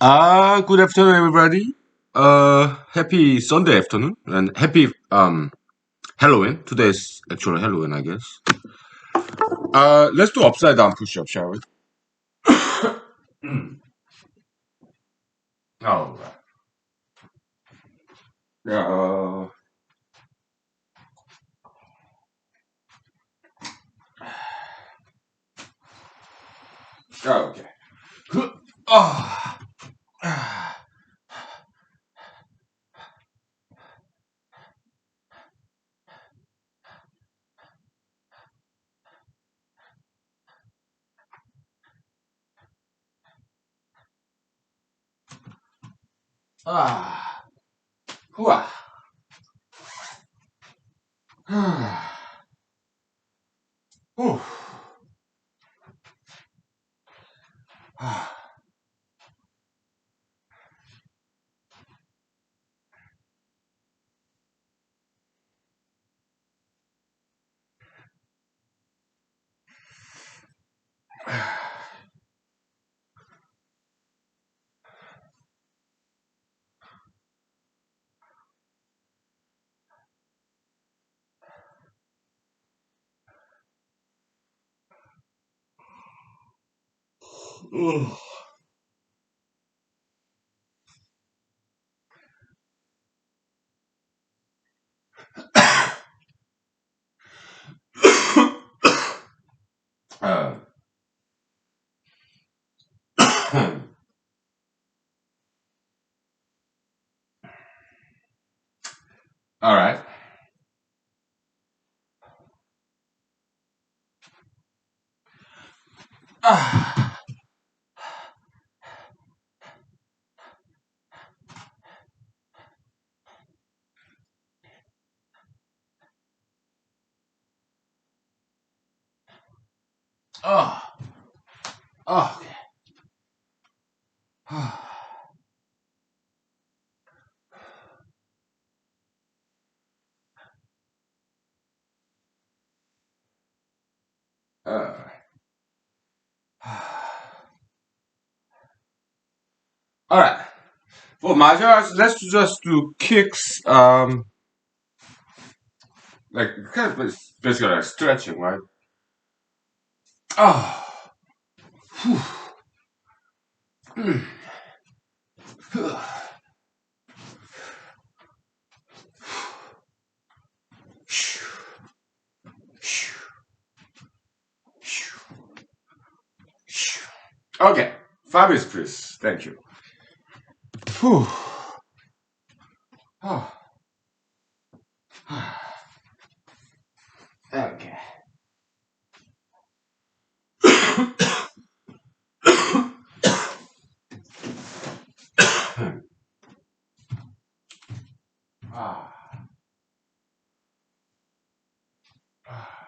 Good afternoon, everybody. Happy Sunday afternoon and happy Halloween. Today is actually Halloween, I guess. Let's do upside down push-up, shall we? Oh, uh, okay. Ah, ah, hooah. Whew. Uh, all right. Ah, oh, oh, okay. Uh, all right. For martial let's just do kicks. Like kind of basically like stretching, right? Oh, okay. Fabulous, please. Thank you. Whew. Oh, okay. Ah, ah.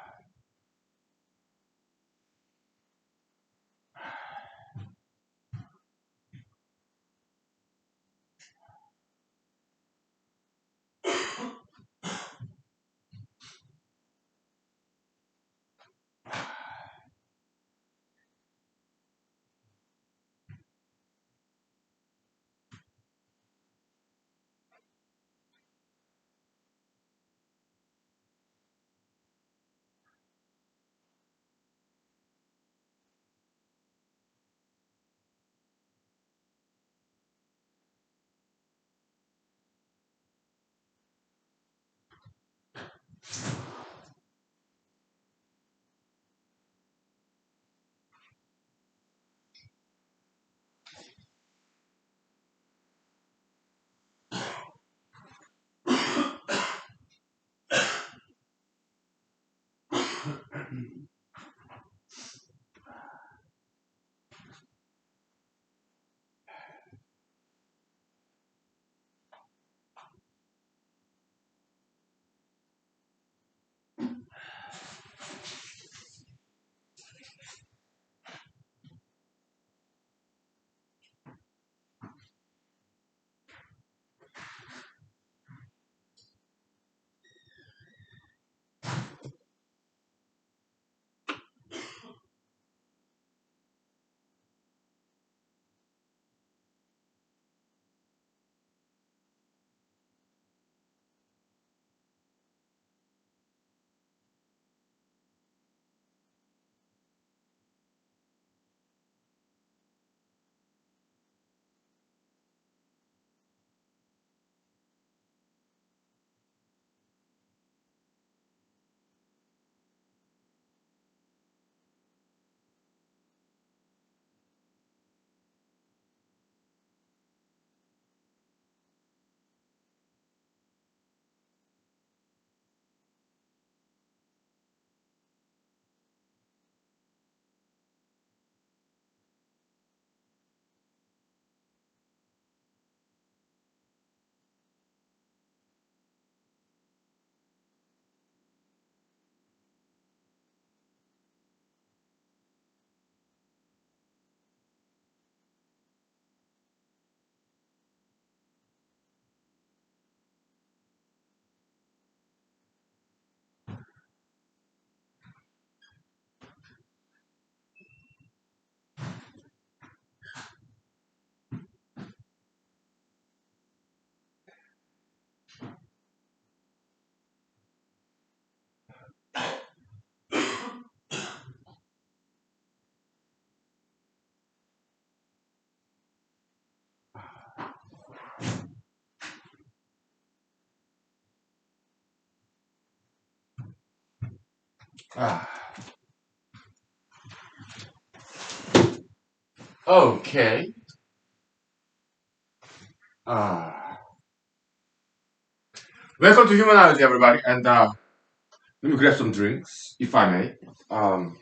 Ah, okay. Uh, Welcome to humanology, everybody. And let me grab some drinks, if I may. Um,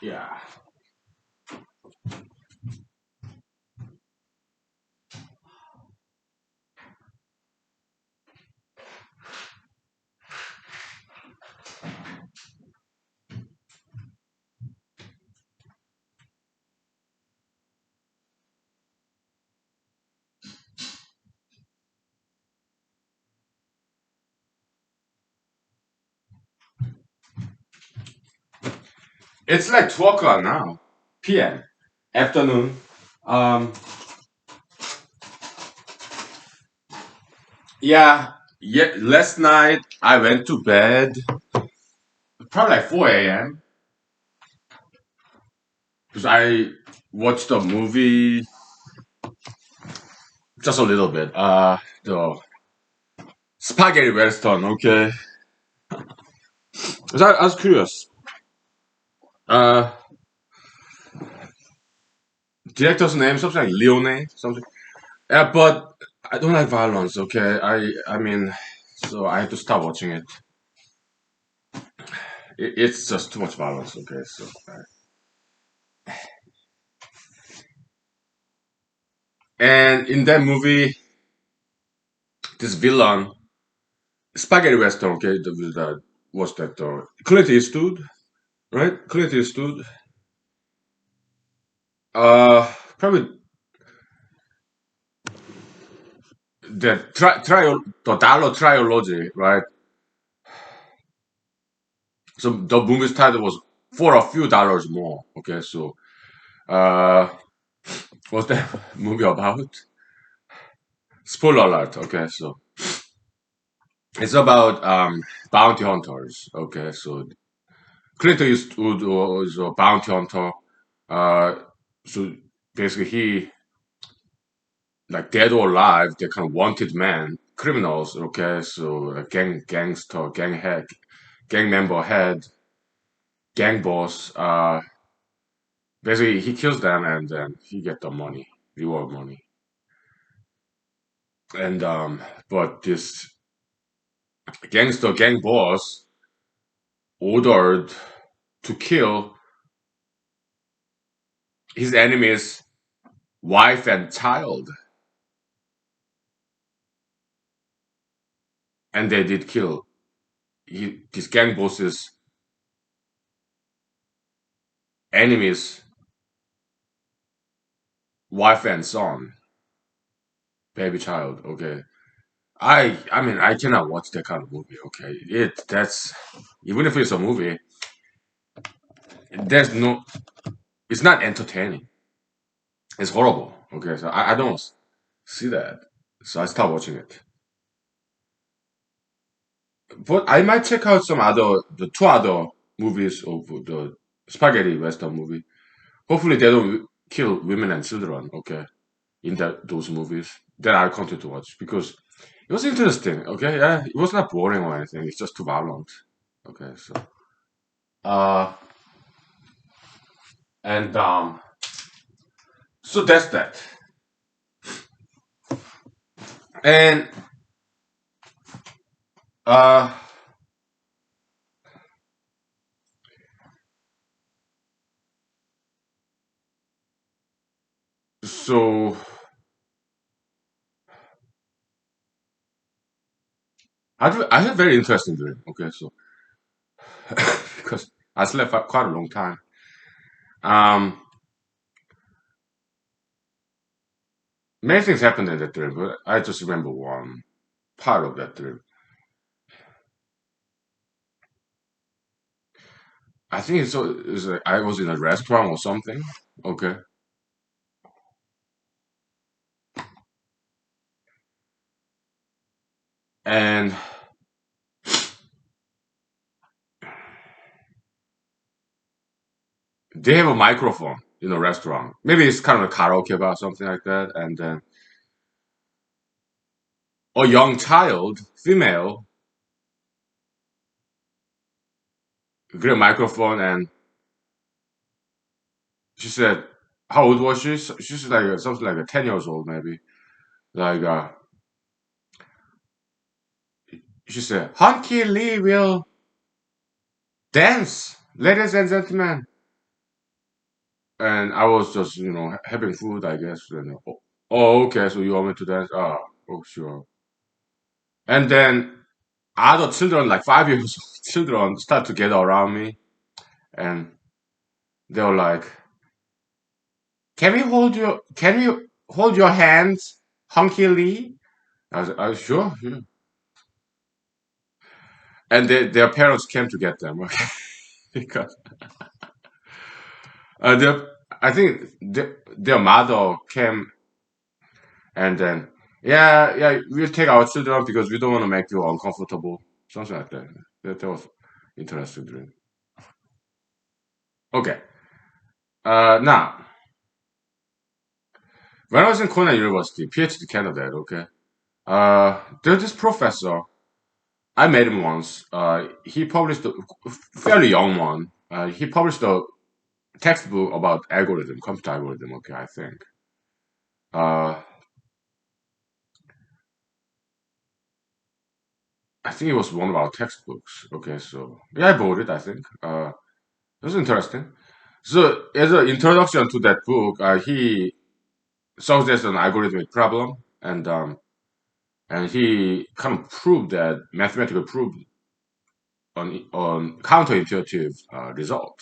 yeah. It's like 2 o'clock now, p.m. Afternoon. Um, yeah. Last night I went to bed probably like 4 a.m. because I watched a movie just a little bit. The spaghetti western. Okay. 'Cause I was curious. Uh, Director's name something like Leone something. Yeah, but I don't like violence. Okay, I mean, so I had to stop watching it. It's just too much violence. Okay, so and in that movie, this villain, spaghetti western. Okay, the what's that? Clint Eastwood, right? Clint Eastwood. Probably the Dollar Trilogy, right? So the movie's title was For a Few Dollars More. Okay, so uh, what's that movie about? Spoiler alert. Okay, so it's about bounty hunters. Okay, so Clint Eastwood was a bounty hunter. Uh, so basically, he like dead or alive, they kind of wanted men, criminals. Okay, so a gangster, gang member head, gang boss. Basically, he kills them and then he get the money, reward money. And but this gangster gang boss ordered to kill his enemy's wife and child, and they did kill this gang boss's enemy's wife and son, baby child. Okay, I mean I cannot watch that kind of movie. Okay, that's even if it's a movie, there's no it's not entertaining. It's horrible. Okay, so I don't see that, so I stopped watching it. But I might check out the two other movies of the spaghetti western movie. Hopefully they don't kill women and children. Okay, in those movies, then I'll continue to watch because it was interesting. Okay, yeah, it was not boring or anything. It's just too violent. Okay, so uh, and so that's that. And uh, so I had a very interesting dream. Okay, so because I slept for quite a long time. Um, Many things happened in that dream, but I just remember one part of that dream. I think it's like I was in a restaurant or something. Okay, and they have a microphone in a restaurant. Maybe it's kind of a karaoke bar, something like that. And then a young child, female, great microphone, and she said, "How old was she?" She's like something like 10 years old, maybe. Like she said, "Hunky Lee will dance, ladies and gentlemen." And I was just, having food, I guess. And, oh, okay, so you want me to dance? Ah, oh, sure. And then other children, like 5 years old children, start to gather around me, and they were like, can we hold your hands, Hunky Lee?" I was sure, yeah. And their parents came to get them, okay? Because their, I think their mother came, and then, yeah, yeah, we'll take our children because we don't want to make you uncomfortable, something like that. That was interesting dream. Okay, now when I was in Cornell University, PhD candidate, okay, there's this professor. I met him once. He published a fairly young one. He published a textbook about algorithm, computer algorithm. Okay, I think. Uh, I think it was one of our textbooks. Okay, so yeah, I bought it. I think. It was interesting. So as an introduction to that book, he solves there's an algorithmic problem, and he kind of proved that mathematical proof on counterintuitive result.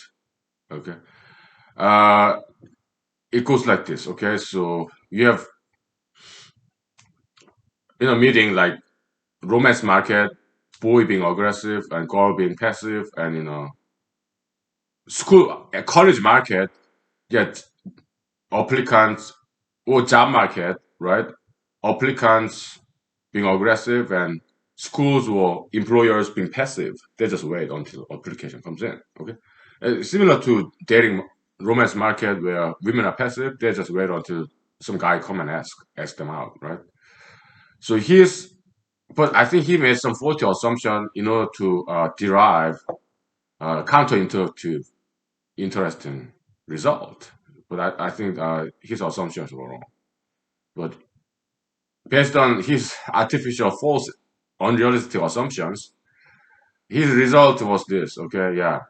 Okay. Uh, it goes like this. Okay, so you have in a meeting like romance market, boy being aggressive and girl being passive, and school college market, get applicants or job market, right? Applicants being aggressive and schools or employers being passive. They just wait until application comes in. Okay, similar to dating romance market where women are passive. They just wait until some guy come and ask them out, right? So but I think he made some faulty assumption in order to derive counterintuitive, interesting result. But I think his assumptions were wrong. But based on his artificial false, unrealistic assumptions, his result was this. Okay, yeah,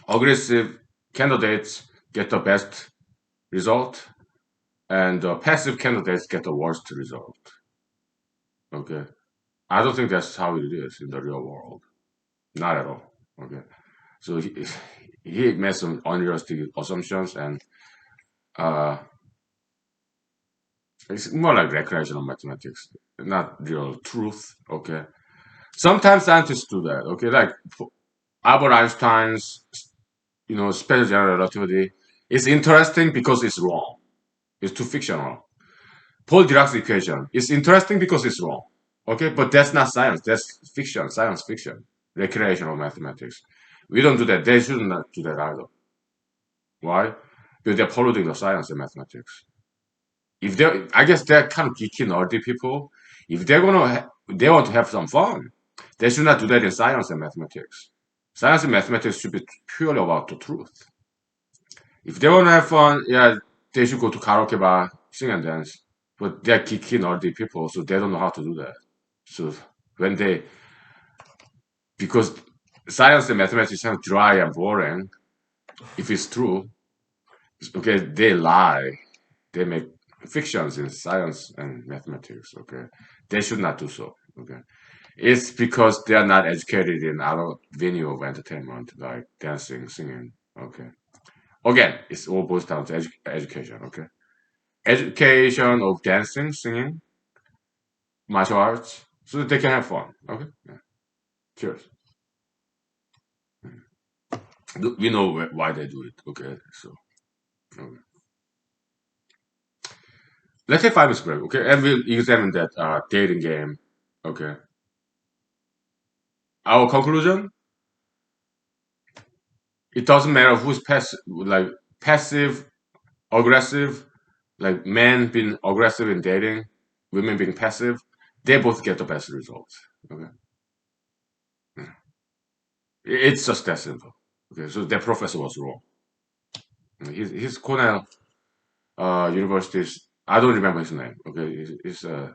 aggressive candidates get the best result, and passive candidates get the worst result. Okay, I don't think that's how it is in the real world. Not at all. Okay. So he made some unrealistic assumptions, and uh, it's more like recreational mathematics, not real truth. Okay. Sometimes scientists do that. Okay, like Albert Einstein's, special general relativity is interesting because it's wrong. It's too fictional. Paul Dirac's equation is interesting because it's wrong. Okay, but that's not science. That's fiction. Science fiction. Recreational mathematics. We don't do that. They should not do that either. Why? Because they're polluting the science and mathematics. If they, I guess they're kind of geeky, nerdy people. If they want to have some fun. They should not do that in science and mathematics. Science and mathematics should be purely about the truth. If they want to have fun, yeah, they should go to karaoke bar, sing and dance. But they're geeky, nerdy people, so they don't know how to do that. So when they, because science and mathematics sound dry and boring, if it's true, okay, they lie. They make fictions in science and mathematics. Okay, they should not do so. Okay, it's because they are not educated in other venue of entertainment like dancing, singing. Okay, again, it's all boils down to education. Okay, education of dancing, singing, martial arts, so that they can have fun. Okay, yeah. Cheers. We know why they do it. Okay, so okay. Let's take 5 minutes break. Okay, and we'll examine that dating game. Okay, our conclusion: it doesn't matter who's passive, aggressive, like men being aggressive in dating, women being passive. They both get the best results. Okay, it's just that simple. Okay, so that professor was wrong. His Cornell universities. I don't remember his name. Okay, he's a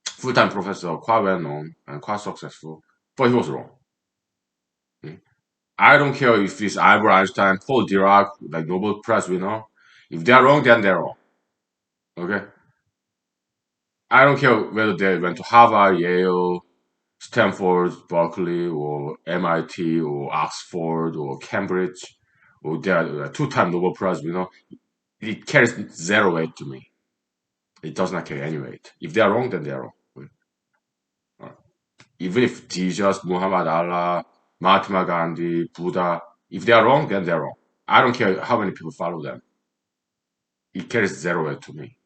full-time professor, quite well known and quite successful, but he was wrong. Okay? I don't care if it's Albert Einstein, Paul Dirac, like Nobel Prize winner. If they're wrong, then they're wrong. Okay, I don't care whether they went to Harvard, Yale, Stanford, Berkeley, or MIT, or Oxford, or Cambridge, or they're a two-time Nobel Prize winner. It carries zero weight to me. It does not carry any weight. If they are wrong, then they are wrong. Even if Jesus, Muhammad Allah, Mahatma Gandhi, Buddha, if they are wrong, then they're wrong. I don't care how many people follow them. It carries zero weight to me.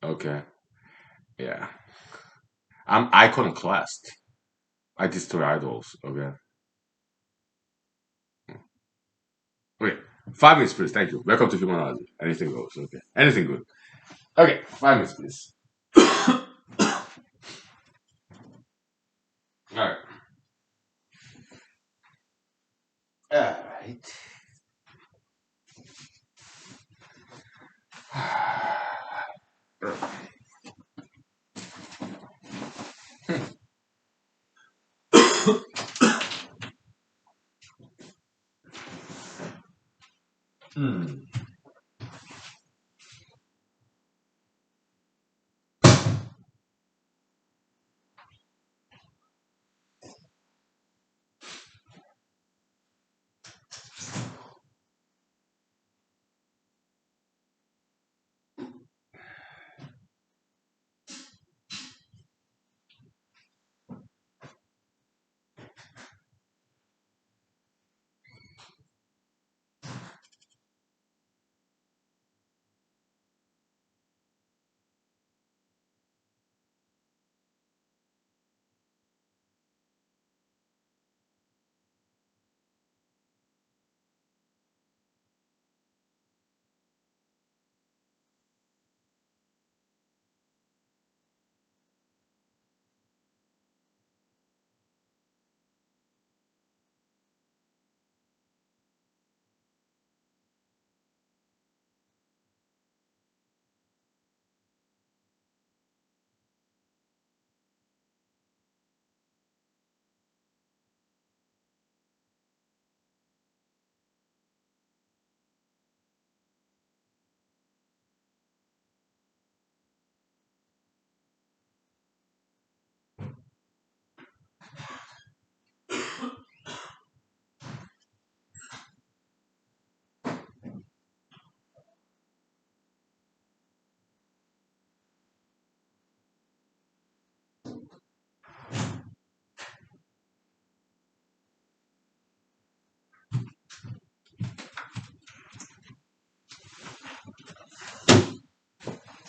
Okay. Yeah. I'm iconoclast. I destroy idols. Okay. Okay. 5 minutes, please. Thank you. Welcome to humanology. Anything goes. Okay. Anything good. Okay. 5 minutes, please. All right. All right. Hmm.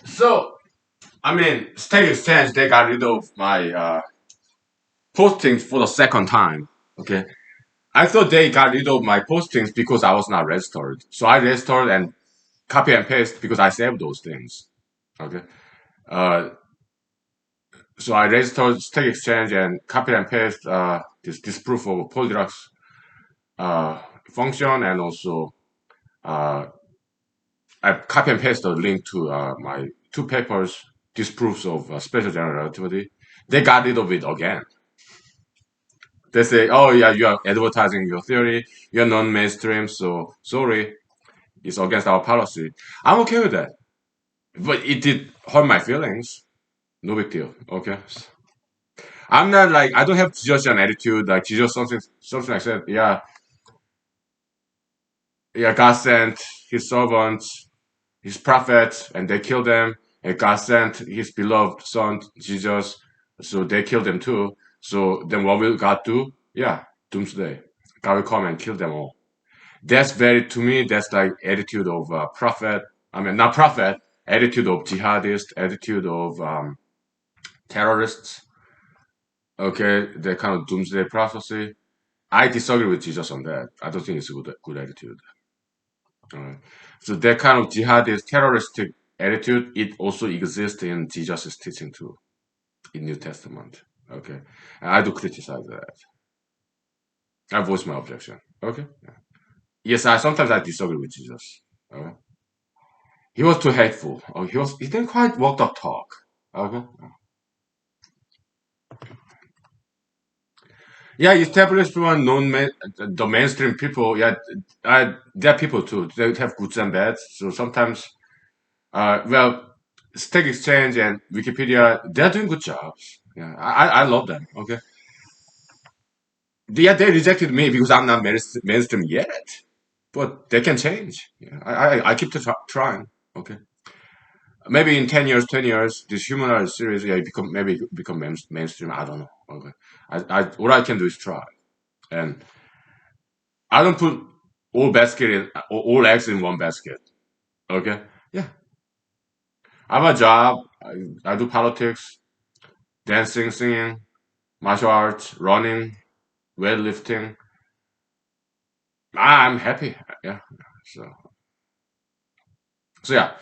So, I mean, State Exchange, they got rid of my postings for the second time. Okay. I thought they got rid of my postings because I was not registered. So I registered and copy and paste because I saved those things. Okay. Uh, so I registered Stack Exchange and copy and paste this proof of Paul Dirac's uh, function, and also uh, I copy and paste the link to my two papers, disproofs of special general relativity. They got rid of it again. They say, oh yeah, you are advertising your theory, you're non-mainstream, so sorry, it's against our policy. I'm okay with that. But it did hurt my feelings. No big deal. Okay. I'm not like I don't have Jesus an attitude like Jesus something like that. Yeah, yeah. God sent His servants, His prophets, and they killed them. And God sent His beloved Son Jesus, so they killed them too. So then what will God do? Yeah, doomsday. God will come and kill them all. That's very to me. That's like attitude of prophet. I mean, not prophet. Attitude of jihadist. Attitude of terrorists. Okay, the kind of doomsday prophecy. I disagree with Jesus on that. I don't think it's a good attitude. Alright. So that kind of jihadist terroristic attitude, it also exists in Jesus' teaching too, in New Testament. Okay, and I do criticize that. I voice my objection. Okay. Yes, I sometimes I disagree with Jesus. Okay. He was too hateful. Oh, he didn't quite walk the talk. Okay. Yeah, established one the mainstream people. Yeah, there are people too. They have goods and bads. So sometimes, well, Stack Exchange and Wikipedia, they're doing good jobs. Yeah, I love them. Okay. Yeah, they rejected me because I'm not mainstream yet, but they can change. Yeah, I keep trying. Okay. Maybe in 10 years, 20 years, this humanology series, yeah, become mainstream. I don't know. Okay. What I can do is try. And I don't put all eggs in one basket. Okay. Yeah. I have a job. I do politics, dancing, singing, martial arts, running, weightlifting. I'm happy. Yeah. So, so yeah,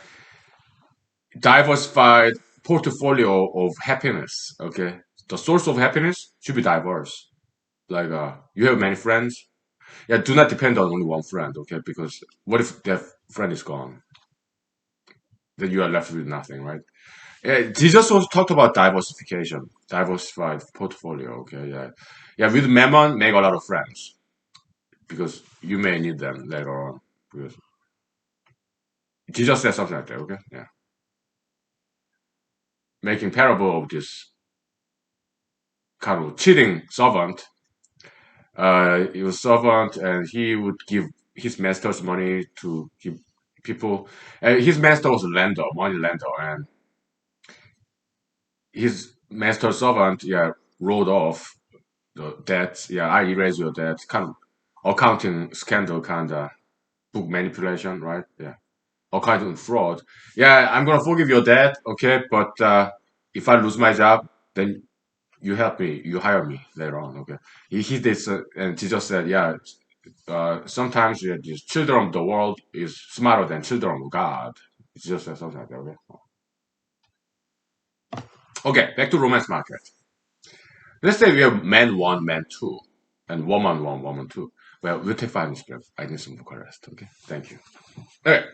diversified portfolio of happiness. Okay. The source of happiness should be diverse. Like, you have many friends. Yeah. Do not depend on only one friend. Okay. Because what if that friend is gone? Then you are left with nothing, right? Yeah, Jesus also talked about diversification, diversified portfolio. Okay, yeah, yeah. With Mammon, make a lot of friends because you may need them later on. Because Jesus said something like that. Okay, yeah. Making parable of this kind of cheating servant. He was servant, and he would give his master's money to give people. His master was a lender, money lender, and his master servant, yeah, wrote off the debt. Yeah, I erase your debt. Kind of accounting scandal, kind of book manipulation, right? Yeah, accounting fraud. Yeah, I'm gonna forgive your debt, okay? But if I lose my job, then you help me, you hire me later on, okay? He did, and Jesus said, yeah. Sometimes yeah, the children of the world is smarter than children of God. It's just something like that. Okay. Okay, back to romance market. Let's say we have man one, man two, and woman one, woman two. Well, we'll take 5 minutes break. I need some vocal rest. Okay. Thank you. Okay.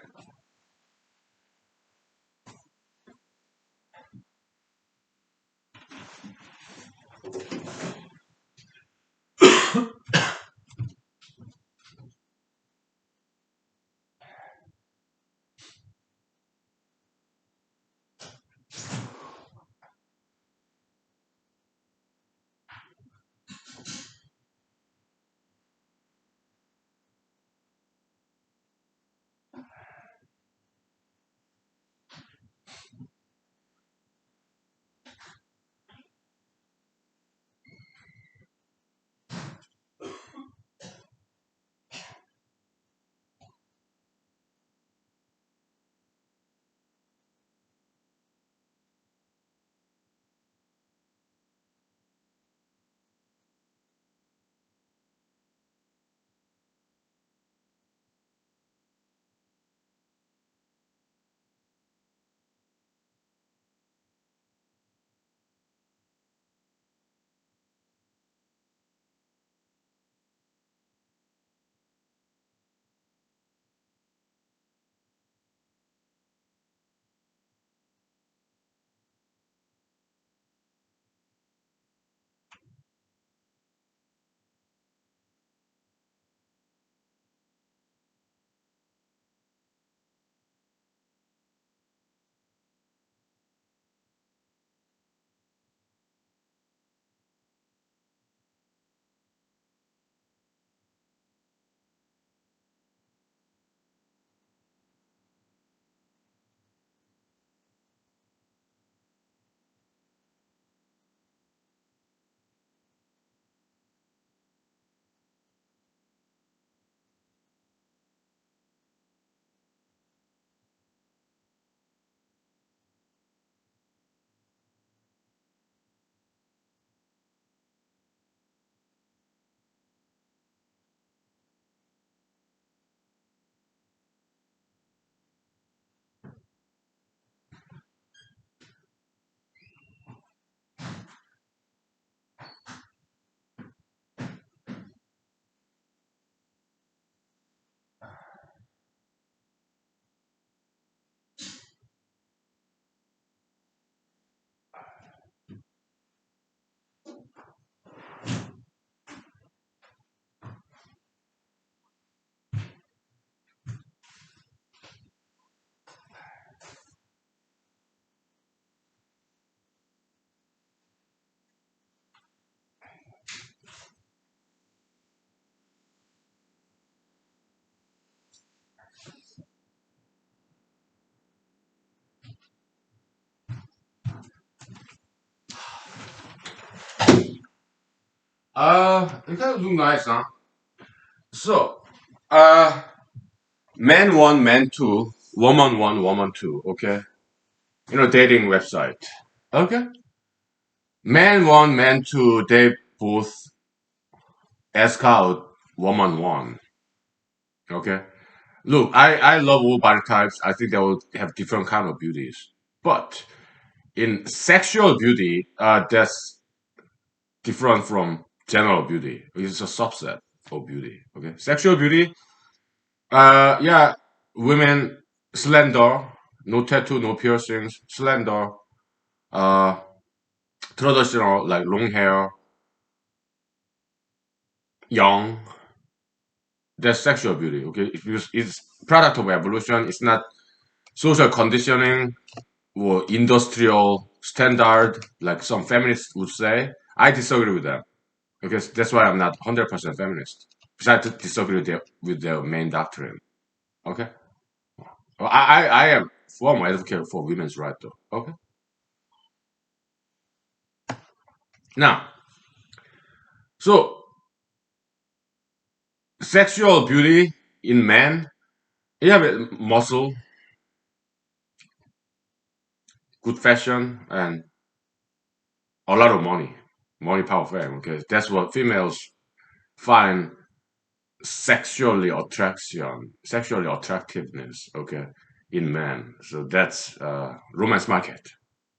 It kind of look nice, huh? So, uh, man one, man two, woman one, woman two. Okay, dating website. Okay, man one, man two. They both ask out woman one. Okay. Look, I love all body types. I think they will have different kind of beauties. But in sexual beauty, that's different from general beauty. It's a subset of beauty. Okay. Sexual beauty, yeah, women slender, no tattoo, no piercings, slender, uh, traditional, like long hair, young. That's sexual beauty. Okay. It's product of evolution. It's not social conditioning or industrial standard, like some feminists would say. I disagree with them because that's why I'm not 100% feminist. Because I disagree with their main doctrine. Okay, well, I am former advocate for women's right though. Okay, now so sexual beauty in men, you have muscle, good fashion, and a lot of money, power, fame. Okay, that's what females find sexually attractiveness, okay, in men. So that's romance market.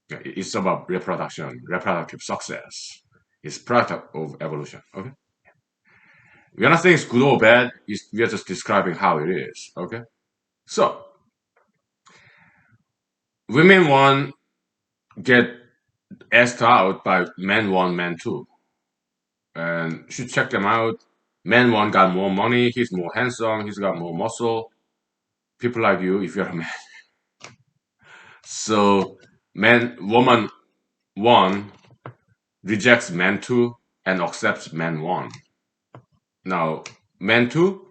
It's about reproduction, reproductive success. It's product of evolution. Okay, we are not saying it's good or bad. We are just describing how it is. Okay, so women one get asked out by men one, men two, and should check them out. Man one got more money. He's more handsome. He's got more muscle. People like you, if you're a man. So woman one rejects man two and accepts man one. Now, man two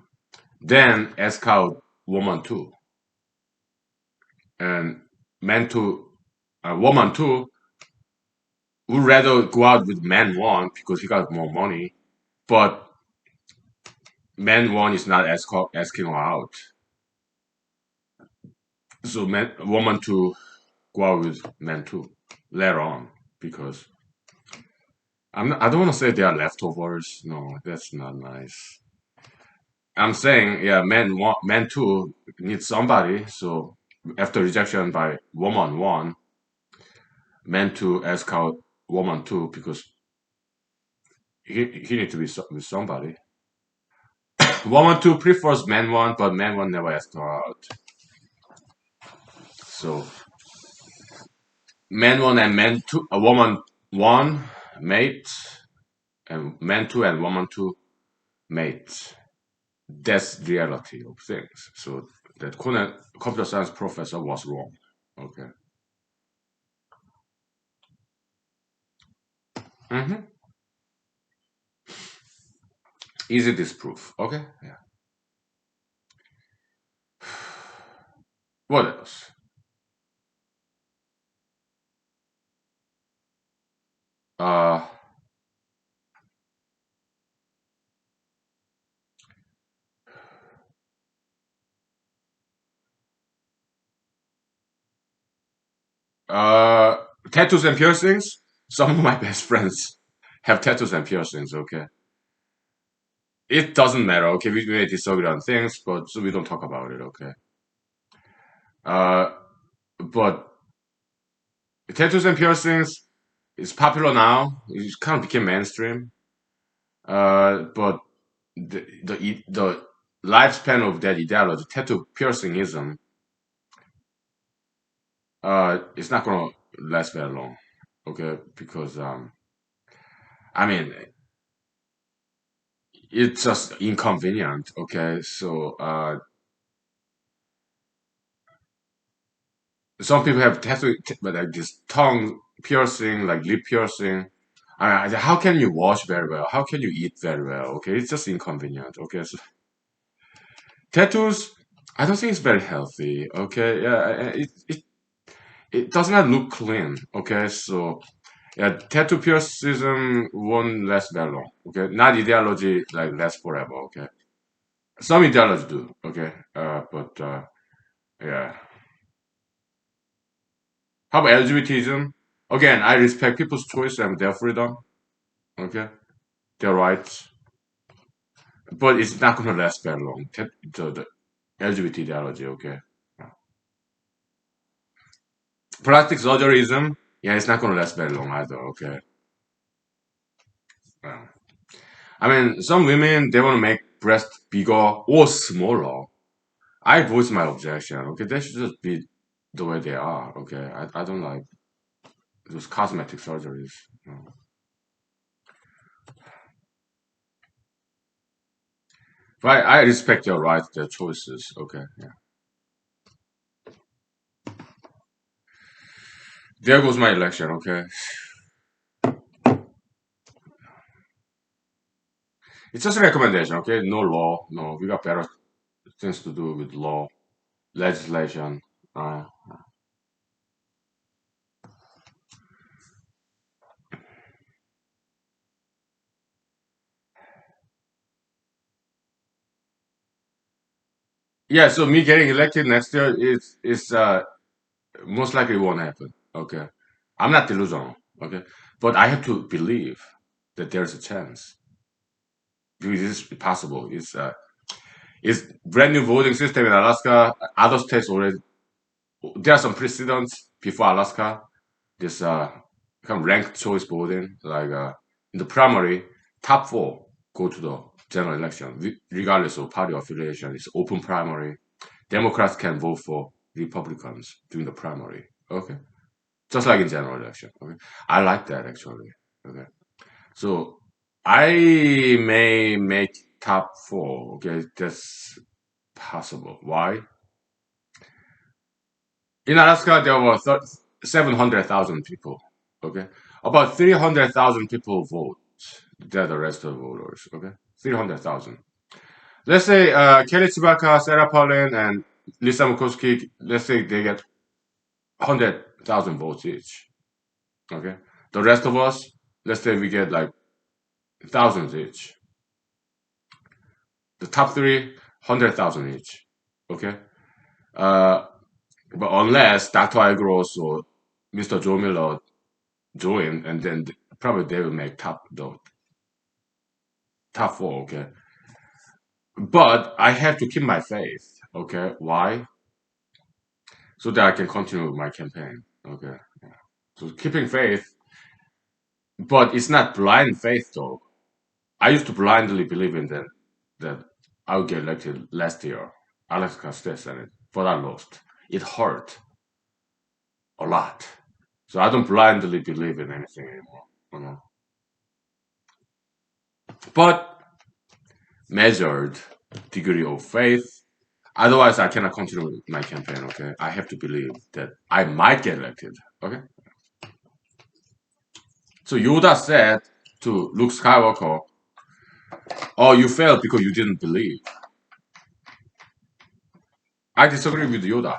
then ask out woman two, and woman two would rather go out with man one because he got more money, but man one is not asking her out. So woman two go out with man two later on because I don't want to say they are leftovers. No, that's not nice. I'm saying, yeah, men too need somebody. So after rejection by woman one, men two ask out woman two because he need to be with somebody. Woman two prefers man one, but man one never asked her out. So man one and man two, a woman one mate, and man two and woman two mate. That's the reality of things. So that computer science professor was wrong. Okay. Mm-hmm. Easy disproof. Okay. Yeah. What else? Uh, uh, tattoos and piercings. Some of my best friends have tattoos and piercings. Okay. It doesn't matter. Okay. We may disagree on things, but so we don't talk about it. Okay. Uh, but tattoos and piercings is popular now. It kind of became mainstream. But the lifespan of that ideology, tattoo piercingism, it's not gonna last very long. Okay, because I mean, it's just inconvenient. Okay, so some people have tattoo, but like this tongue piercing, like lip piercing. How can you wash very well? How can you eat very well? Okay, it's just inconvenient. Okay, so tattoos, I don't think it's very healthy. Okay, yeah, it does not look clean. Okay, so Yeah, tattoo piercism won't last that long. Okay, not ideology like last forever. Okay, some ideology do. Okay, but yeah. How about LGBTism? Again, I respect people's choice and their freedom. Okay, their rights, but it's not gonna last very long. The LGBT ideology. Okay, plastic surgeryism. Yeah, it's not gonna last very long either. Okay. Yeah. I mean, some women they want to make breasts bigger or smaller. I voice my objection. Okay, they should just be the way they are. Okay, I don't like those cosmetic surgeries. You know. But I respect their rights, their choices. Okay, yeah. There goes my election. Okay, it's just a recommendation. Okay, no law. No, we got better things to do with law, legislation. Uh, yeah. So me getting elected next year is most likely won't happen. Okay, I'm not delusional. Okay, but I have to believe that there's a chance. Because it's possible. It's brand new voting system in Alaska. Other states already there are some precedents before Alaska. This kind of ranked choice voting, like in the primary, top four go to the general election, regardless of party affiliation. It's open primary. Democrats can vote for Republicans during the primary. Okay, just like in general election. Okay, I like that actually. Okay, so I may make top four. Okay, that's possible. Why? In Alaska, there were 700,000 people. Okay, about 300,000 people vote. They're the rest of the voters. Okay, 300,000. Let's say Kelly Tsubaka, Sarah Palin, and Lisa Murkowski. Let's say they get 100,000 votes each. Okay, the rest of us, let's say we get like thousands each. The top three, 100,000 each. Okay, uh, but unless Dr. Igros or Mr. Joe Miller join, and then probably they will make top four. Okay, but I have to keep my faith. Okay, why? So that I can continue with my campaign. Okay, yeah. So keeping faith, but it's not blind faith though. I used to blindly believe in that I would get elected last year, Alaska State Senate, but I lost. It hurt a lot. So I don't blindly believe in anything anymore. You know, but measured degree of faith. Otherwise, I cannot continue my campaign. Okay, I have to believe that I might get elected. Okay, so Yoda said to Luke Skywalker, "Oh, you failed because you didn't believe." I disagree with Yoda.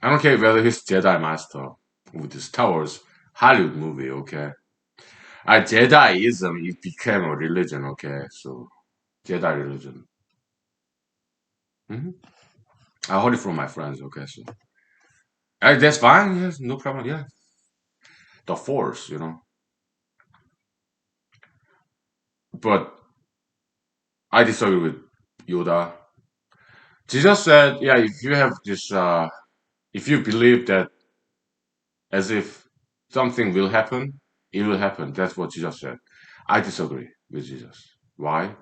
I don't care whether he's Jedi Master with the Star Wars Hollywood movie. Okay, Jediism it became a religion. Okay, so Jedi religion. hmm I heard it from my friends. Okay, so that's fine. Yes, no problem. Yeah, the Force, but I disagree with Yoda. Jesus said, "Yeah, if you have this, if you believe that as if something will happen, it will happen." That's what Jesus said. I disagree with Jesus. Why?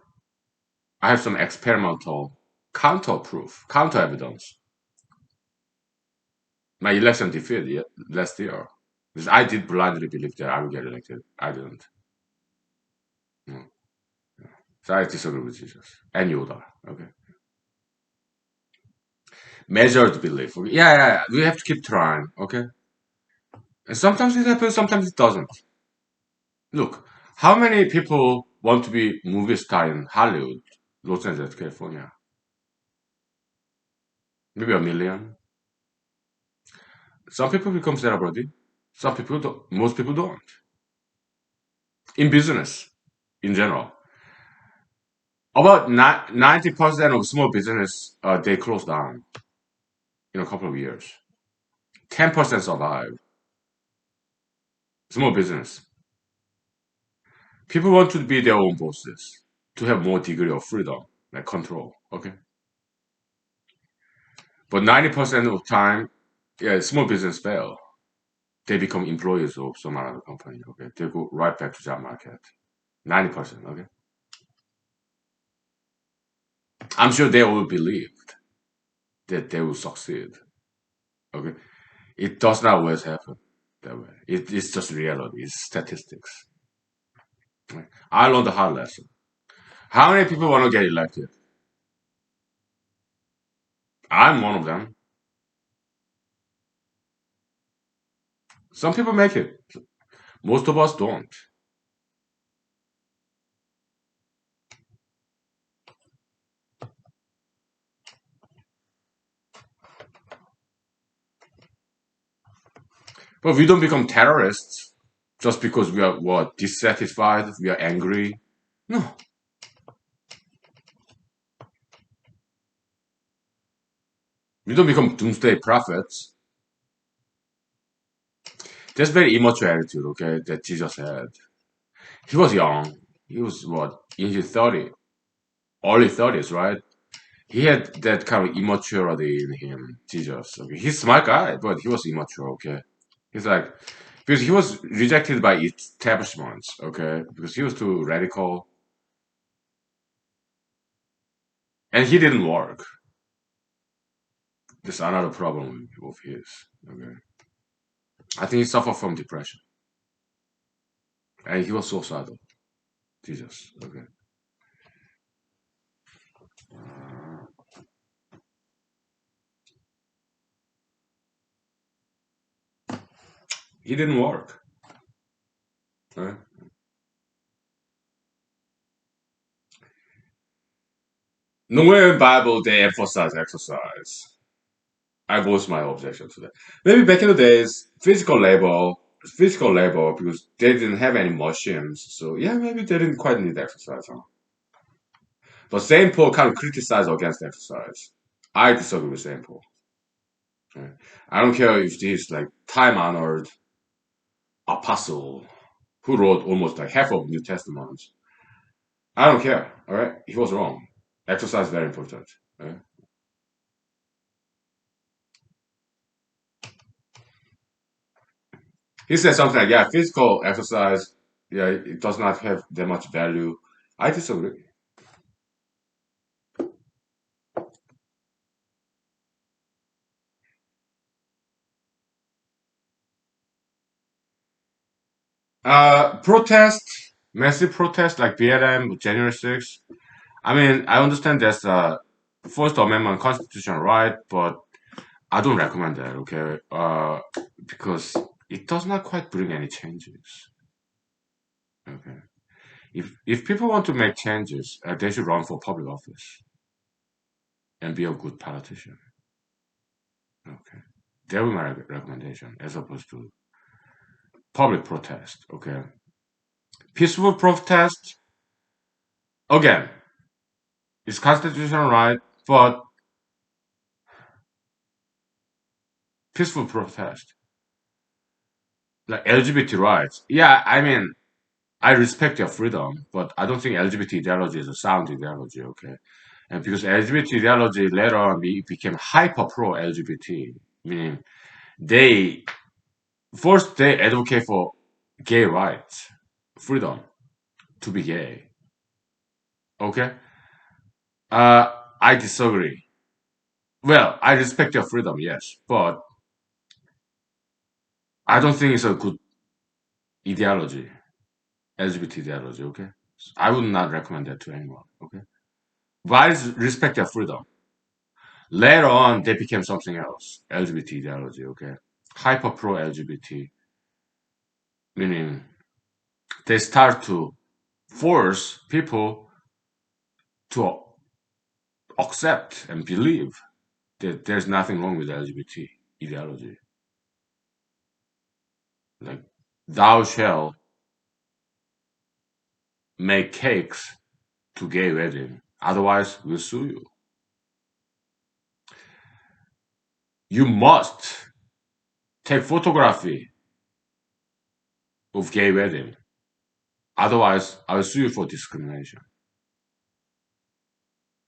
I have some experimental counter proof, counter evidence. My election defeat last year. Because I did blindly believe that I would get elected. I didn't. No. So I disagree with Jesus and Yoda. Okay. Measured belief. Okay? Yeah, yeah, yeah. We have to keep trying. Okay. And sometimes it happens, sometimes it doesn't. Look, how many people want to be movie star in Hollywood, Los Angeles, California? Maybe a million. Some people become celebrity. Some people don't. Most people don't. In business, in general, about 90% of small business they close down in a couple of years. 10% survive. Small business. People want to be their own bosses, to have more degree of freedom, like control. Okay, but 90% of time, yeah, small business fail. They become employees of some other company. Okay, they go right back to job market. 90%. Okay, I'm sure they all believed that they will succeed. Okay, it does not always happen that way. It's just reality. It's statistics. Right? I learned the hard lesson. How many people want to get elected? I'm one of them. Some people make it. Most of us don't. But we don't become terrorists just because we are what dissatisfied, we are angry. No, we don't become doomsday prophets. That's very immature attitude, okay, that Jesus had. He was young. He was what in his 30s, early 30s, right? He had that kind of immaturity in him, Jesus. Okay, he's a smart guy, but he was immature. Okay, he's like because he was rejected by establishments. Okay, because he was too radical, and he didn't work. That's another problem of his. Okay, I think he suffered from depression, and he was suicidal. Jesus. Okay, he didn't work. Right? Nowhere in Bible they emphasize exercise. I voiced my objection to that. Maybe back in the days, physical labor, because they didn't have any machines. So yeah, maybe they didn't quite need exercise. Huh? But Saint Paul kind of criticized against exercise. I disagree with Saint Paul. Okay? I don't care if he's like time-honored apostle who wrote almost like half of New Testament. I don't care. All right, he was wrong. Exercise is very important. Right? He said something like, "Yeah, physical exercise, yeah, it does not have that much value." I disagree. Protest, massive protest like BLM, January 6th. I mean, I understand there's a First Amendment constitutional right, but I don't recommend that, okay? Because it does not quite bring any changes, okay? If people want to make changes, they should run for public office and be a good politician, okay? That would be my recommendation, as opposed to public protest, okay? Peaceful protest, again, it's constitutional right, but peaceful protest, like LGBT rights. Yeah, I mean, I respect your freedom, but I don't think LGBT ideology is a sound ideology, okay? And because LGBT ideology later on became hyper pro LGBT, meaning they first they advocate for gay rights, freedom to be gay, okay? I disagree. Well, I respect your freedom, yes, but I don't think it's a good ideology, LGBT ideology, okay? I would not recommend that to anyone, okay? But I respect their freedom. Later on, they became something else, LGBT ideology, okay? Hyper pro LGBT, meaning they start to force people to accept and believe that there's nothing wrong with LGBT ideology. Like, thou shall make cakes to gay wedding, otherwise we'll sue you. You must take photography of gay wedding, otherwise I'll sue you for discrimination.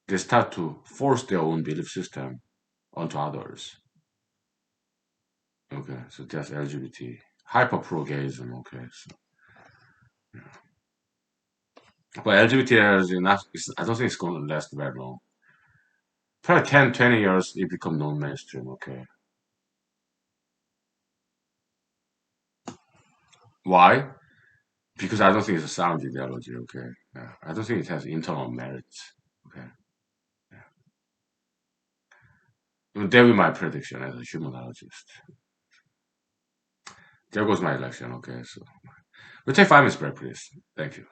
They start to force their own belief system onto others. Okay, so that's LGBT. Hyper-pro-gayism, okay. So, but LGBT is not, I don't think it's going to last very long. Probably 10, 20 years, it become non-mainstream, okay. Why? Because I don't think it's a sound ideology, okay. Yeah. I don't think it has internal merits, okay. Yeah. That will be my prediction as a humanologist. There goes my election, okay. So we'll take 5 minutes break, please. Thank you.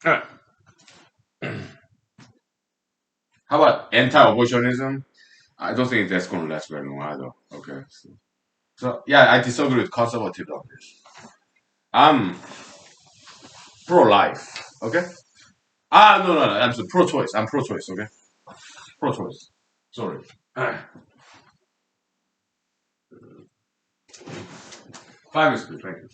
All right. How about anti-abortionism? I don't think that's going to last very long either. Okay. So yeah, I disagree with conservative on this. I'm pro-life. Okay. No, no, no. I'm pro-choice. I'm pro-choice. Okay. Pro-choice. Sorry. 5 minutes, please. Thank you.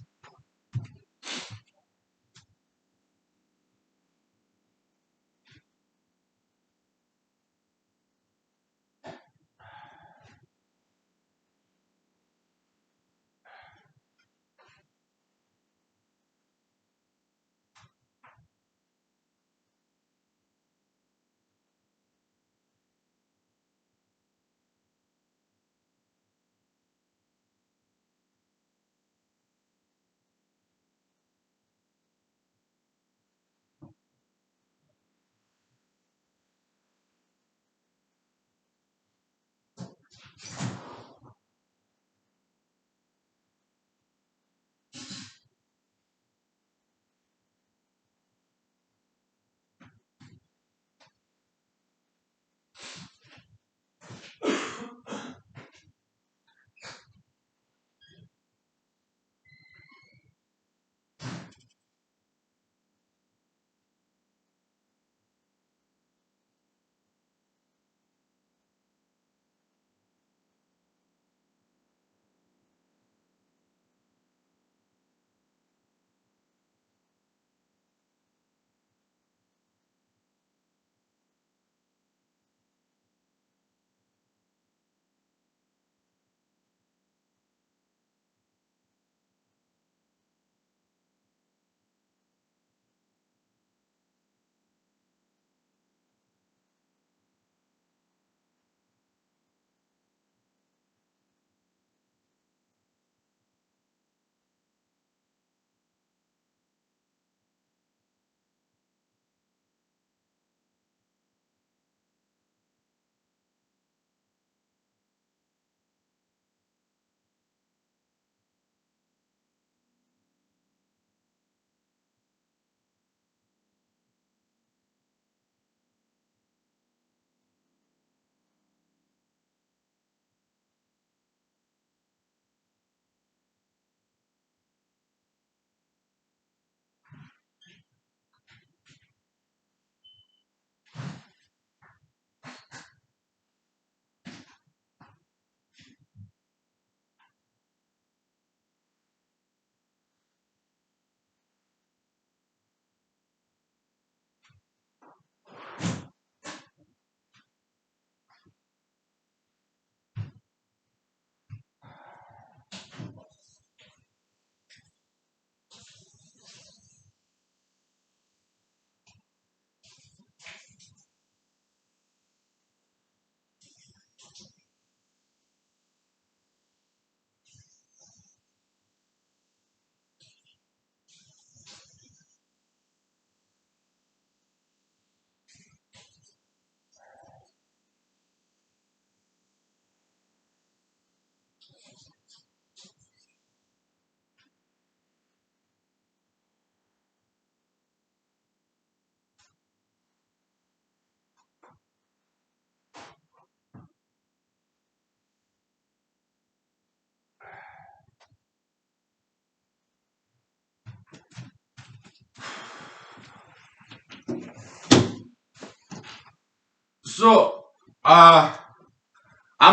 So, I'm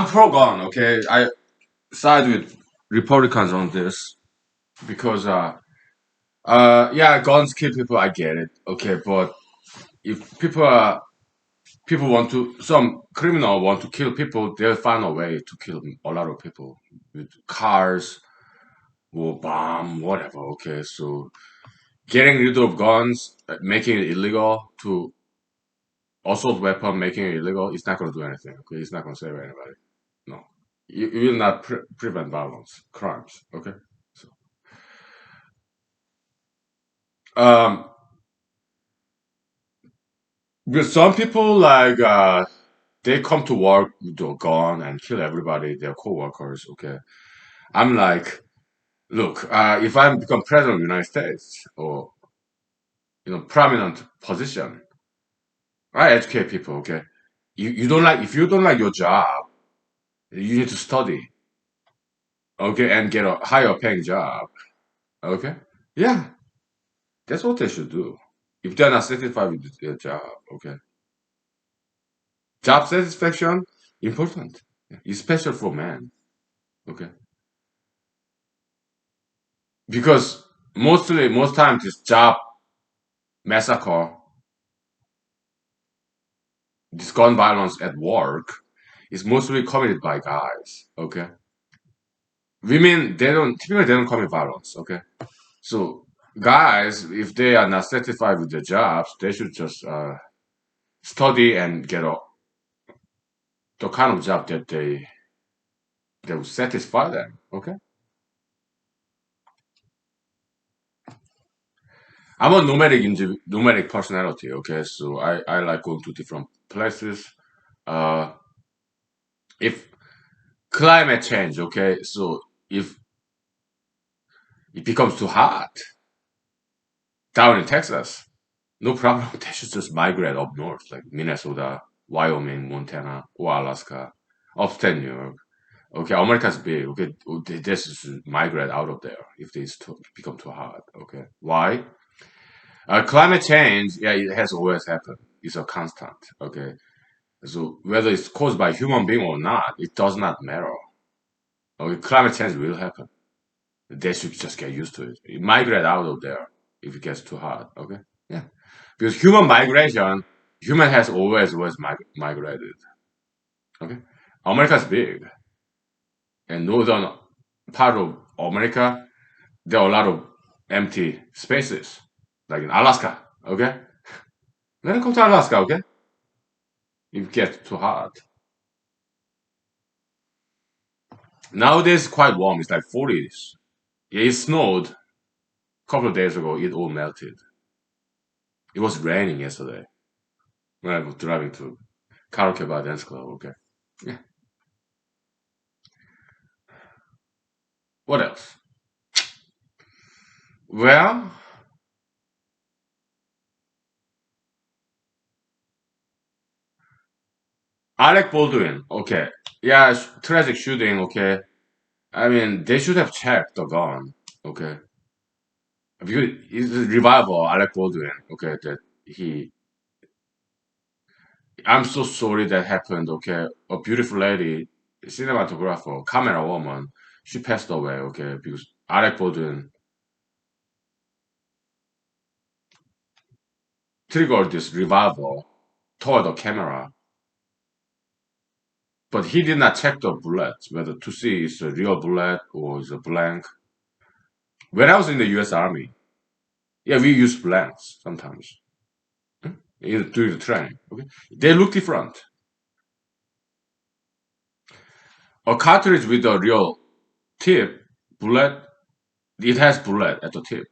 pro gun. Okay, I side with Republicans on this because yeah, guns kill people. I get it. Okay, but if people want to, some criminal want to kill people, they'll find a way to kill a lot of people with cars or bomb, whatever. Okay, so getting rid of guns, making it illegal to assault weapon, making it illegal, it's not going to do anything. Okay, it's not going to save anybody. No, you will not prevent violence, crimes. Okay, so um, with some people like they come to work with a gun and kill everybody, their co-workers. Okay, I'm like, look, if I become president of the United States or prominent position, I educate people. Okay, you don't like if you don't like your job, you need to study. Okay, and get a higher paying job. Okay, yeah, that's what they should do. If they're not satisfied with their job, okay, job satisfaction important, especially for men. Okay, because most times this job massacre, this gun violence at work is mostly committed by guys. Okay, women they don't commit violence. Okay, so guys, if they are not satisfied with their jobs, they should just study and get the kind of job that they will satisfy them. Okay, I'm a nomadic personality. Okay, so I like going to different places. Uh, if climate change, okay, so if it becomes too hot down in Texas, no problem. They should just migrate up north, like Minnesota, Wyoming, Montana, or Alaska, upstate New York. Okay, America's big. Okay, they should migrate out of there if this become too hot. Okay, why? Climate change, yeah, it has always happened. It's a constant. Okay, so whether it's caused by human being or not, it does not matter. Okay, climate change will happen. They should just get used to it. Migrate out of there if it gets too hot. Okay, yeah, because human has always migrated. Okay, America's big, and northern part of America, there are a lot of empty spaces, like in Alaska. Okay, let them come to Alaska. Okay, if it gets too hot. Nowadays, quite warm. It's like 40s. Yeah, it snowed a couple of days ago. It all melted. It was raining yesterday when I was driving to karaoke bar dance club. Okay. Yeah. What else? Well, Alec Baldwin. Okay. Yeah, tragic shooting. Okay. I mean, they should have checked the gun. Okay. Because it's a revival, Alec Baldwin. Okay. That he. I'm so sorry that happened. Okay. A beautiful lady, cinematographer, camera woman, she passed away. Okay. Because Alec Baldwin triggered this revival toward the camera, but he did not check the bullets, whether to see it's a real bullet or it's a blank. When I was in the US Army, yeah, we use blanks sometimes during the training. Okay, they look different. A cartridge with a real tip, bullet, it has bullet at the tip.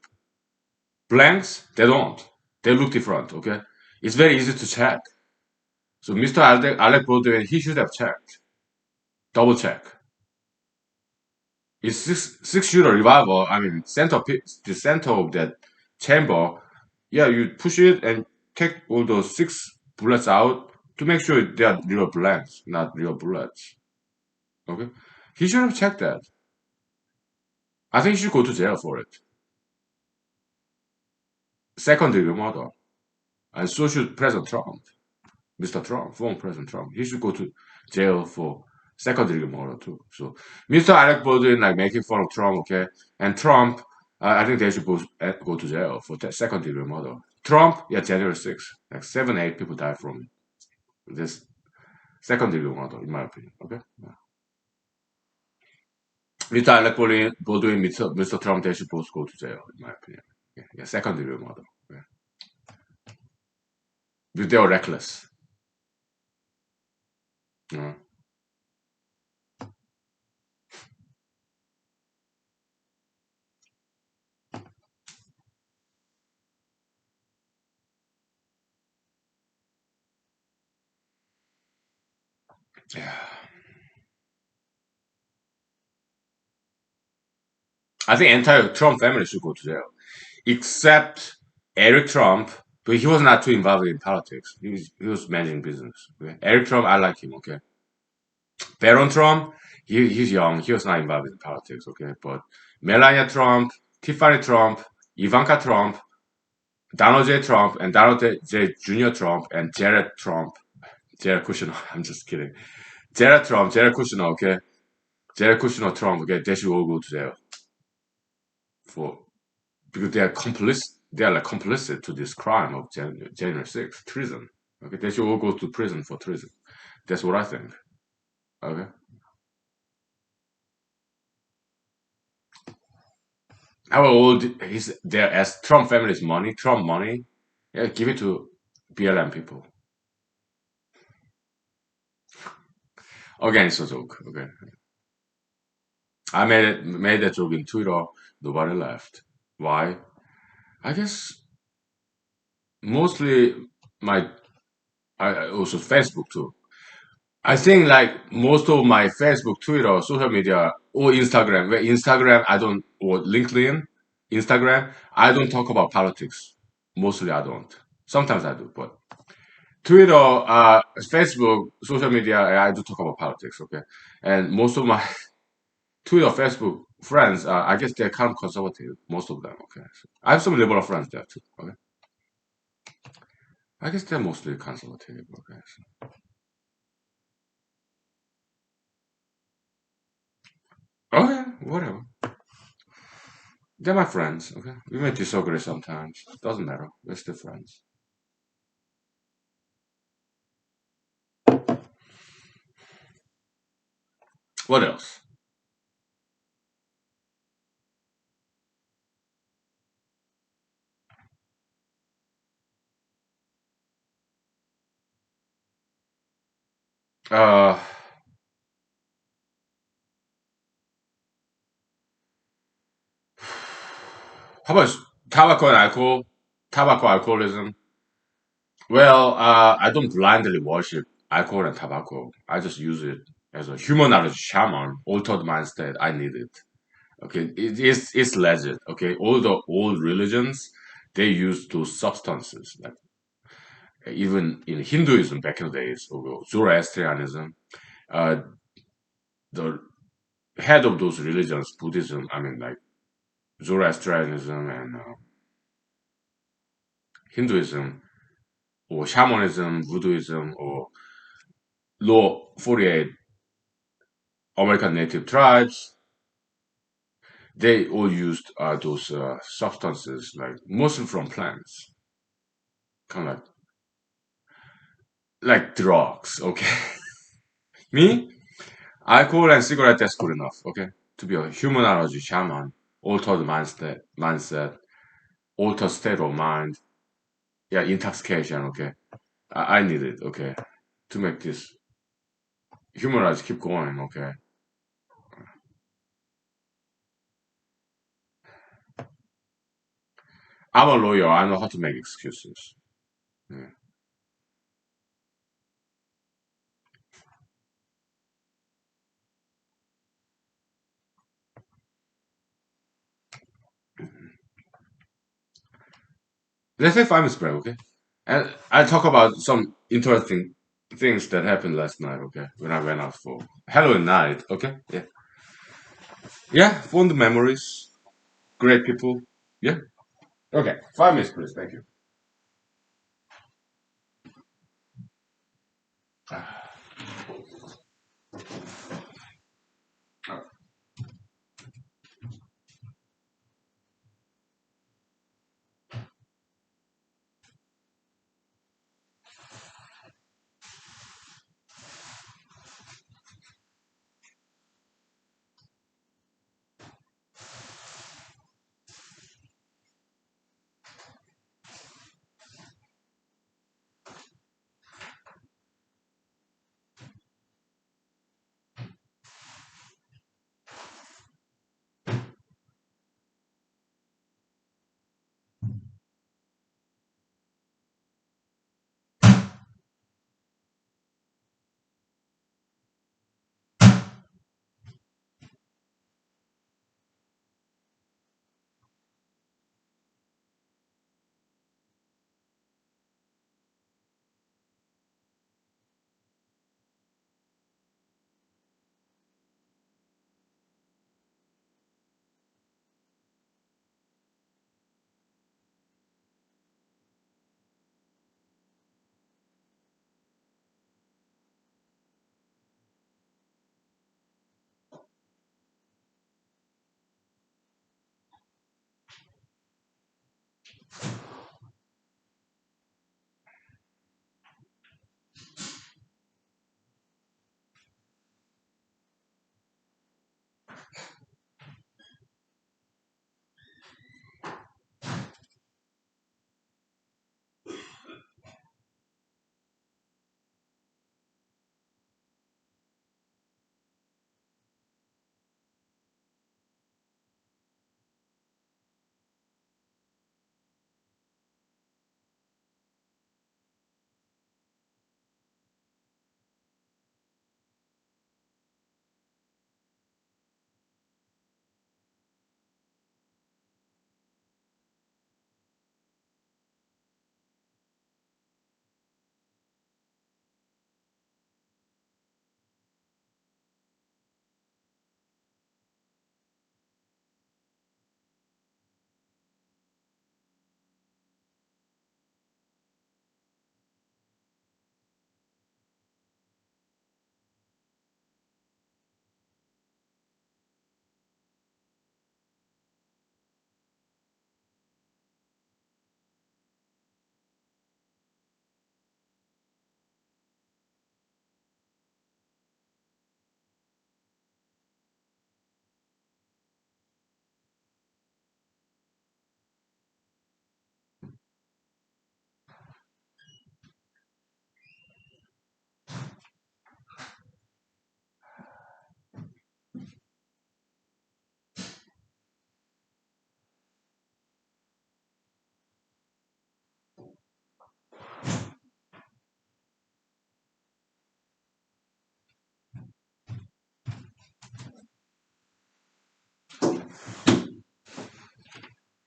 Blanks, they don't. They look different. Okay, it's very easy to check. So Mr. Alec Baldwin, he should have checked, double check. It's six shooter revolver. I mean, the center of that chamber. Yeah, you push it and take all those six bullets out to make sure they are real blanks, not real bullets. Okay, he should have checked that. I think he should go to jail for it. Second degree murder, and so should President Trump. Mr. Trump, former President Trump. He should go to jail for second degree murder too. So Mr. Alec Baldwin like making fun of Trump, okay, and Trump, I think they should both go to jail for second degree murder. Trump, yeah, January 6th, like 7, 8 people died from this second degree murder, in my opinion. Okay, yeah. Mr. Alec Baldwin, Mr. Trump, they should both go to jail, in my opinion. Yeah, yeah, second degree murder. Yeah. Because they were reckless. Yeah. Yeah. I think entire Trump family should go to jail, except Eric Trump, but he was not too involved in politics. He was managing business. Okay? Eric Trump, I like him. Okay, Baron Trump, he's young. He was not involved in politics. Okay, but Melania Trump, Tiffany Trump, Ivanka Trump, Donald J. Trump, and Donald J. Jr. Trump, and Jared Trump, Jared Kushner. I'm just kidding. Jared Trump, Jared Kushner. Okay, Jared Kushner Trump. Okay, they should all go to jail for because they are complicit. They are like complicit to this crime of January 6th, treason. Okay, they should all go to prison for treason. That's what I think. Okay, how old is there as Trump family's money? Trump money? Yeah, give it to BLM people. Again, it's a joke. Okay, I made that joke in Twitter. Nobody laughed. Why? I guess mostly my also Facebook too. I think like most of my Facebook, Twitter, social media, or Instagram, where Instagram I don't, or LinkedIn, Instagram, I don't talk about politics. Mostly I don't. Sometimes I do, but Twitter, Facebook, social media, I do talk about politics, okay? And most of my Twitter, Facebook friends, I guess they're kind of conservative, most of them, okay? So I have some liberal friends there too, okay? I guess they're mostly conservative, okay? So, okay, whatever. They're my friends, okay? We may disagree sometimes. Doesn't matter. We're still friends. What else? Uh, how about tobacco and alcohol? Tobacco alcoholism. Well, I don't blindly worship alcohol and tobacco. I just use it as a humanology shaman, altered mindset. I need it. Okay, it's legit. Okay, all the old religions they use those substances. Like even in Hinduism back in the days, or Zoroastrianism, uh, the head of those religions, Buddhism, I mean like Zoroastrianism and Hinduism, or shamanism, Voodooism, or Law 48 American Native tribes, they all used those substances, like mostly from plants, kind of like drugs. Okay, me, alcohol and cigarette that's good enough. Okay, to be a humanology shaman, altered mindset, altered state of mind, yeah, intoxication. Okay, I need it. Okay, to make this humanize keep going. Okay, I'm a lawyer. I know how to make excuses. Yeah. Let's say 5 minutes break, okay? And I'll talk about some interesting things that happened last night, okay? When I went out for Halloween night, okay? Yeah. Yeah, fond memories, great people. Yeah. Okay, 5 minutes, please. Thank you.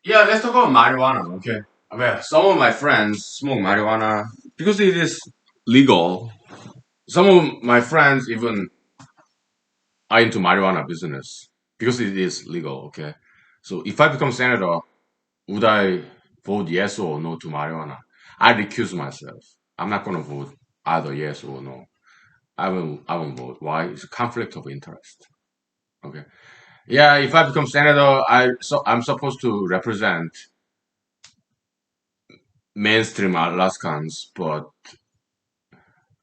Yeah, let's talk about marijuana, okay? Well, some of my friends smoke marijuana because it is legal. Some of my friends even are into marijuana business because it is legal, okay? So if I become senator, would I vote yes or no to marijuana? I recuse myself. I'm not gonna vote either yes or no. I won't vote. Why? It's a conflict of interest. Okay. Yeah, if I become senator, I'm supposed to represent mainstream Alaskans, but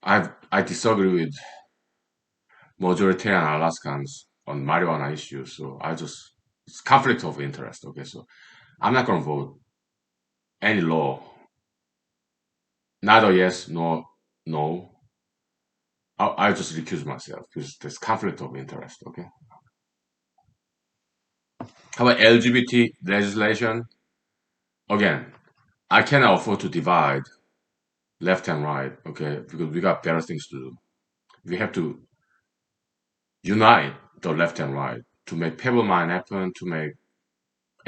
I disagree with majoritarian Alaskans on marijuana issues. So it's conflict of interest. Okay, so I'm not gonna vote any law, neither yes nor no. I just recuse myself because there's conflict of interest. Okay. How about LGBT legislation? Again, I cannot afford to divide left and right. Okay, because we got better things to do. We have to unite the left and right to make Pebble Mine happen, to make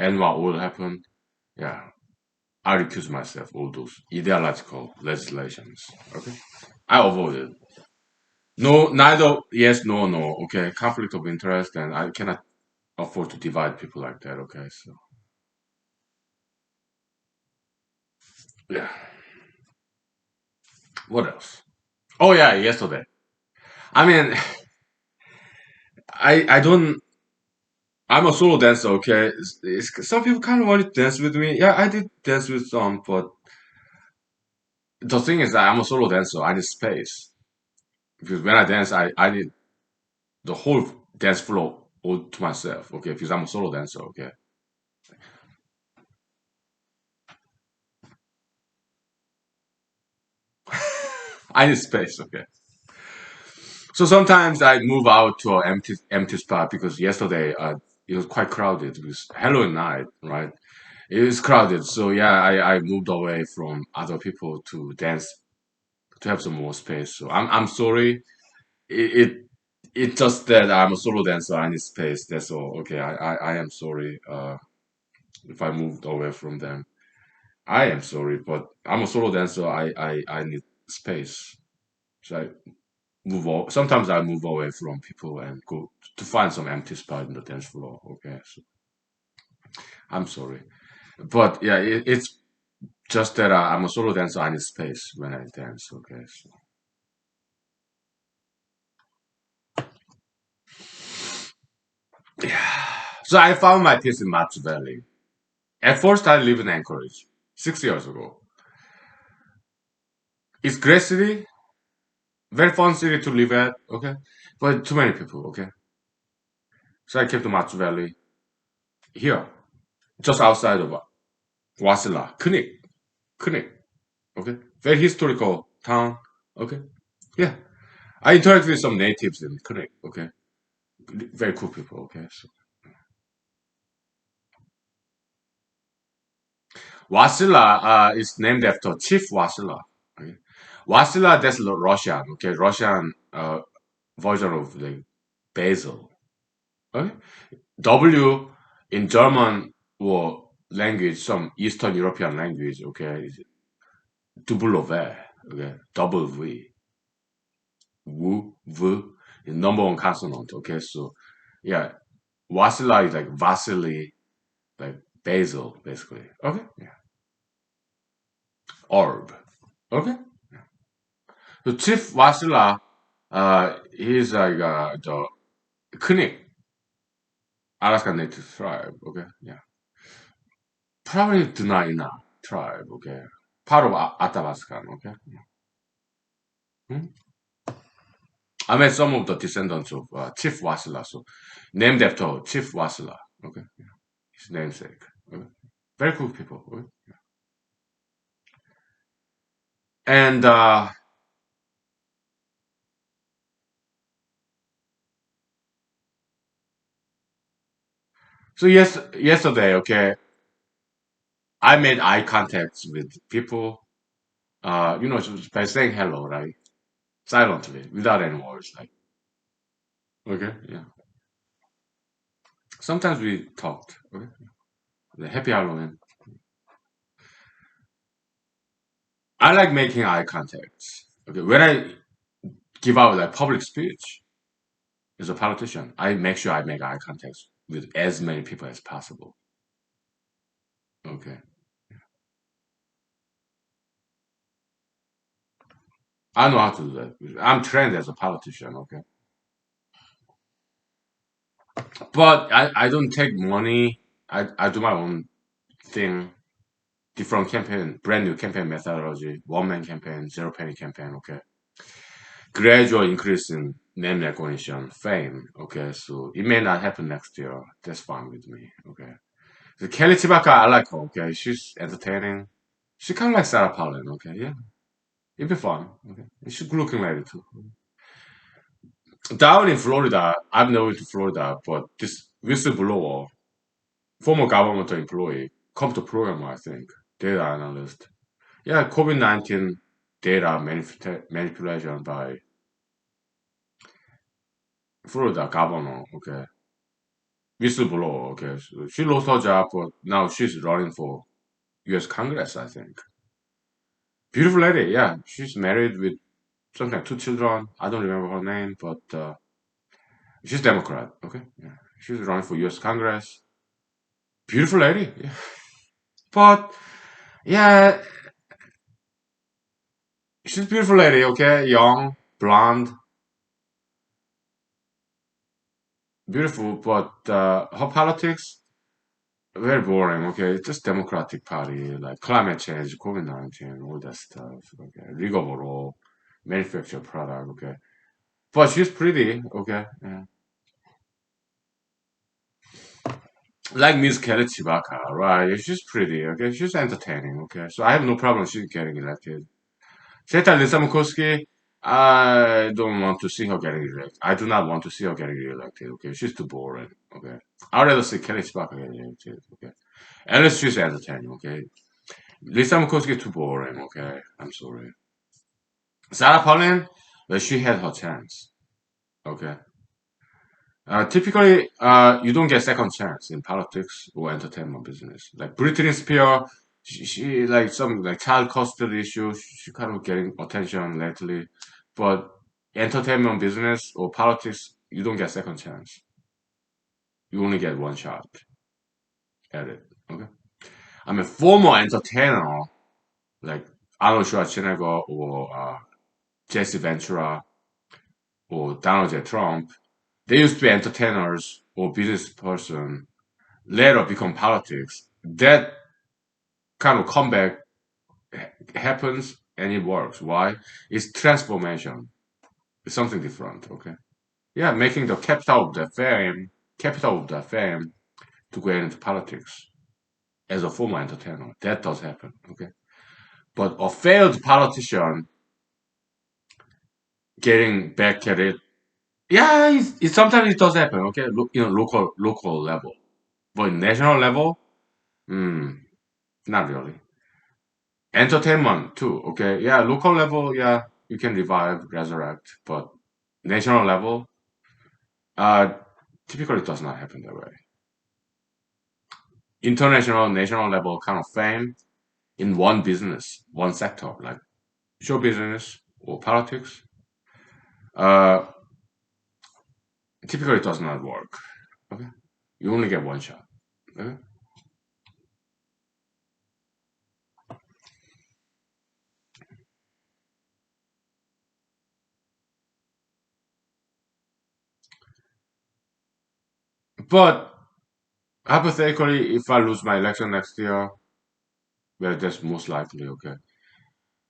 Anwar Oil happen. Yeah, I recuse myself all those ideological legislations. Okay, I avoid it. No, neither yes, no, no. Okay, conflict of interest, and I cannot afford to divide people like that. Okay, so yeah. What else? Oh yeah, yesterday. I mean, I don't. I'm a solo dancer. Okay, some people kind of wanted to dance with me. Yeah, I did dance with some, but the thing is that I'm a solo dancer. I need space because when I dance, I need the whole dance floor all to myself. Okay, because I'm a solo dancer. Okay, I need space. Okay, so sometimes I move out to an empty spot because yesterday it was quite crowded. It was Halloween night, right? It was crowded, so yeah, I moved away from other people to dance to have some more space. So I'm sorry. It it's just that I'm a solo dancer. I need space. That's all. Okay, I am sorry. If I moved away from them, I am sorry. But I'm a solo dancer. I need space. So I sometimes I move away from people and go to find some empty spot in the dance floor. Okay, so I'm sorry. But yeah, it's just that I'm a solo dancer. I need space when I dance. Okay, so yeah. So I found my peace in Matsu Valley. At first, I lived in Anchorage 6 years ago. It's great city, very fun city to live at. Okay, but too many people. Okay, so I came to Matsu Valley here, just outside of Wasilla, Kunik. Okay, very historical town. Okay, yeah. I interacted with some natives in Kunik. Okay, very cool people. Okay, so Wasilla is named after Chief Wasilla. Okay? Wasilla, that's Russian. Okay, Russian version of the basil. Okay, W in German or language, some Eastern European language. Okay, is W. Okay, double V. V is number one consonant. Okay, so yeah, Wasilla is like Vasily, like basil, basically. Okay, yeah, herb. Okay. So Chief Wasila, he's like the Knik, Alaska Native tribe. Okay, yeah, probably Dena'ina tribe. Okay, part of Athabascan. Okay, hmm? I met some of the descendants of Chief Wasila, so named after Chief Wasila. Okay, yeah. His namesake. Okay. Very cool people. Okay? And so yesterday, okay, I made eye contact with people. Just by saying hello, right? Silently, without any words. Like, okay, yeah. Sometimes we talked. Okay, the happy Halloween. I like making eye contact. Okay, when I give out like public speech as a politician, I make sure I make eye contact with as many people as possible. Okay, I know how to do that. I'm trained as a politician. Okay, but I don't take money. I do my own thing. Different campaign, brand new campaign methodology, one man campaign, zero penny campaign. Okay, gradual increase in name recognition, fame. Okay, so it may not happen next year. That's fine with me. Okay. So Kelly Chibaka, I like her. Okay, she's entertaining. She kind of like Sarah Palin. Okay, yeah, it'd be fun. Okay, and she's good looking lady too. Down in Florida, I've never been to Florida, but this whistleblower, former government employee, come to program, I think, data analyst. Yeah, COVID-19 data manipulation by Florida governor. Okay, whistleblower. Okay, so she lost her job, but now she's running for U.S. Congress. I think. Beautiful lady. Yeah, she's married with something like two children. I don't remember her name, but she's Democrat. Okay, yeah, she's running for U.S. Congress. Beautiful lady. Yeah. But yeah, She's a beautiful lady, okay? Young, blonde, beautiful, but her politics, very boring, okay? It's just Democratic Party, like climate change, COVID-19, all that stuff, okay? Rigoboro, manufacture product, okay? But she's pretty, okay? Yeah. Like Miss Kelly Chibaka, right? She's pretty, okay? She's entertaining, okay? So I have no problem she's getting elected. Zeta Lisa Murkowski, I don't want to see her getting elected. I do not want to see her getting reelected, okay? She's too boring, okay? I'd rather see Kelly Chibaka getting elected, okay? Unless she's entertaining, okay? Lisa Murkowski too boring, okay? I'm sorry. Sarah Palin, well, she had her chance, okay? Typically, you don't get second chance in politics or entertainment business. Like Britney Spears, she like some like child custody issue. She kind of getting attention lately, but entertainment business or politics, you don't get second chance. You only get one shot at it. Okay. I mean, former entertainer like Arnold Schwarzenegger or Jesse Ventura or Donald J. Trump, they used to be entertainers or business person later become politics, that kind of comeback happens and it works. Why? It's transformation. It's something different. Okay. Yeah, making the capital of the fame to go into politics as a former entertainer. That does happen. Okay. But a failed politician getting back at it, yeah, sometimes it does happen. Okay, local level, but national level, hmm, not really. Entertainment too, okay? Yeah, local level, yeah, you can revive, resurrect, but national level, uh, typically it does not happen that way. International, national level kind of fame in one business, one sector, like show business or politics, uh, typically it does not work. Okay, you only get one shot. Okay, but hypothetically, if I lose my election next year, well, that's most likely. Okay,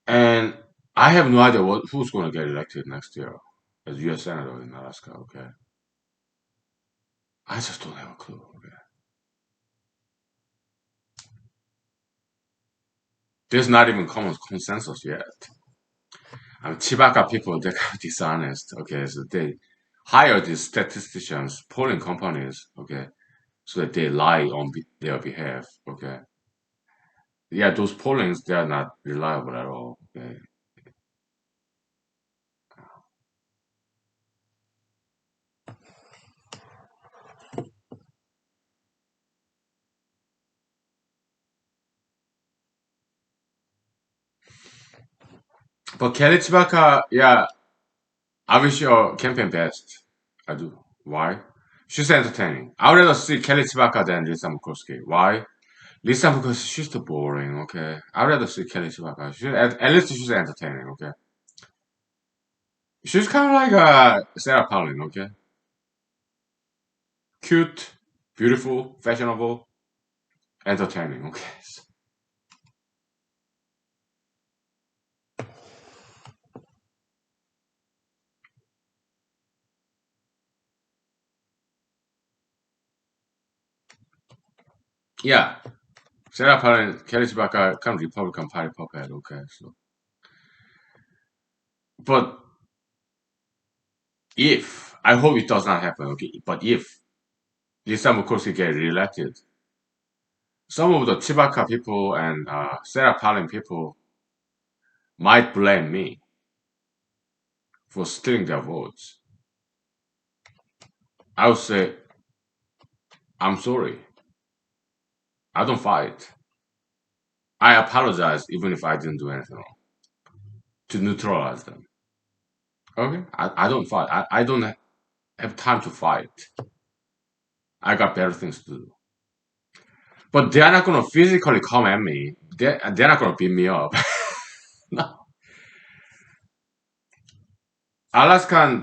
and I have no idea who's going to get elected next year as U.S. Senator in Alaska. Okay, I just don't have a clue. Okay, there's not even common consensus yet. I mean, Chibaka people they're kind of dishonest. Okay, so they hire these statisticians, polling companies. Okay, so that they lie on their behalf. Okay, yeah, those pollings they are not reliable at all. Okay, but Kelly Chibaka, yeah, I wish your campaign best. I do. Why? She's entertaining. I would rather see Kelly Chibaka than Lisa Murkowski. Why? Lisa Murkowski, she's too boring, okay? I'd rather see Kelly Chibaka. At least she's entertaining, okay? She's kind of like Sarah Palin, okay? Cute, beautiful, fashionable, entertaining, okay? Yeah, Sarah Palin, Kelly Chibaka, kind of Republican Party puppet, okay? So, but if, I hope it does not happen, okay? But if Lisa Murkowski get reelected, some of the Chibaka people and Sarah Palin people might blame me for stealing their votes. I would say, I'm sorry. I don't fight. I apologize even if I didn't do anything wrong to neutralize them. Okay? I don't fight. I don't have time to fight. I got better things to do. But they're not going to physically come at me. They're not going to beat me up. No. Alaskan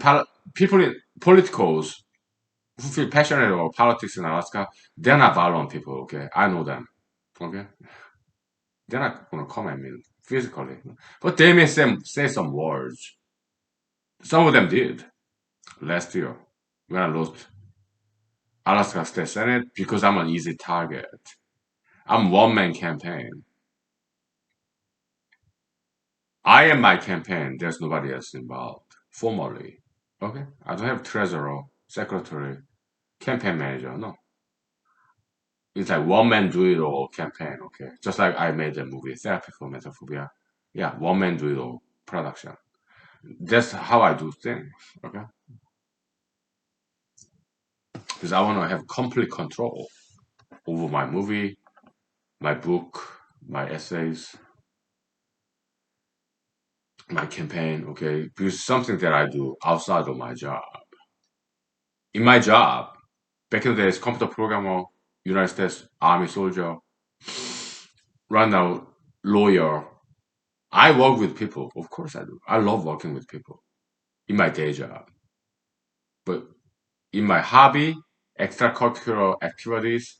people in politicals who feel passionate about politics in Alaska, they're not violent people, okay? I know them, okay? They're not gonna come at me physically, but they may say some words. Some of them did last year when I lost Alaska State Senate because I'm an easy target. I'm one man campaign. I am my campaign. There's nobody else involved formally. Okay, I don't have treasurer, secretary, campaign manager. No, it's like one man do it all campaign. Okay, just like I made the movie Therapy for Metaphobia. Yeah, one man do it all production. That's how I do things. Okay, because I want to have complete control over my movie, my book, my essays, my campaign. Okay, because something that I do outside of my job. In my job, back in the days, computer programmer, United States Army soldier, right now lawyer. I work with people. Of course I do. I love working with people in my day job. But in my hobby, extracurricular activities,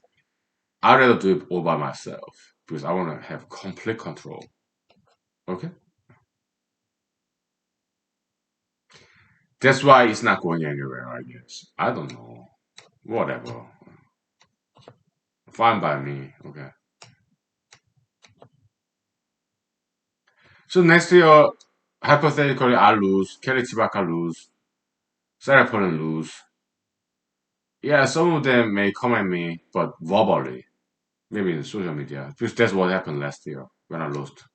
I'd rather do it all by myself because I want to have complete control. Okay? That's why it's not going anywhere, I guess. I don't know. Whatever. Fine by me. Okay. So next year, hypothetically, I lose. Kelly Chibaka lose. Sarah Palin lose. Yeah, some of them may come at me, but verbally, maybe in social media, because that's what happened last year when I lost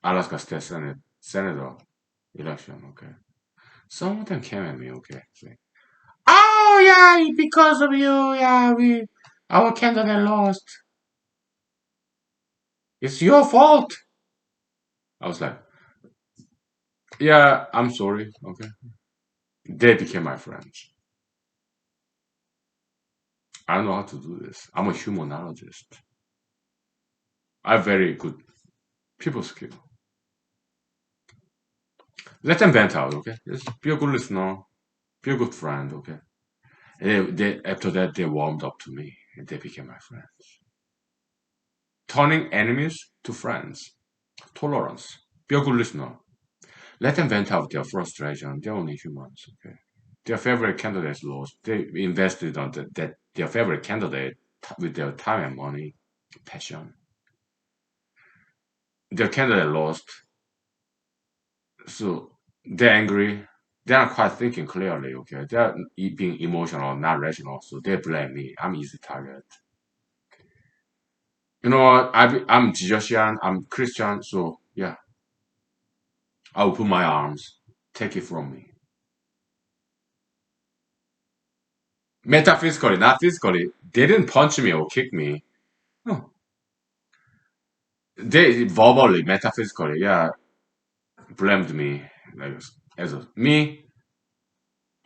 Alaska State Senator election. Okay, some of them came at me. Okay, say, "Oh yeah, because of you, yeah, our candidate lost. It's your fault." I was like, "Yeah, I'm sorry." Okay, they became my friends. I don't know how to do this. I'm a humanologist. I have very good people skill. Let them vent out, okay? Just be a good listener, be a good friend, okay? After that, they warmed up to me and they became my friends. Turning enemies to friends. Tolerance. Be a good listener. Let them vent out their frustration. They're only humans, okay? Their favorite candidate lost. They invested on their favorite candidate with their time and money, passion. Their candidate lost, so they're angry. They're not quite thinking clearly, okay? They're being emotional, not rational, so they blame me. I'm easy target. You know what? I'm Jesusian, I'm Christian, so yeah, I'll put my arms, take it from me. Metaphysically, not physically. They didn't punch me or kick me. No. They verbally, metaphysically, yeah, blamed me. Like, me,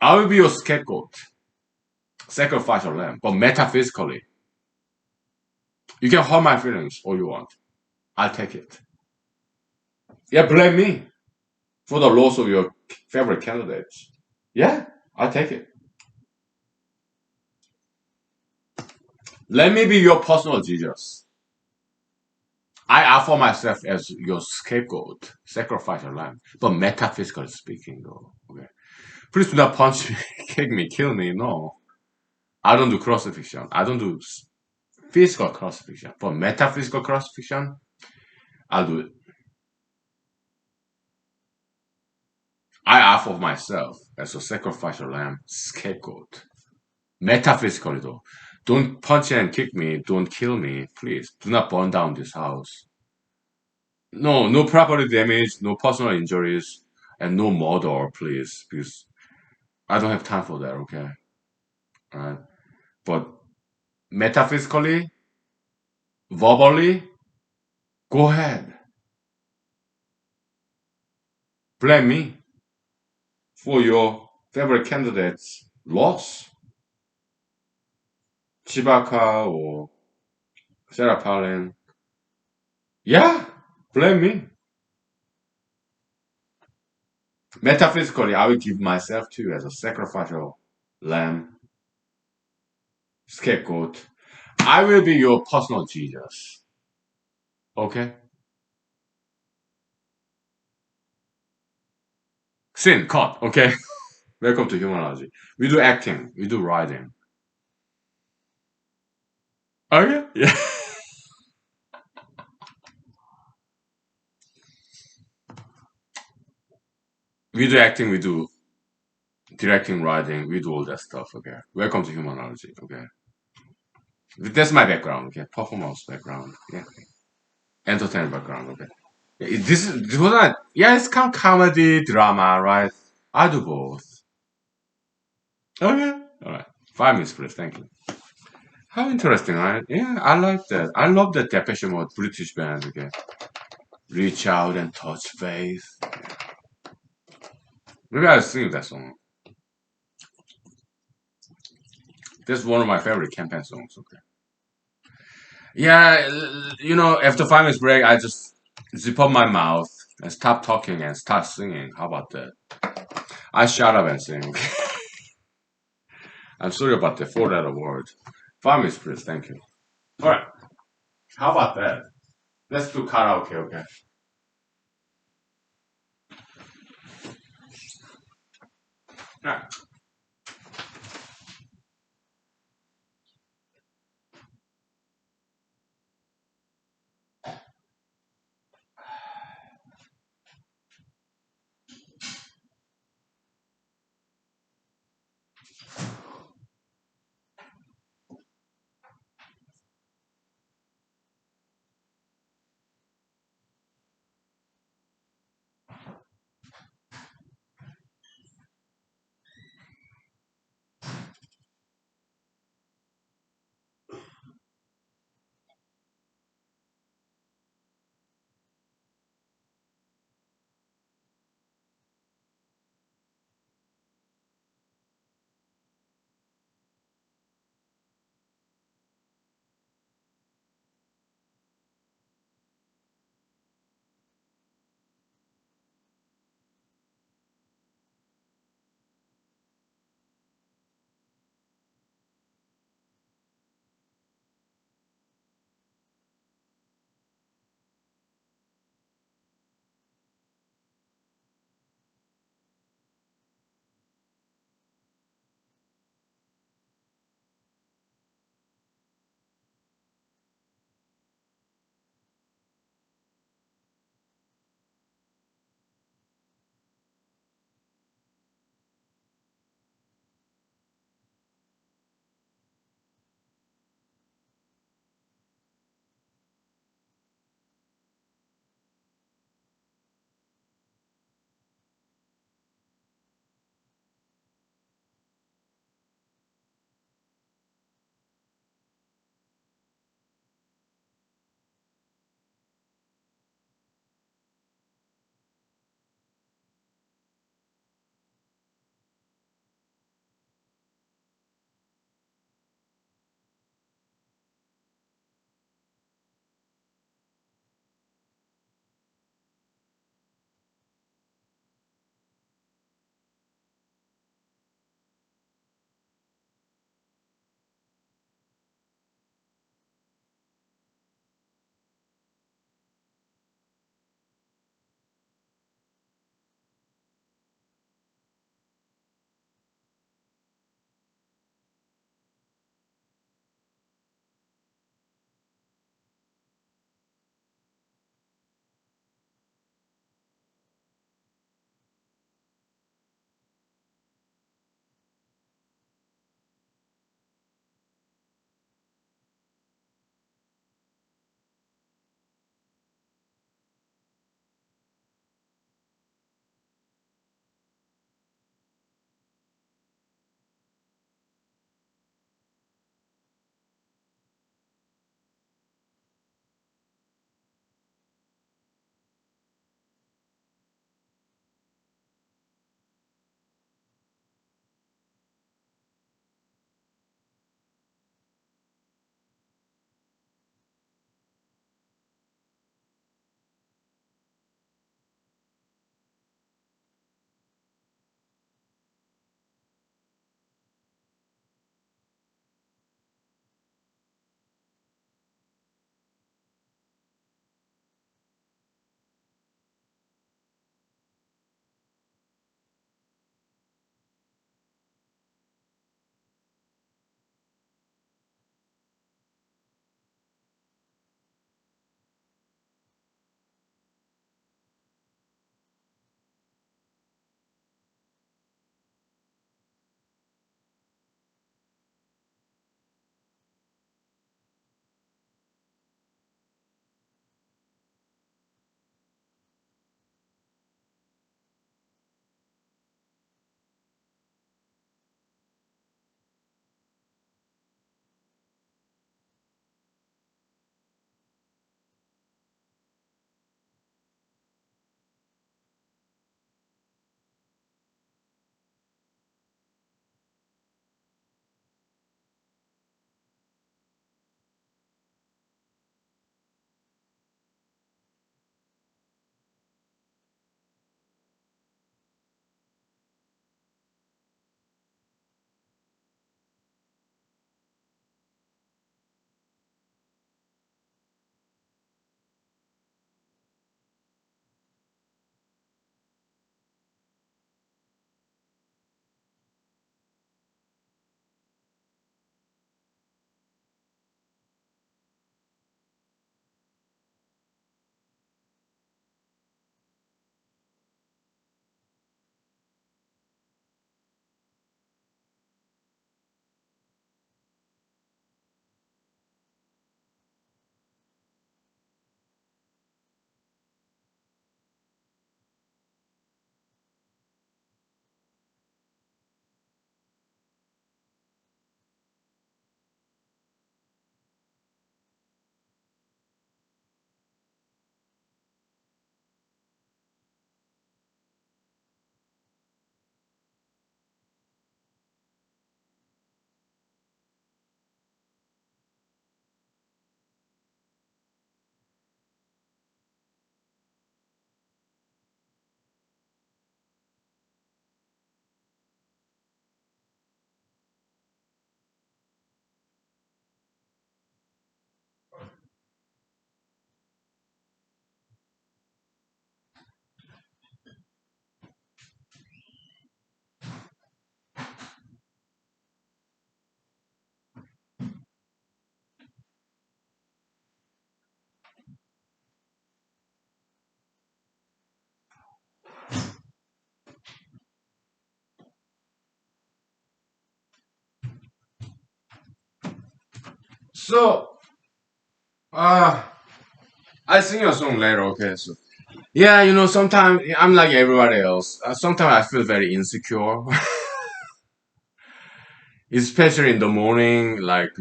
I will be your scapegoat, sacrificial lamb. But metaphysically, you can hurt my feelings all you want. I'll take it. Yeah, blame me for the loss of your favorite candidates. Yeah, I'll take it. Let me be your personal Jesus. I offer myself as your scapegoat, sacrificial lamb. But metaphysically speaking, though, okay. Please do not punch me, kick me, kill me. No, I don't do crucifixion. I don't do physical crucifixion. But metaphysical crucifixion, I'll do it. I offer myself as a sacrificial lamb, scapegoat. Metaphysically, though, don't punch and kick me. Don't kill me, please. Do not burn down this house. No, no property damage, no personal injuries, and no murder, please, because I don't have time for that, okay? Alright. But metaphysically, verbally, go ahead. Blame me for your favorite candidate's loss. Chibaka or Sarah Palin. Yeah, blame me. Metaphysically, I will give myself to you as a sacrificial lamb, scapegoat. I will be your personal Jesus. Okay? Sin, cut. Okay? Welcome to humanology. We do acting. We do writing. Oh, yeah? Yeah. We do acting. We do directing, writing. We do all that stuff. Okay? Welcome to humanology. Okay? That's my background. Okay? Performance background. Yeah. Entertainment background. Okay? This was not. Yeah, it's kind of comedy, drama, right? I do both. Okay. All right. 5 minutes, please. Thank you. How interesting, right? Yeah, I like that. I love that Depeche Mode British band. Okay, reach out and touch faith. Maybe I'll sing that song. That's one of my favorite campaign songs. Okay. Yeah, after 5 minutes break, I just zip up my mouth and stop talking and start singing. How about that? I shut up and sing. I'm sorry about the four-letter word. 5 minutes, please. Thank you. All right. How about that? Let's do karaoke. Okay. All right. So, uh, I sing a song later, okay? So, yeah, sometimes I'm like everybody else. Sometimes I feel very insecure, especially in the morning, like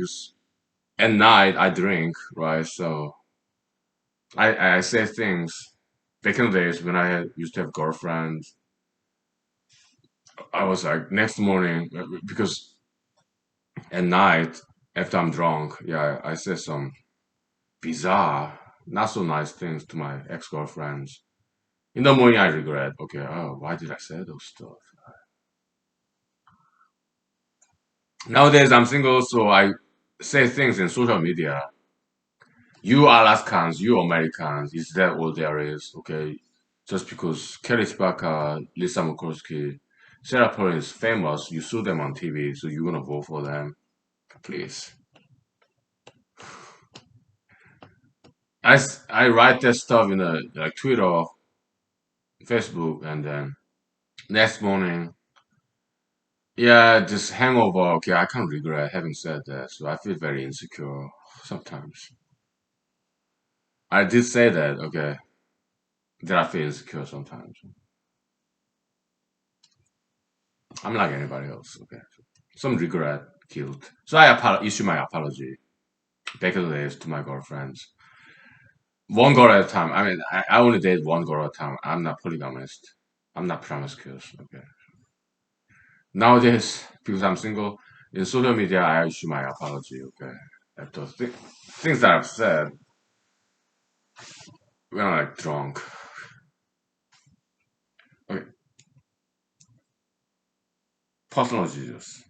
at night I drink, right? So I say things. Back in the days when used to have girlfriends, I was like next morning because at night after I'm drunk, yeah, I say some bizarre, not so nice things to my ex-girlfriends. In the morning, I regret. Okay, oh, why did I say those stuff? Nowadays, I'm single, so I say things in social media. You Alaskans, you Americans, is that all there is? Okay, just because Kelly Chewbacca, Lisa Murkowski, Sarah Palin is famous, you saw them on TV, so you're gonna vote for them? Please. I write that stuff in like Twitter, Facebook, and then next morning, yeah, just hangover. Okay, I can't regret having said that, so I feel very insecure sometimes. I did say that. Okay, that I feel insecure sometimes. I'm like anybody else. Okay, some regret, guilt. So I issue my apology back in the days to my girlfriends. One girl at a time. I mean, I only date one girl at a time. I'm not polygamist. I'm not promiscuous. Okay. Nowadays, because I'm single, in social media, I issue my apology. Okay, after things that I've said when I'm like drunk. Okay, personal Jesus.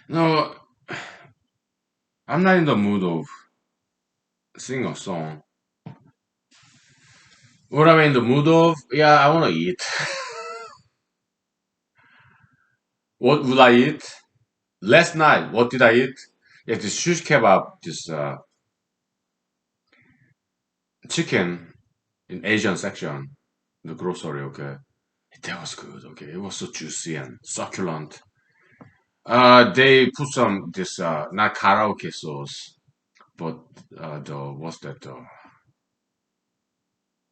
No, I'm not in the mood of sing a song. What I'm in the mood of? Yeah, I want to eat. What would I eat? Last night, what did I eat? Yeah, this shish kebab, this chicken in Asian section, the grocery. Okay, that was good. Okay, it was so juicy and succulent. They put some this not karaoke sauce, but the what's that?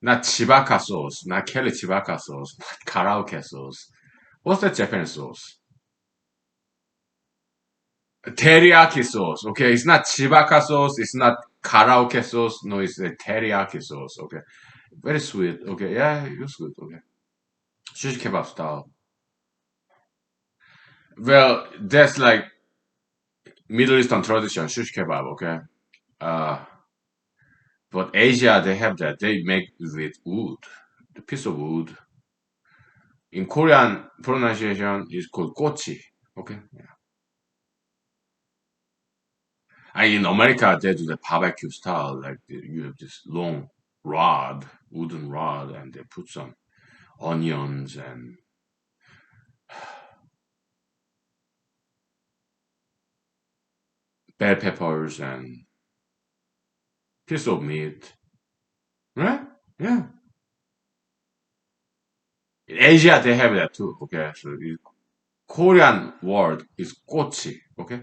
Not chibaka sauce, not Kelly chibaka sauce, not karaoke sauce. What's that Japanese sauce? Teriyaki sauce. Okay, it's not chibaka sauce. It's not karaoke sauce. No, it's a teriyaki sauce. Okay, very sweet. Okay, yeah, it was good. Okay, shish kebab style. Well, that's like Middle Eastern tradition, shish kebab. Okay, uh, but Asia they have that. They make with wood, the piece of wood. In Korean pronunciation is called kochi. Okay, and in America, they do the barbecue style, like you have this long rod, wooden rod, and they put some onions and bell peppers and piece of meat, right? Yeah. In Asia, they have that too. Okay, so the Korean word is gochi. Okay,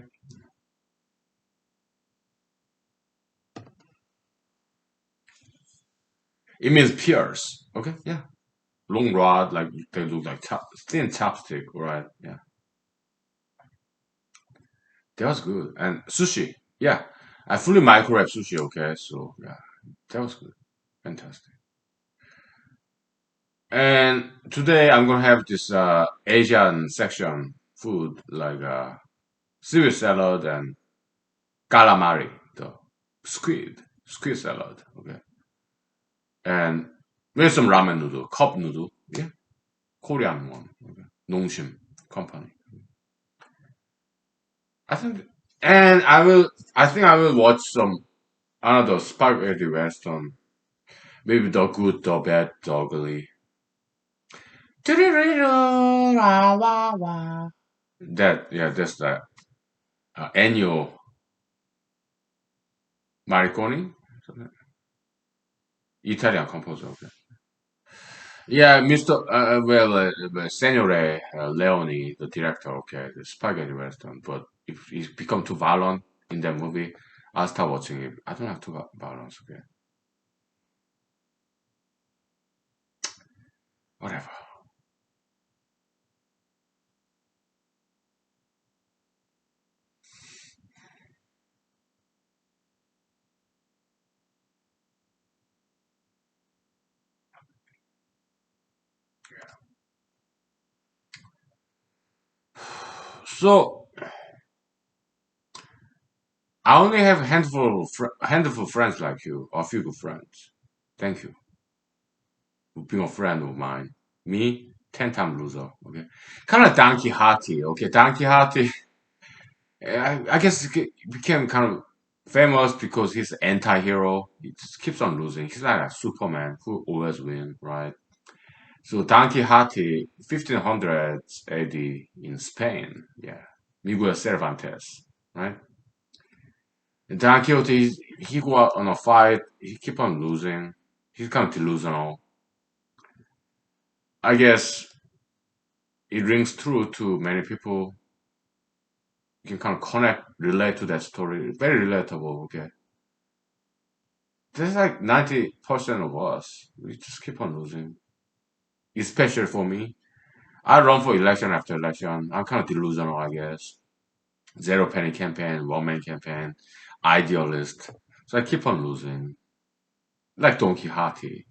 it means pierce. Okay, yeah, long rod, like they look like thin chopstick, right? Yeah, that was good. And sushi, yeah, I fully microwave sushi. Okay, so yeah, that was good. Fantastic. And today I'm gonna have this Asian section food like seaweed salad and calamari, the squid salad. Okay, and maybe some ramen noodle, cup noodle. Yeah, Korean one. Okay. Nongshim company. I think, and I will. I think I will watch some another spaghetti western. Maybe the good, the bad, the ugly. That yeah, that's the Ennio Morricone, Italian composer. Okay. Yeah, Mr. Senore Leone, the director, okay, the spaghetti western. But if he's become too violent in that movie, I'll start watching it. I don't have too violence, okay, whatever. So I only have a handful of friends like you, or a few good friends. Thank you for being a friend of mine. Me, 10-time loser. Okay, kind of Don Quixote. Okay, Don Quixote. I guess he became kind of famous because he's an anti-hero. He just keeps on losing. He's like a Superman who always win, right? So Don Quixote, 1500s AD in Spain. Yeah, Miguel Cervantes, right? And Don Quixote, he go out on a fight. He keep on losing. He's kind of delusional. I guess it rings true to many people. You can kind of connect, relate to that story. Very relatable. Okay, there's like 90% of us. We just keep on losing. Especially for me. I run for election after election. I'm kind of delusional, I guess. Zero penny campaign, one man campaign, idealist. So I keep on losing. Like Don Quixote.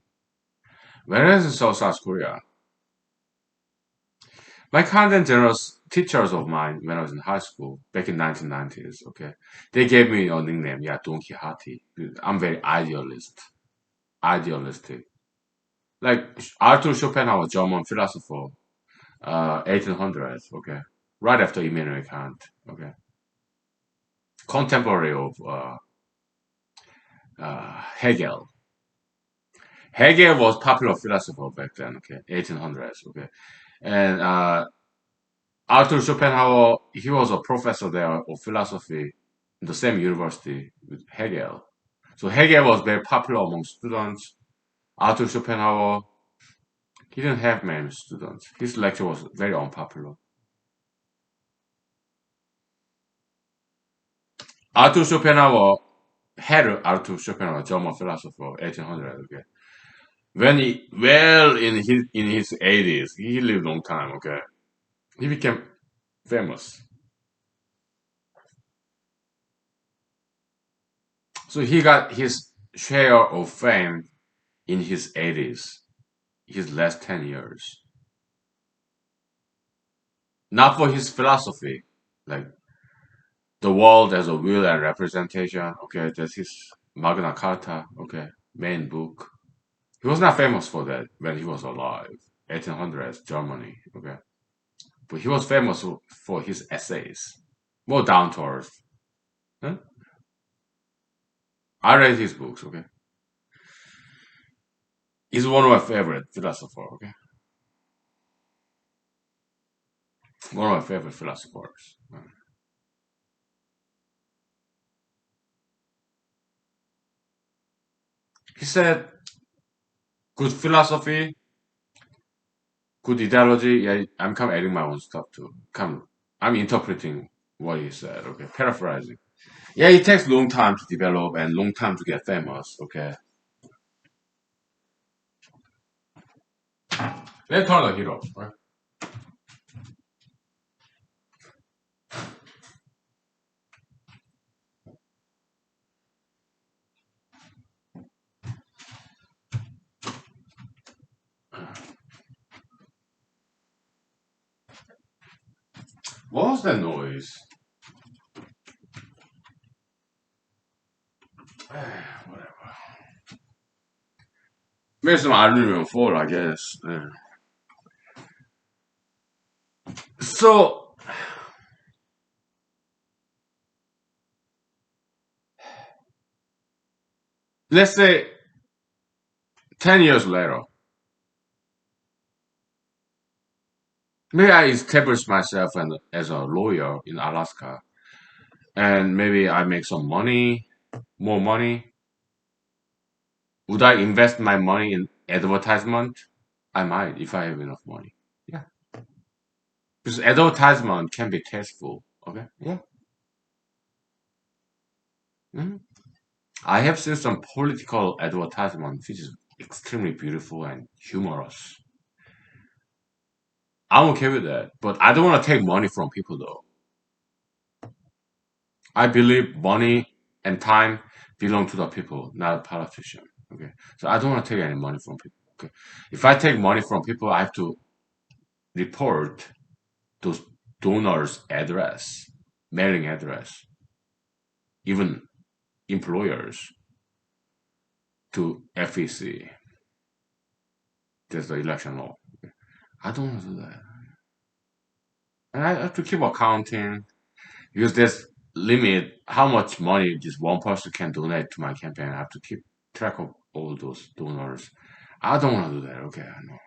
Whereas in South Korea, my content generous teachers of mine when I was in high school back in 1990s, okay, they gave me a nickname, yeah, Don Quixote. I'm very idealistic. Like Arthur Schopenhauer, German philosopher, 1800s, okay, right after Immanuel Kant, okay, contemporary of Hegel. Hegel was popular philosopher back then, okay, 1800s, okay, and Arthur Schopenhauer, he was a professor there of philosophy in the same university with Hegel. So Hegel was very popular among students. Arthur Schopenhauer, he didn't have many students. His lecture was very unpopular. Arthur Schopenhauer had Arthur Schopenhauer, German philosopher, 1800. Okay, when he well in his 80s, he lived a long time. Okay, he became famous. So he got his share of fame in his 80s, his last 10 years. Not for his philosophy, like the world as a will and representation. Okay, that's his Magna Carta. Okay, main book. He was not famous for that when he was alive, 1800s Germany. Okay, but he was famous for his essays, more down to earth. Huh? I read his books. Okay, he's one of my favorite philosophers. Okay, one of my favorite philosophers. He said, "Good philosophy, good ideology." Yeah, I'm kind of adding my own stuff too. I'm interpreting what he said. Okay, paraphrasing. Yeah, it takes long time to develop and long time to get famous. Okay, let's turn the hero. Right? What was that noise? Whatever. Maybe some aluminum foil, I guess. Yeah. So let's say 10 years later, maybe I establish myself as a lawyer in Alaska, and maybe I make some money, more money. Would I invest my money in advertisement? I might if I have enough money. Yeah, because advertisement can be tasteful. Okay, yeah. Mhm. I have seen some political advertisement which is extremely beautiful and humorous. I'm okay with that, but I don't want to take money from people though. I believe money and time belong to the people, not a politician. Okay, so I don't want to take any money from people. Okay, if I take money from people, I have to report those donors' address, mailing address, even employers to FEC. That's the election law. I don't want to do that, and I have to keep accounting because there's limit how much money just one person can donate to my campaign. I have to keep track of all those donors. I don't want to do that. Okay, I know.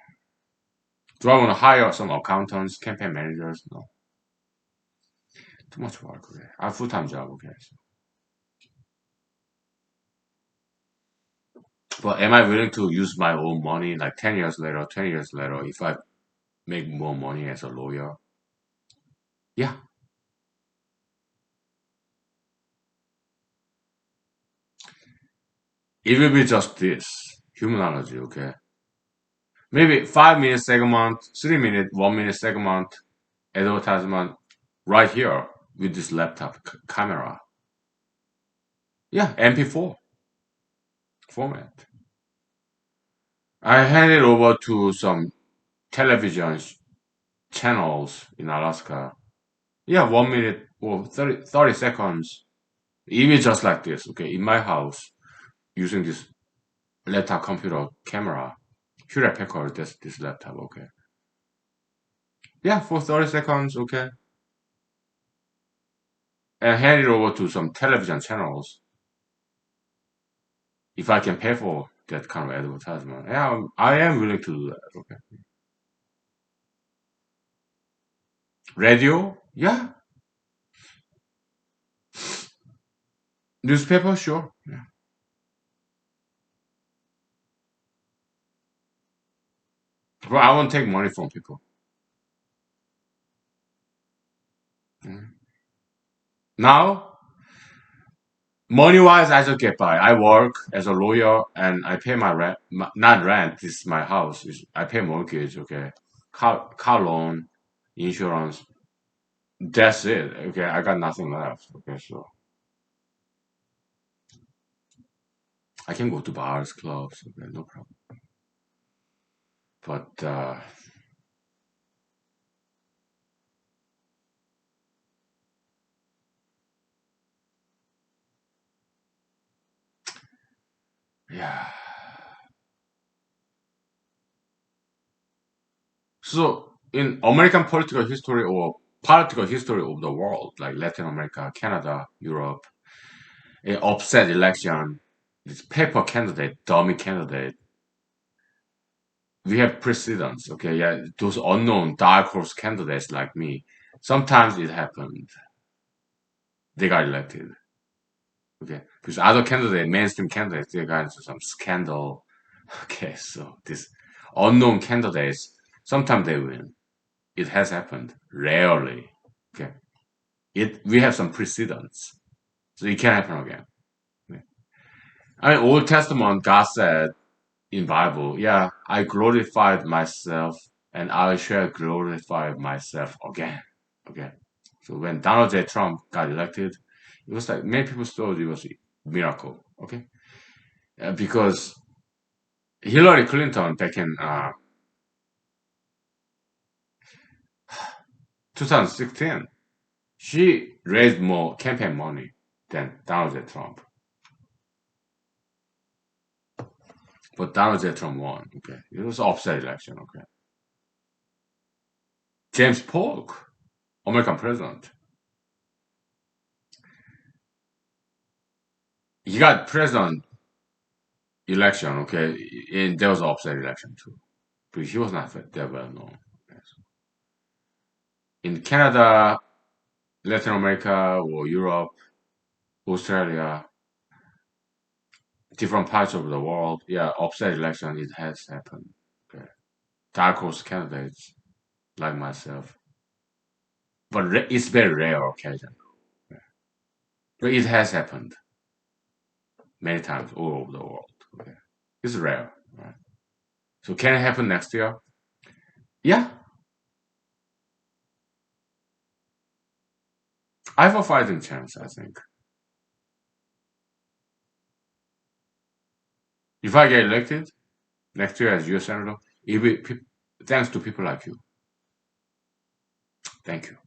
Do I want to hire some accountants, campaign managers? No, too much work. Okay, I have full time job. Okay, so. But am I willing to use my own money like 10 years later, 20 years later, if I make more money as a lawyer? Yeah, it will be just this humanology. Okay, maybe 5 minute segment, 3 minute, 1 minute segment advertisement right here with this laptop camera. Yeah, MP4 format. I hand it over to some television channels in Alaska. Yeah, 1 minute or 30 seconds. Even just like this, okay, in my house, using this laptop computer camera. Hewlett Packard, this laptop, okay. Yeah, for 30 seconds, okay. And hand it over to some television channels if I can pay for that kind of advertisement. Yeah, I am willing to do that, okay. Radio? Yeah. Newspaper? Sure. Yeah. But I won't take money from people. Mm. Now, money wise, I just get by. I work as a lawyer and I pay my rent, not rent, this is my house. I pay mortgage, okay. Car loan, insurance. That's it. Okay, I got nothing left. Okay, so I can go to bars, clubs, okay, no problem. But yeah. So in American political history or political history of the world, like Latin America, Canada, Europe, a upset election, this paper candidate, dummy candidate, we have precedents. Okay, yeah, those unknown dark horse candidates like me. Sometimes it happened. They got elected. Okay, because other candidate, mainstream candidates, they got into some scandal. Okay, so this unknown candidates, sometimes they win. It has happened. Rarely. Okay. We have some precedents. So it can happen again. Okay. I mean Old Testament God said in Bible, yeah, I glorified myself and I shall glorify myself again. Okay. So when Donald J. Trump got elected, it was like many people thought it was a miracle. Okay. Because Hillary Clinton back in 2016, she raised more campaign money than Donald J. Trump. But Donald J. Trump won. Okay. It was upset election. Okay. James Polk, American president, he got president election. Okay. And there was an upset election too. But he was not that well known. Okay. So in Canada, Latin America, or Europe, Australia, different parts of the world, yeah, upset election, it has happened. Okay. dark horse candidates like myself. But it's very rare occasion. But it has happened many times all over the world. Okay. It's rare. Right? So can it happen next year? Yeah, I have a fighting chance. I think if I get elected next year as U.S. senator, it will be thanks to people like you. Thank you.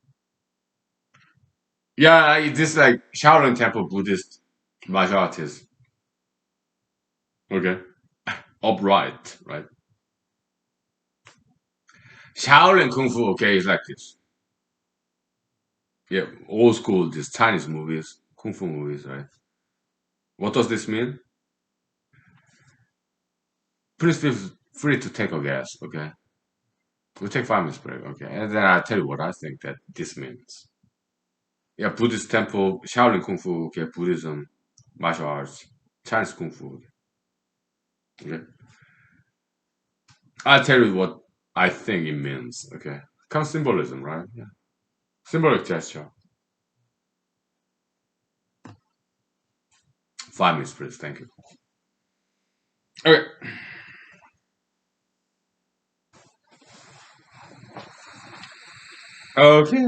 Yeah, this like Shaolin Temple Buddhist martial artist. Okay, upright, right? Shaolin Kung Fu. Okay, is like this. Yeah, old school, these Chinese movies, Kung Fu movies, right? What does this mean? Please feel free to take a guess. Okay, we'll take 5 minutes break. Okay, and then I'll tell you what I think that this means. Yeah, Buddhist temple, Shaolin Kung Fu, okay, Buddhism, martial arts, Chinese Kung Fu. Okay, I'll tell you what I think it means. Okay, kind of symbolism, right? Yeah, symbolic gesture. 5 minutes, please. Thank you. Okay. Okay.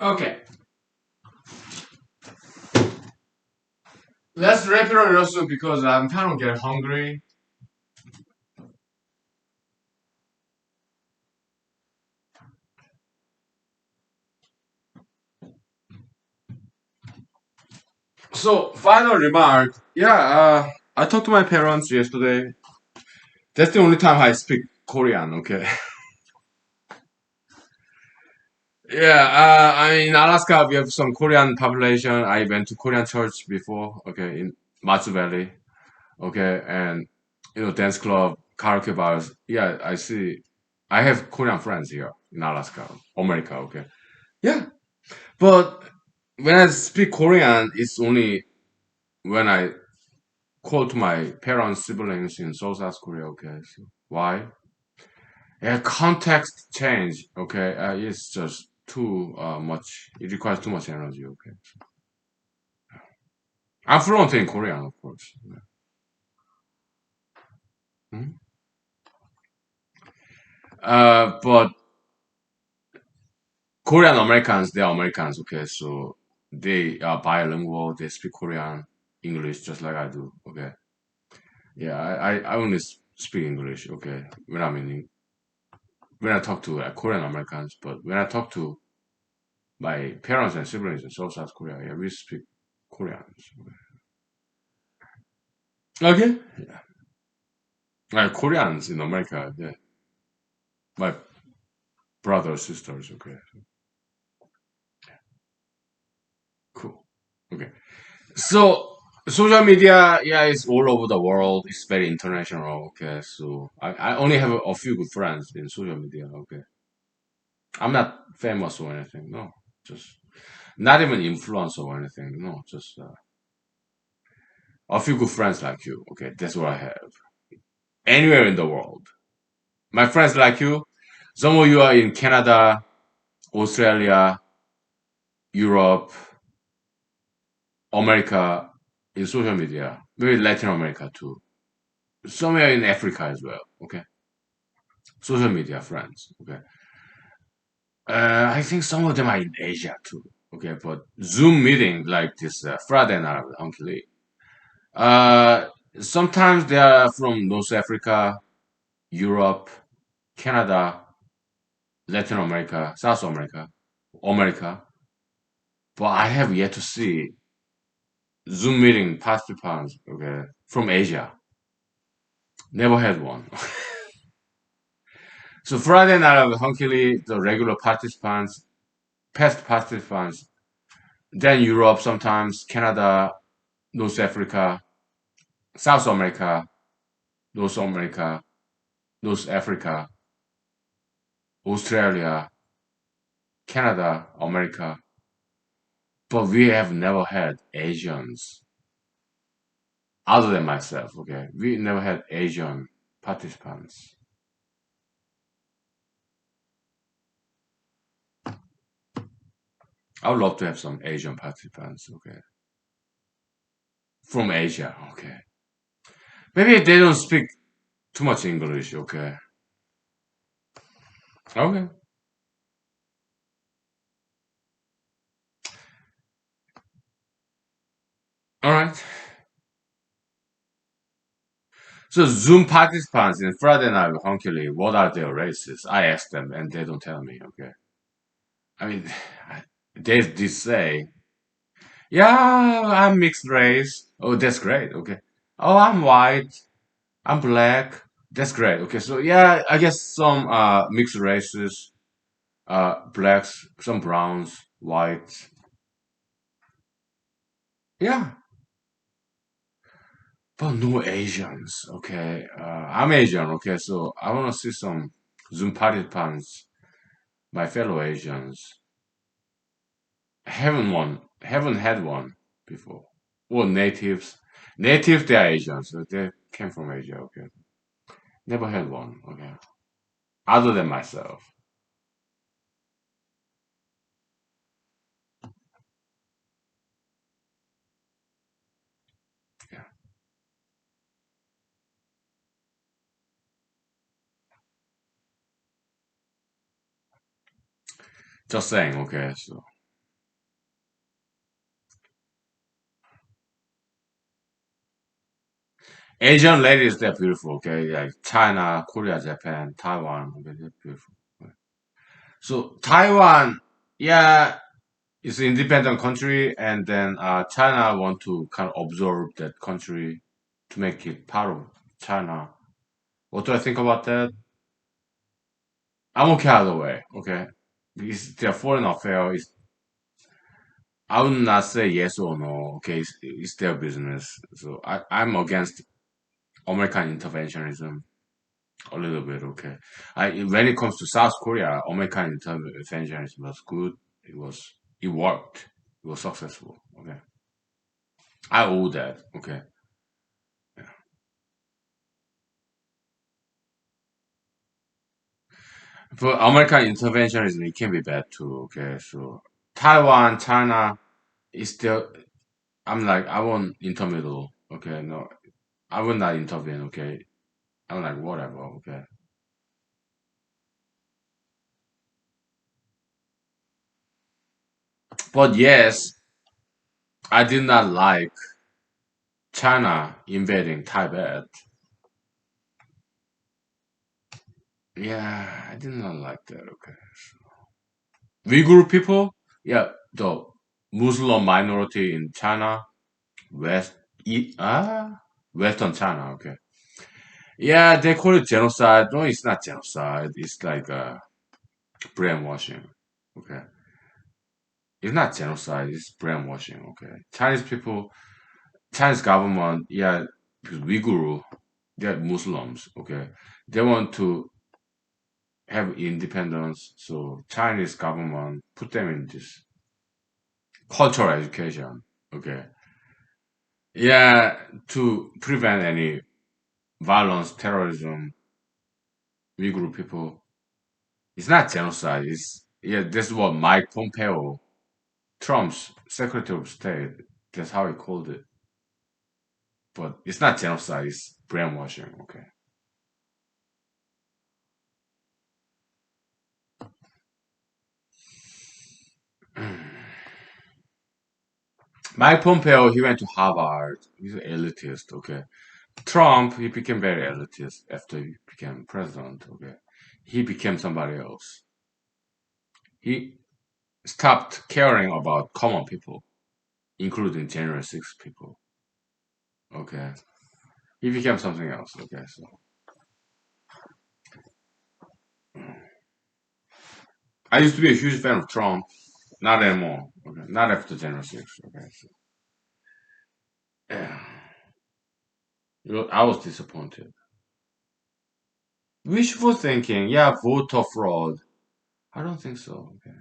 Okay, let's wrap it up also because I'm kind of getting hungry. So, final remark. Yeah, I talked to my parents yesterday. That's the only time I speak Korean, okay? Yeah, in Alaska, we have some Korean population. I went to Korean church before, okay, in Matsu Valley, okay, and, dance club, karaoke bars. Yeah, I see. I have Korean friends here in Alaska, America, okay. Yeah, but when I speak Korean, it's only when I call to my parents, siblings in Seoul, South Korea, okay. So why? Yeah, context change, okay. It's just too much. It requires too much energy, okay. I'm fluent in Korean, of course. Mhm. But Korean Americans, they are Americans, okay. So they are bilingual. They speak Korean, English, just like I do, okay. Yeah, I only speak English, okay. When I talk to Korean Americans, but when I talk to my parents and siblings in South Korea, yeah, we speak Korean. Okay. Like Koreans in America, yeah. My brothers, sisters, okay. Cool. Okay. So social media, yeah, it's all over the world. It's very international. Okay. So I only have a few good friends in social media. Okay. I'm not famous or anything. No. Just not even influencer or anything. No. Just a few good friends like you. Okay. That's what I have. Anywhere in the world. My friends like you, some of you are in Canada, Australia, Europe, America, in social media, maybe Latin America too. Somewhere in Africa as well. Okay, social media friends. Okay, I think some of them are in Asia too. Okay, but Zoom meeting like this Friday night with Uncle Lee. Uh, Sometimes they are from North Africa, Europe, Canada, Latin America, South America, America. But I have yet to see Zoom meeting participants. Okay, from Asia. Never had one. So Friday night of Hunky the regular participants, past participants, then Europe sometimes, Canada, North Africa, South America, North America, North Africa, Australia, Canada, America. But we have never had Asians, other than myself, okay? We never had Asian participants. I would love to have some Asian participants, okay? From Asia, okay? Maybe they don't speak too much English, okay? Okay. All right. So Zoom participants in Friday Night with Hunky what are their races? I ask them and they don't tell me, okay? I mean, they did say, yeah, I'm mixed race. Oh, that's great, okay. Oh, I'm white. I'm black. That's great, okay. So yeah, I guess some mixed races, blacks, some browns, whites. Yeah, but no Asians, okay. I'm Asian, okay. So I want to see some Zoom participants, my fellow Asians. Haven't had one before. Or natives. Natives, they are Asians. So they came from Asia, okay. Never had one, okay. Other than myself. Yeah. Just saying, okay. So Asian ladies, they're beautiful, okay? Like China, Korea, Japan, Taiwan, okay, they're beautiful. Okay. So Taiwan, yeah, it's an independent country, and then China want to kind of absorb that country to make it part of China. What do I think about that? I'm okay either way, okay? It's their foreign affair. I would not say yes or no, okay? It's their business. So I'm against American interventionism a little bit, okay? When it comes to South Korea, American interventionism was good. It worked. It was successful, okay? I owe that, okay? But American interventionism, it can be bad too, okay? So Taiwan, China is still, I'm like, I want intermiddle, okay? No, I will not intervene, okay? I'm like, whatever, okay? But yes, I did not like China invading Tibet. Yeah, I did not like that, okay? Uyghur people, yeah, the Muslim minority in China, West, Western China, okay? Yeah, they call it genocide. No, it's not genocide. It's like brainwashing. Okay, it's not genocide. It's brainwashing. Okay, Chinese people, Chinese government, yeah, because Uyghur, they're Muslims. Okay, they want to have independence, so Chinese government put them in this cultural education. Okay, yeah, to prevent any violence, terrorism, Uyghur people. It's not genocide. It's yeah. This is what Mike Pompeo, Trump's Secretary of State, that's how he called it. But it's not genocide. It's brainwashing. Okay. Mike Pompeo, he went to Harvard. He's an elitist. Okay. Trump, he became very elitist after he became president. Okay. He became somebody else. He stopped caring about common people, including January 6 people. Okay. He became something else. Okay. So I used to be a huge fan of Trump. Not anymore. Okay. Not after January 6th. Okay. So, yeah. I was disappointed. Wishful thinking. Yeah, voter fraud. I don't think so. Okay.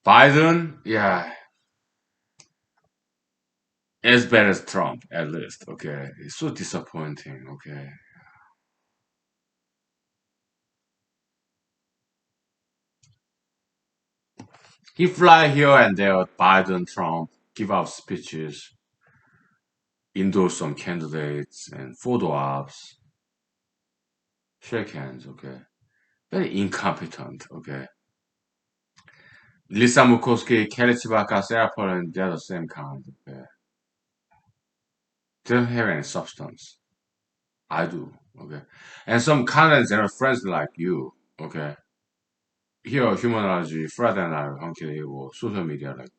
Biden. Yeah, as bad as Trump, at least. Okay. It's so disappointing. Okay. He fly here and there. Biden, Trump give out speeches, endorse some candidates, and photo ops, shake hands. Okay. Very incompetent. Okay. Lisa Murkowski, Kelly Chewbacca, Sarah Palin, they're the same kind. Okay. They don't have any substance. I do. Okay. And some contents that are friends like you. Okay. Here, humanology, Friday night, 함께 뭐 social media like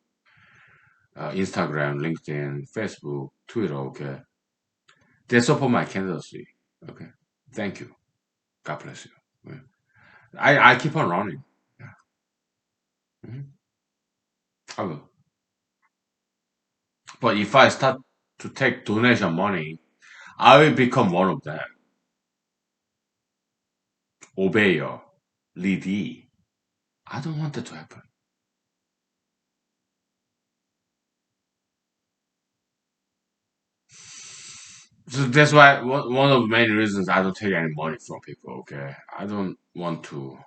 Instagram, LinkedIn, Facebook, Twitter. Okay. They support my candidacy. Okay. Thank you. God bless you. Okay. I keep on running. Yeah. Mhm. I will. But if I start to take donation money, I will become one of them. Obeyer, leadee. I don't want that to happen. So that's why one of the main reasons I don't take any money from people. Okay, I don't want to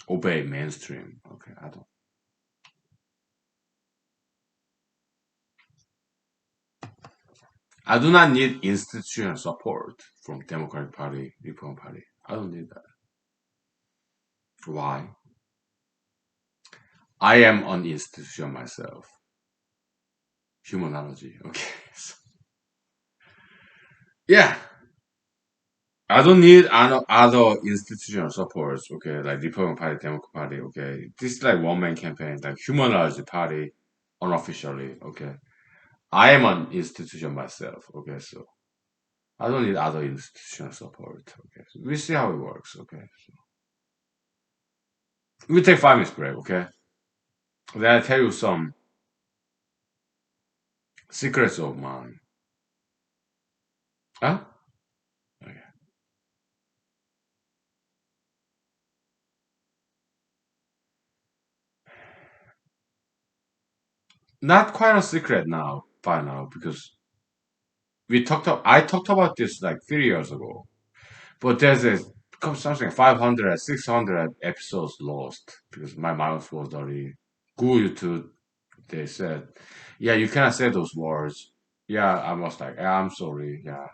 obey mainstream. Okay, I don't. I do not need institutional support from Democratic Party, Republican Party. I don't need that. Why? I am an institution myself. Humanology. Okay. So, yeah. I don't need other institutional supports, okay, like Republican Party, Democrat Party, okay. This is like one man campaign, like humanized party unofficially, okay. I am an institution myself, okay, so I don't need other institutional support, okay. So we see how it works, okay. So we take 5 minutes break, okay. Then I tell you some secrets of mine. Huh? Okay. Not quite a secret now, by now, because I talked about this like 3 years ago. But there's a something 500, 600 episodes lost because my mouse was already Google YouTube. They said, yeah, you cannot say those words. Yeah, I was like, yeah, I'm sorry. Yeah,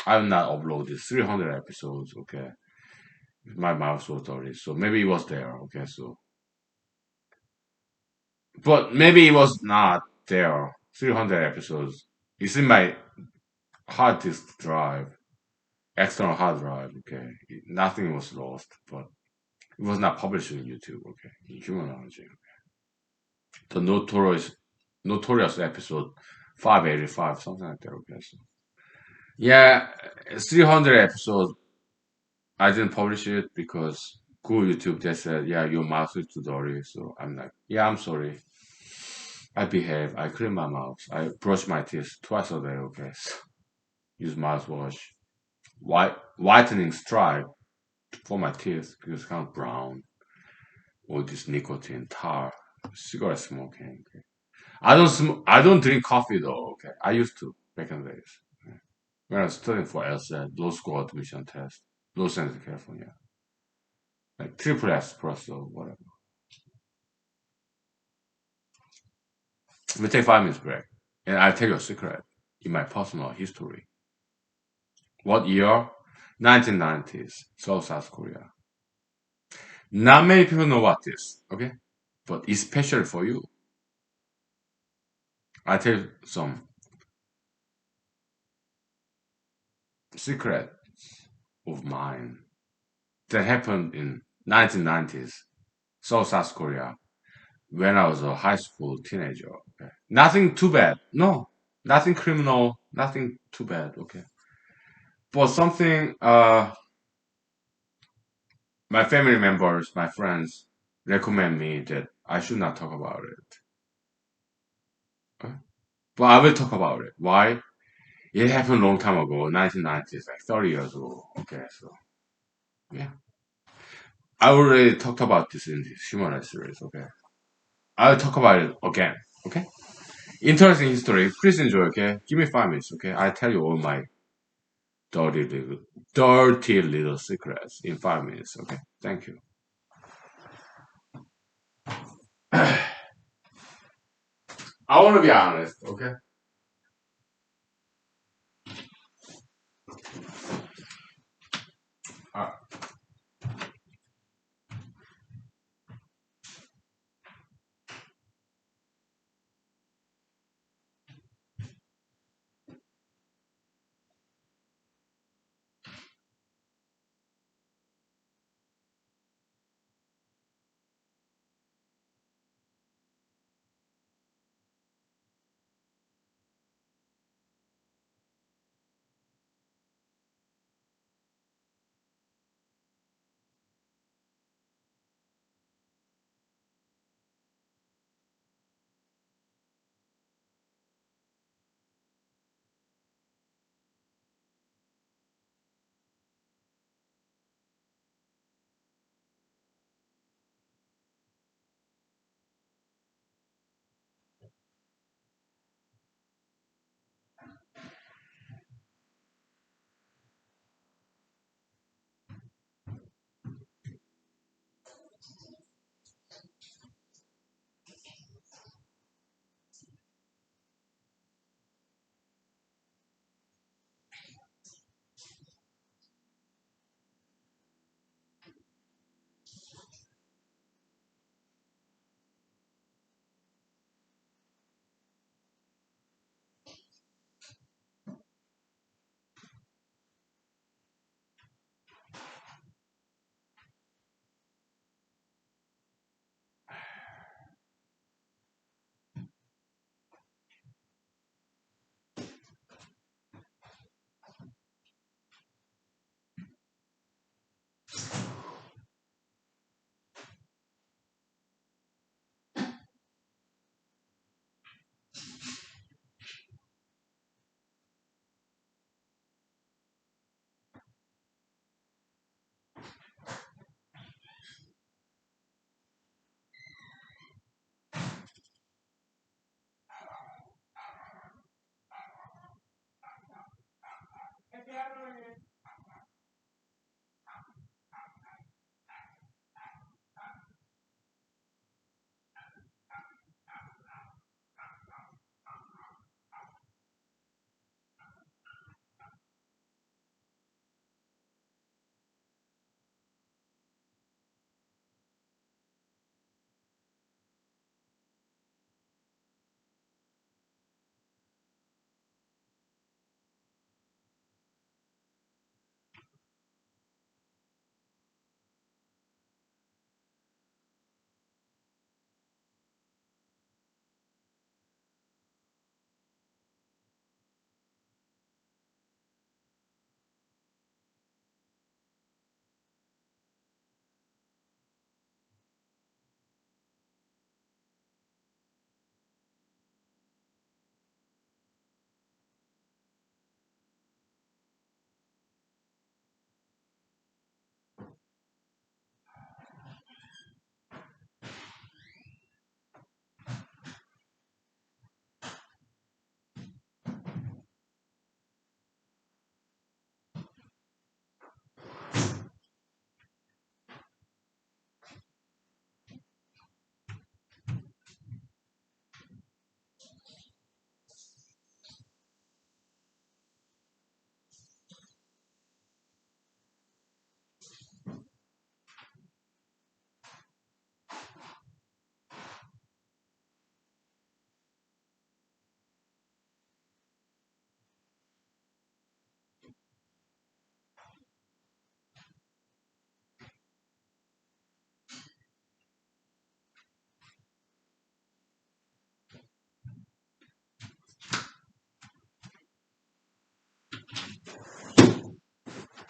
I've not uploaded 300 episodes. Okay, my mouse was already. So maybe it was there. Okay, so but maybe it was not there. 300 episodes. It's in my hard disk drive, external hard drive. Okay, nothing was lost, but it was not published on YouTube, okay, in humanology. The notorious episode 585, something like that, okay. So, yeah, 300 episodes, I didn't publish it because Google YouTube, they said, yeah, your mouth is too dirty. So I'm like, yeah, I'm sorry. I behave. I clean my mouth. I brush my teeth twice a day, okay. So, use mouthwash. Whitening stripe for my teeth because it's kind of brown. All this nicotine, tar, cigarette smoking. Okay. I don't drink coffee though. Okay, I used to back in the days when I was studying for LSAT, low school admission test, Los Angeles, California, like triple espresso, whatever. We take 5 minutes break, and I tell you a secret in my personal history. What year? 1990s, South Korea. Not many people know about this. Okay, but especially for you, I tell you some secret of mine that happened in 1990s, South Korea, when I was a high school teenager. Okay. Nothing too bad. No, nothing criminal, nothing too bad. Okay. But something, my family members, my friends recommend me that I should not talk about it. Okay? But I will talk about it. Why? It happened a long time ago, 1990s, like 30 years ago. Okay. So, yeah. I already talked about this in this human rights series. Okay. I'll talk about it again. Okay. Interesting history. Please enjoy. Okay. Give me 5 minutes. Okay. I tell you all my dirty little, dirty little secrets in 5 minutes. Okay, thank you. I want to be honest. Okay. Uh,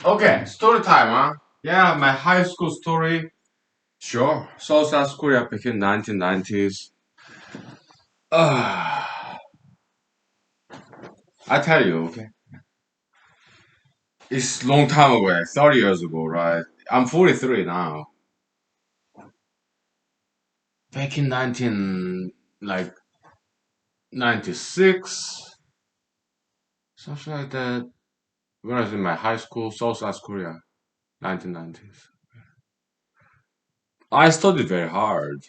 Okay, story time, huh? Yeah, my high school story. Sure. South Korea back in 1990s. I tell you, okay. It's long time away, 30 years ago, right? I'm 43 now. Back in 19, like 96, something like that. When I was in my high school, South Korea, 1990s. I studied very hard,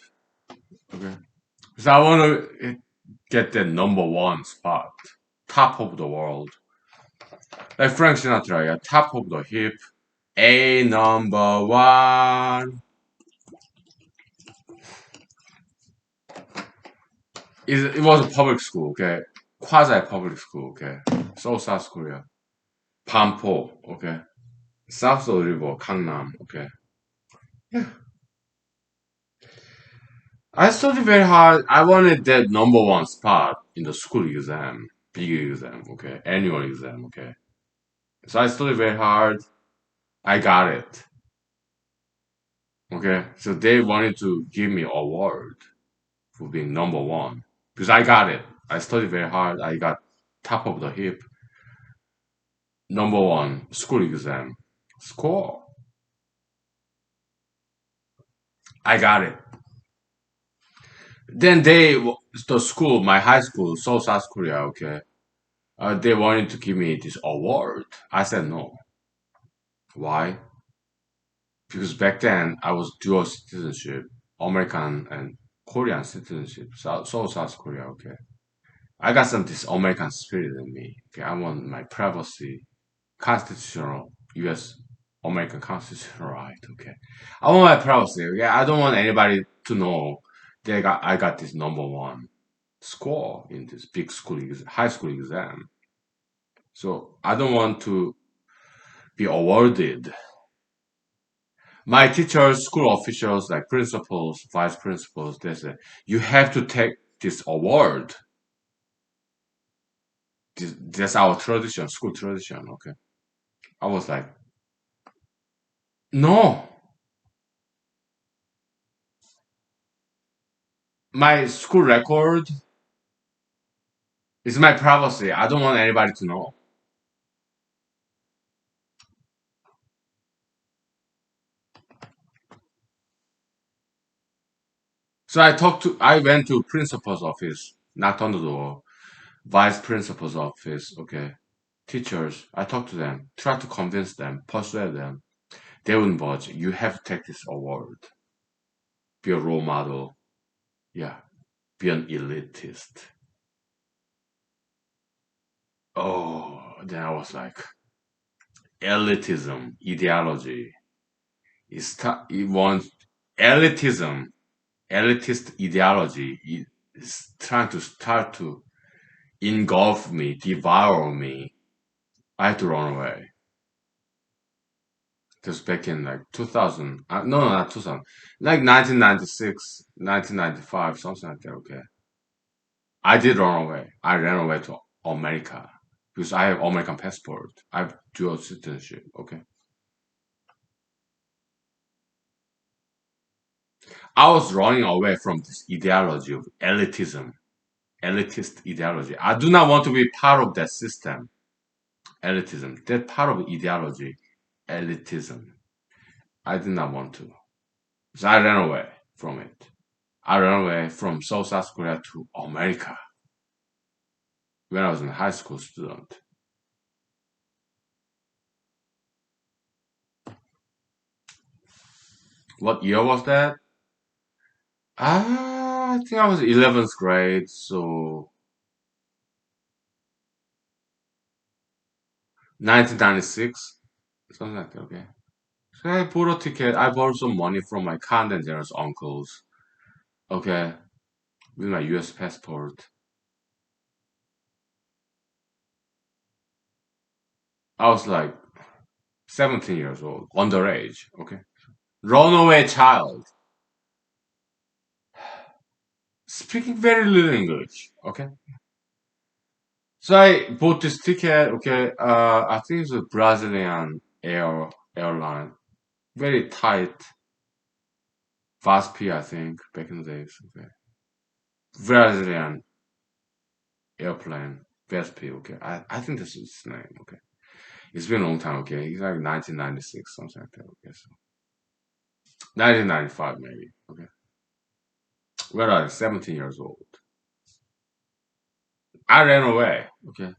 okay? Because I want to get the number one spot, top of the world. Like Frank Sinatra, yeah, top of the hip, a number one. It was a public school, okay? Quasi public school, okay? South Korea. Pampo, okay? South of the river, Gangnam, okay? Yeah. I studied very hard. I wanted that number one spot in the school exam, big exam, okay? Annual exam, okay? So I studied very hard. I got it, okay? So they wanted to give me award for being number one because I got it. I studied very hard. I got top of the hip, number one school exam score. I got it. Then the school, my high school, South Korea, okay, they wanted to give me this award. I said no. Why? Because back then I was dual citizenship, American and Korean citizenship, South Korea, okay. I got some this American spirit in me. Okay, I want my privacy, constitutional U.S. American constitutional right. Okay, I want my privacy. Okay, I don't want anybody to know that I got this number one score in this big school high school exam. So I don't want to be awarded. My teachers, school officials, like principals, vice principals, they say you have to take this award. That's our tradition, school tradition. Okay, I was like, no, my school record is my privacy. I don't want anybody to know. So I went to principal's office, knocked on the door, vice principal's office, okay, teachers. I talked to them, tried to convince them, persuade them. They wouldn't budge. You have to take this award. Be a role model. Yeah. Be an elitist. Oh, then I was like, elitism, ideology. It wants elitism, elitist ideology is trying to start to engulf me, devour me. I had to run away. Just back in like 2000, no, not 2000, like 1996, 1995, something like that, okay. I did run away. I ran away to America because I have American passport. I have dual citizenship, okay. I was running away from this ideology of elitism, elitist ideology. I do not want to be part of that system, elitism. That part of ideology, elitism. I did not want to. So I ran away from it. I ran away from South Korea to America when I was a high school student. What year was that? I think I was 11th grade, so 1996, something like that, okay. So I bought a ticket. I borrowed some money from my kind and generous uncles, okay, with my US passport. I was like 17 years old, underage, okay. Runaway child, speaking very little English, okay. So I bought this ticket, okay, I think it's a Brazilian. airline, very tight, fast P, I think, back in the days. Okay, Brazilian airplane, fast P. Okay, I think this is his name. Okay, it's been a long time. Okay, he's like 1996, something like that. Okay, so 1995 maybe. Okay, we're like 17 years old. I ran away. Okay,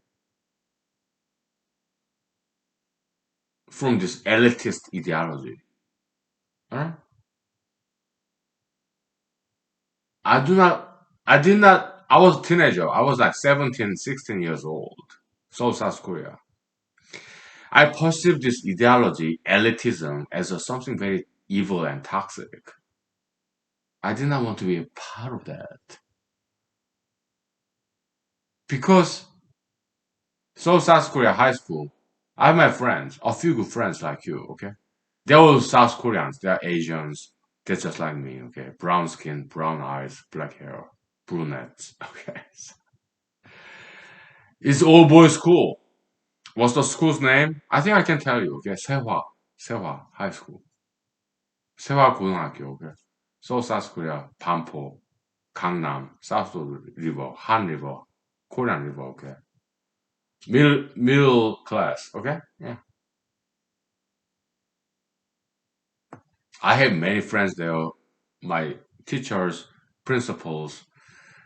from this elitist ideology. Alright? I did not, I was a teenager. I was like 17, 16 years old. South Korea. I perceived this ideology, elitism, as something very evil and toxic. I did not want to be a part of that. Because South Korea high school, I have my friends, a few good friends like you, okay? They're all South Koreans, they're Asians, they're just like me, okay? Brown skin, brown eyes, black hair, brunettes, okay? It's all boys school. What's the school's name? I think I can tell you. Okay, 세화 High School. 세화 고등학교. Okay. So South Korea, Banpo, Gangnam, South River, Han River, Korean River. Okay. Middle class. Okay. Yeah. I have many friends there. My teachers, principals,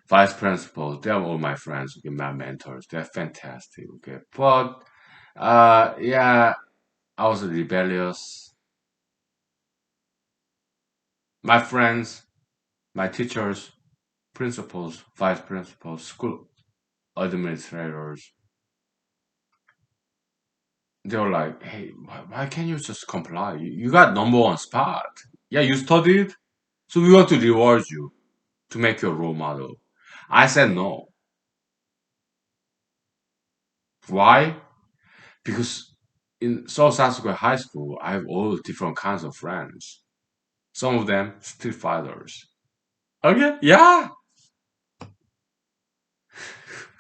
vice principals. They're all my friends. Okay, my mentors. They're fantastic. Okay, but yeah, I was rebellious. My friends, my teachers, principals, vice principals, school administrators, they were like, hey, why can't you just comply? You got number one spot. Yeah, you studied, so we want to reward you to make you a role model. I said no. Why? Because in South Africa High School, I have all different kinds of friends. Some of them street fighters. Okay, yeah,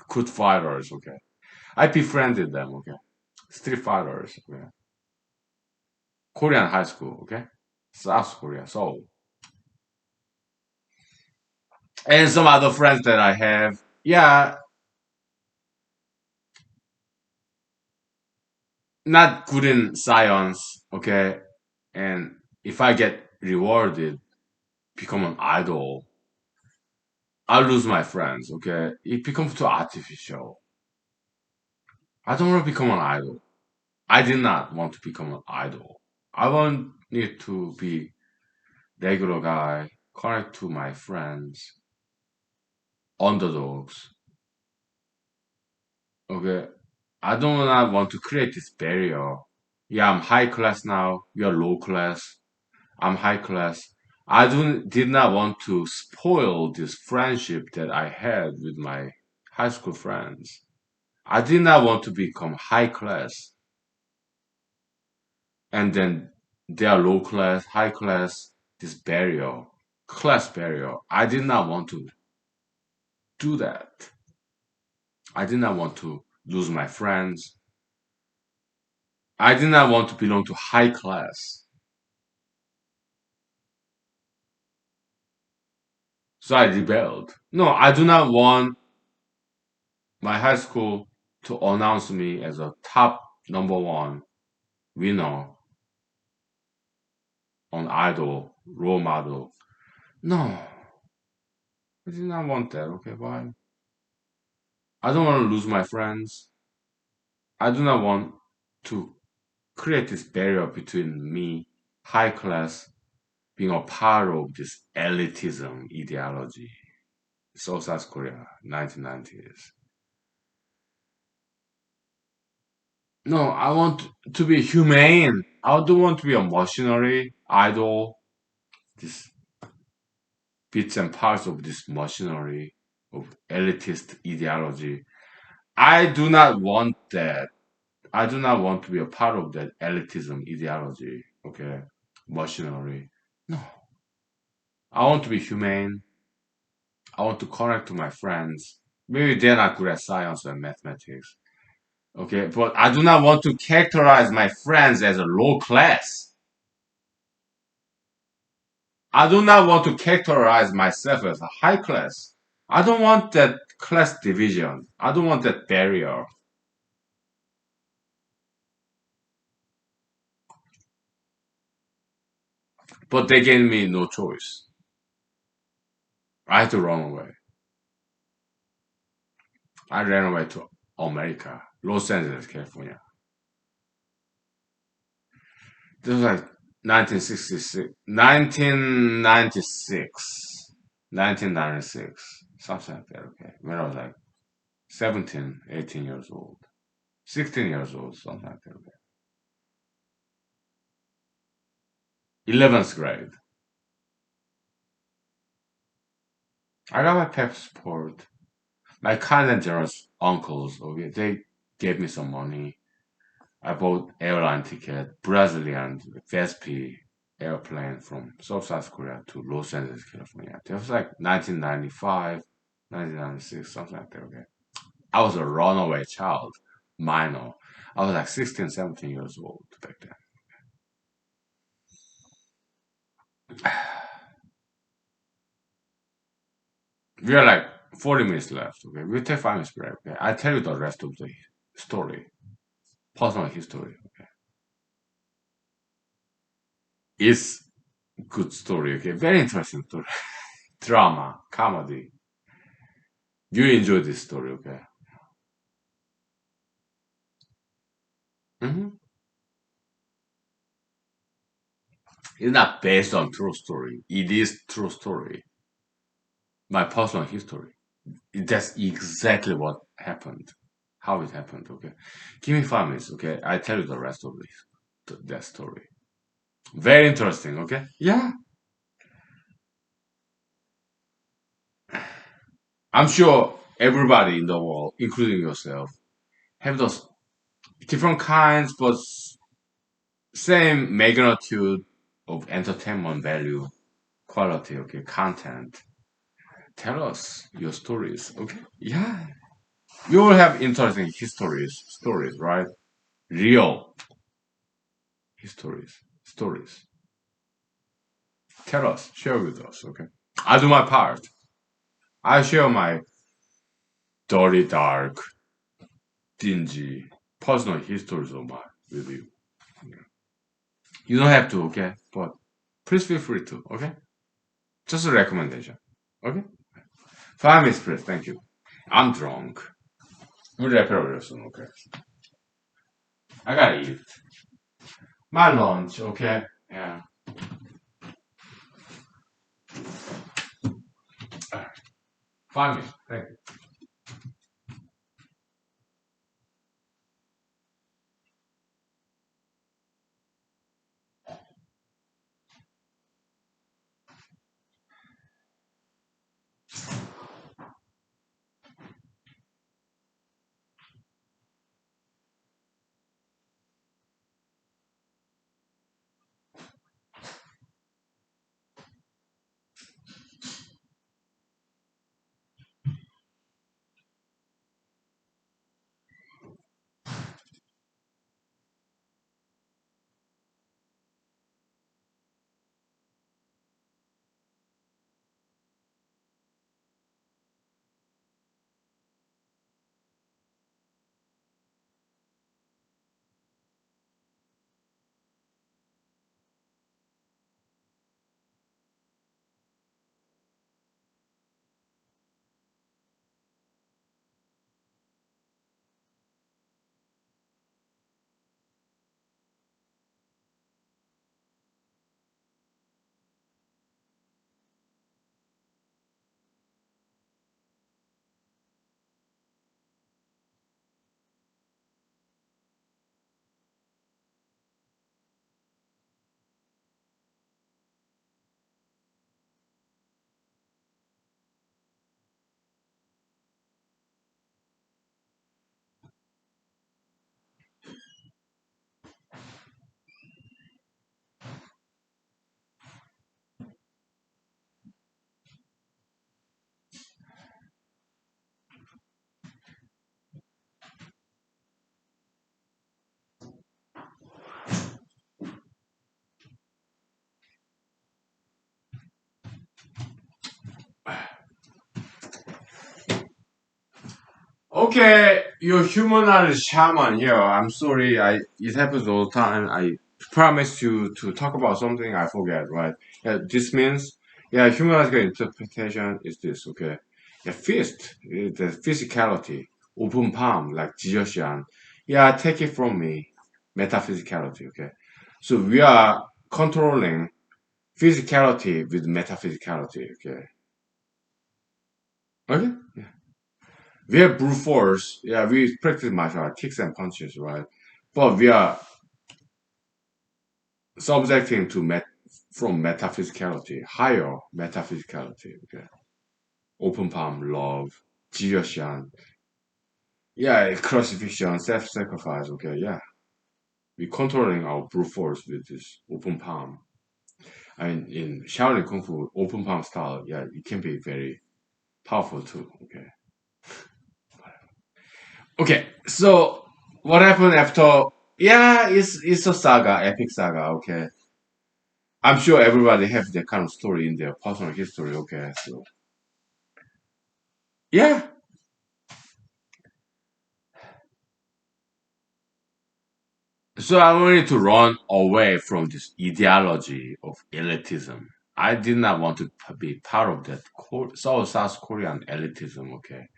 good fighters. Okay, I befriended them. Okay, street fighters. Okay, Korean high school, okay? South Korea, Seoul. And some other friends that I have, yeah, not good in science, okay? And if I get rewarded, become an idol, I lose my friends, okay? It becomes too artificial. I don't want to become an idol. I did not want to become an idol. I want it to be regular guy, connect to my friends, underdogs, okay? I do not want to create this barrier. Yeah, I'm high class now. You're low class. I'm high class. Did not want to spoil this friendship that I had with my high school friends. I did not want to become high class and then they are low class, high class, this barrier, class barrier. I did not want to do that. I did not want to lose my friends. I did not want to belong to high class. So I rebelled. No, I do not want my high school to announce me as a top number one winner on Idol, role model. No, I did not want that. Okay, why? I don't want to lose my friends. I do not want to create this barrier between me, high class, being a part of this elitism ideology. South Korea, 1990s. No, I want to be humane. I don't want to be a machinery, idol, this bits and parts of this machinery of elitist ideology. I do not want that. I do not want to be a part of that elitism ideology. Okay, machinery. No, I want to be humane. I want to connect to my friends. Maybe they're not good at science and mathematics. Okay, but I do not want to characterize my friends as a low class. I do not want to characterize myself as a high class. I don't want that class division. I don't want that barrier. But they gave me no choice. I had to run away. I ran away to America, Los Angeles, California. This was like 1966, 1996, 1996, something like that, okay. When I was like 17, 18 years old, 16 years old, something like that, okay. 11th grade. I got my passport. My kind and generous uncles, okay, they gave me some money. I bought airline ticket, Brazilian VSP airplane from South Korea to Los Angeles, California. It was like 1995, 1996, something like that. Okay. I was a runaway child, minor. I was like 16, 17 years old back then. We are like 40 minutes left. Okay. We'll take 5 minutes break. Okay. I'll tell you the rest of the story, personal history. Okay. It's good story. Okay. Very interesting story. Drama, comedy. You enjoy this story. Okay. Hmm. It's not based on true story. It is true story. My personal history. That's exactly what happened. How it happened. Okay. Give me 5 minutes. Okay. I tell you the rest of this, that story. Very interesting. Okay. Yeah. I'm sure everybody in the world, including yourself, have those different kinds but same magnitude of entertainment value, quality. Okay. Content. Tell us your stories. Okay. Yeah. You will have interesting stories, right? Real stories. Tell us, share with us, okay? I do my part. I share my dirty, dark, dingy, personal histories of mine with you. You don't have to, okay? But please feel free to, okay? Just a recommendation, okay? 5 minutes, please. Thank you. I'm drunk. We'll wrap it up real soon, okay? I gotta eat my lunch, okay? Yeah. 5 minutes. Thank you. Okay, your humanized shaman here. I'm sorry, it happens all the time. I promised you to talk about something I forget, right? Yeah, this means humanized interpretation is this, okay? Fist, the physicality, open palm, like Jioshan. Yeah, take it from me, metaphysicality, okay? So we are controlling physicality with metaphysicality, okay? Okay? We have brute force. Yeah, we practice martial art, kicks and punches, right? But we are subjecting to from metaphysicality, higher metaphysicality. Okay, open palm, love, jioshan. Yeah, crucifixion, self-sacrifice. Okay, yeah, we controlling our brute force with this open palm. I mean, in Shaolin Kung Fu, open palm style, yeah, it can be very powerful too. Okay. Okay, so what happened after? Yeah, it's a saga, epic saga. Okay, I'm sure everybody have that kind of story in their personal history. Okay, so yeah, so I wanted to run away from this ideology of elitism. I did not want to be part of that South Korean elitism. Okay,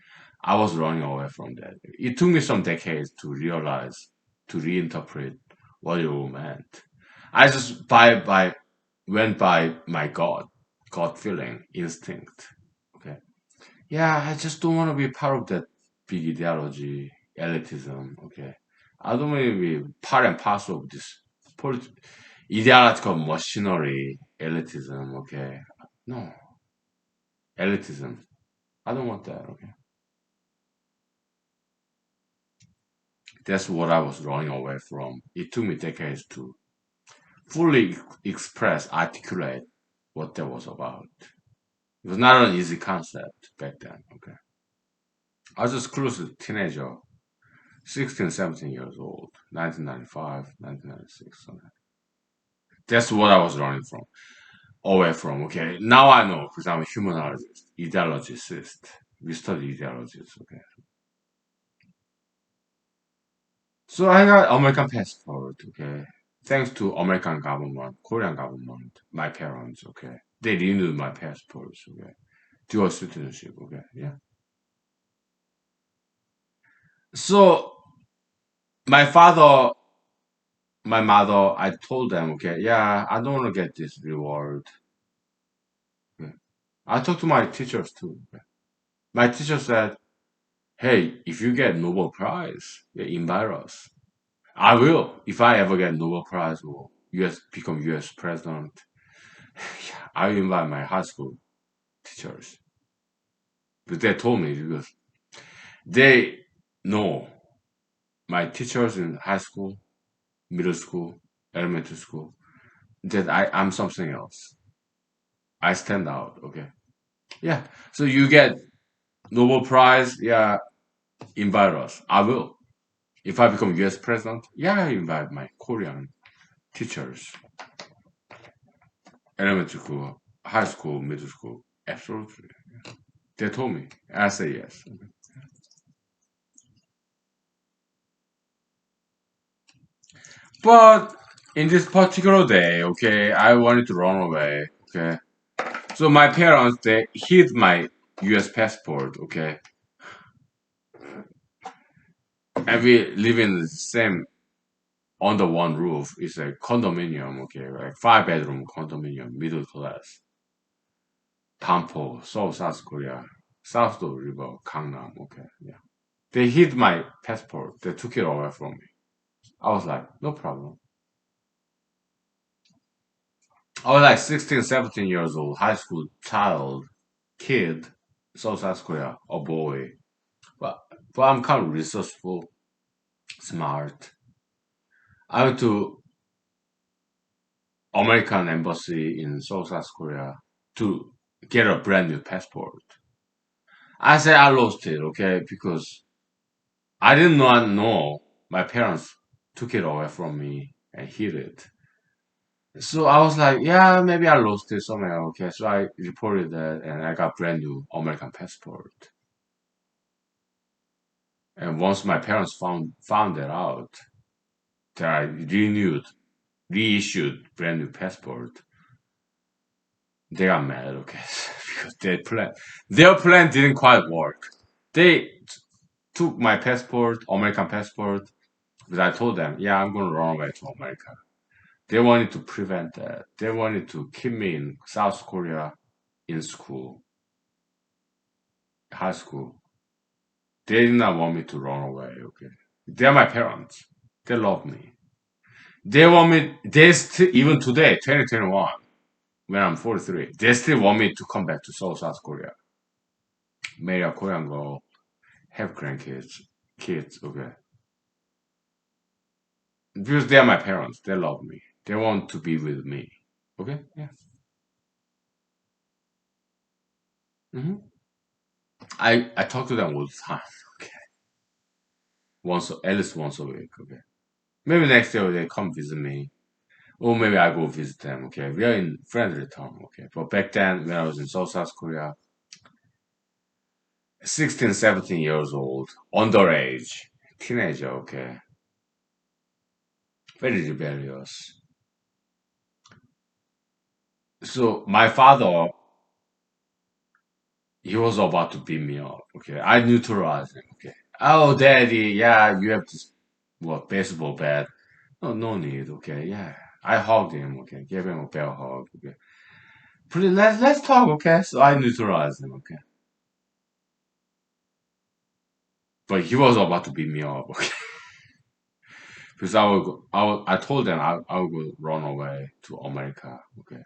I was running away from that. It took me some decades to realize, to reinterpret what it all meant. I just went by my God feeling, instinct. Okay. Yeah, I just don't want to be part of that big ideology, elitism. Okay. I don't want to be part and parcel of this ideological machinery, elitism. Okay. No, elitism. I don't want that. Okay. That's what I was running away from. It took me decades to fully express, articulate what that was about. It was not an easy concept back then. Okay. I was just close to teenager, 16, 17 years old, 1995, 1996. Something. That's what I was running from, away from. Okay. Now I know because I'm a humanologist, ideologist. We study ideologies. Okay. So I got American passport. Okay. Thanks to American government, Korean government, my parents. Okay. They renewed my passports. Okay. Dual citizenship. Okay. Yeah. So my father, my mother, I told them, okay, yeah, I don't want to get this reward. Okay. I talked to my teachers too. Okay. My teacher said, hey, if you get Nobel Prize, yeah, invite us. I will. If I ever get Nobel Prize or become US president, I will invite my high school teachers. But they told me because they know my teachers in high school, middle school, elementary school, that I'm something else. I stand out. Okay. Yeah. So you get Nobel Prize. Yeah. Invite us. I will. If I become US president, yeah, I invite my Korean teachers, elementary school, high school, middle school. Absolutely. They told me. I say yes. But in this particular day, okay, I wanted to run away. Okay. So my parents, they hid my US passport. Okay. And we live in the same under one roof. It's a condominium. Okay. Like 5 bedroom condominium, middle class. Tampo, Seoul, South Korea, South Do River, Gangnam. Okay. Yeah. They hid my passport. They took it away from me. I was like, no problem. I was like 16, 17 years old, high school child, kid, South Korea, a boy. But, but I'm kind of resourceful, smart. I went to American embassy in South Korea to get a brand new passport. I say I lost it, okay, because I did not know my parents took it away from me and hid it. So I was like, yeah, maybe I lost it somewhere. Okay, so I reported that, and I got brand new American passport. And once my parents found that out, that I reissued brand new passport, they got mad, okay, because their plan didn't quite work. They took my passport, American passport, because I told them, yeah, I'm going to run away to America. They wanted to prevent that. They wanted to keep me in South Korea in school, high school. They did not want me to run away, okay. They're my parents. They love me. They want me, even today, 2021, when I'm 43, they still want me to come back to South Korea, marry a Korean girl, have kids, okay. Because they are my parents. They love me. They want to be with me. Okay? Yeah. hmm I talk to them all the time. Okay. At least once a week. Okay. Maybe next year they come visit me. Or maybe I go visit them. Okay. We are in friendly term. Okay. But back then, when I was in South Korea, 16, 17 years old, underage, teenager. Okay. Very rebellious. So my father, he was about to beat me up. Okay, I neutralized him. Okay. Oh, daddy, yeah, you have this what baseball bat. No, no need. Okay, yeah. I hugged him. Okay, gave him a bear hug. Okay, please let's talk. Okay, so I neutralized him. Okay, but he was about to beat me up. Okay, because I told them I would go run away to America. Okay,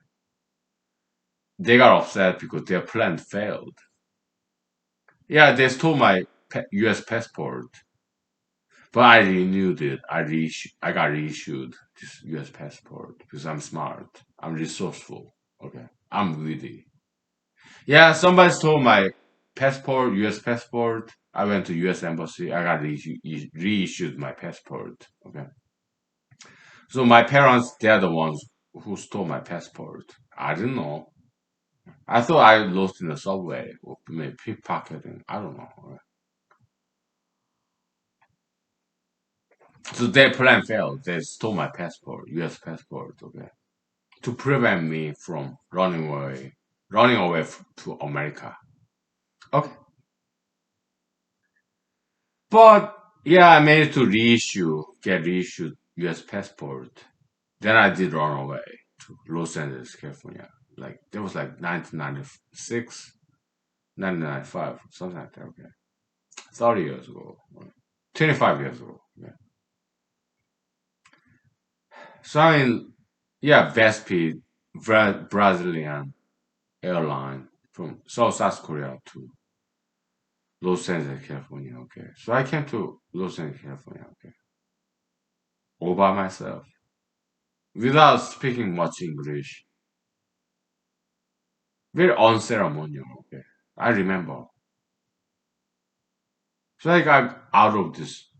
they got upset because their plan failed. Yeah, they stole my U.S. passport. But I renewed it. I got reissued this U.S. passport because I'm smart. I'm resourceful. Okay, I'm witty. Yeah, somebody stole my passport, U.S. passport. I went to U.S. embassy. I got reissued my passport. Okay, so my parents, they're the ones who stole my passport. I didn't know. I thought I lost in the subway or maybe pickpocketing. I don't know. Okay. So their plan failed. They stole my passport, U.S. passport. Okay. To prevent me from running away to America. Okay, but yeah, I managed to get reissued U.S. passport. Then I did run away to Los Angeles, California. Like that was like 1996, 1995, something like that. Okay, 30 years ago, 25 years ago. Yeah. So I mean, yeah, Vespi, Brazilian airline from South Korea to Los Angeles, California. Okay. So I came to Los Angeles, California. Okay. All by myself without speaking much English. Very unceremonial. Okay. I remember. So I got out of this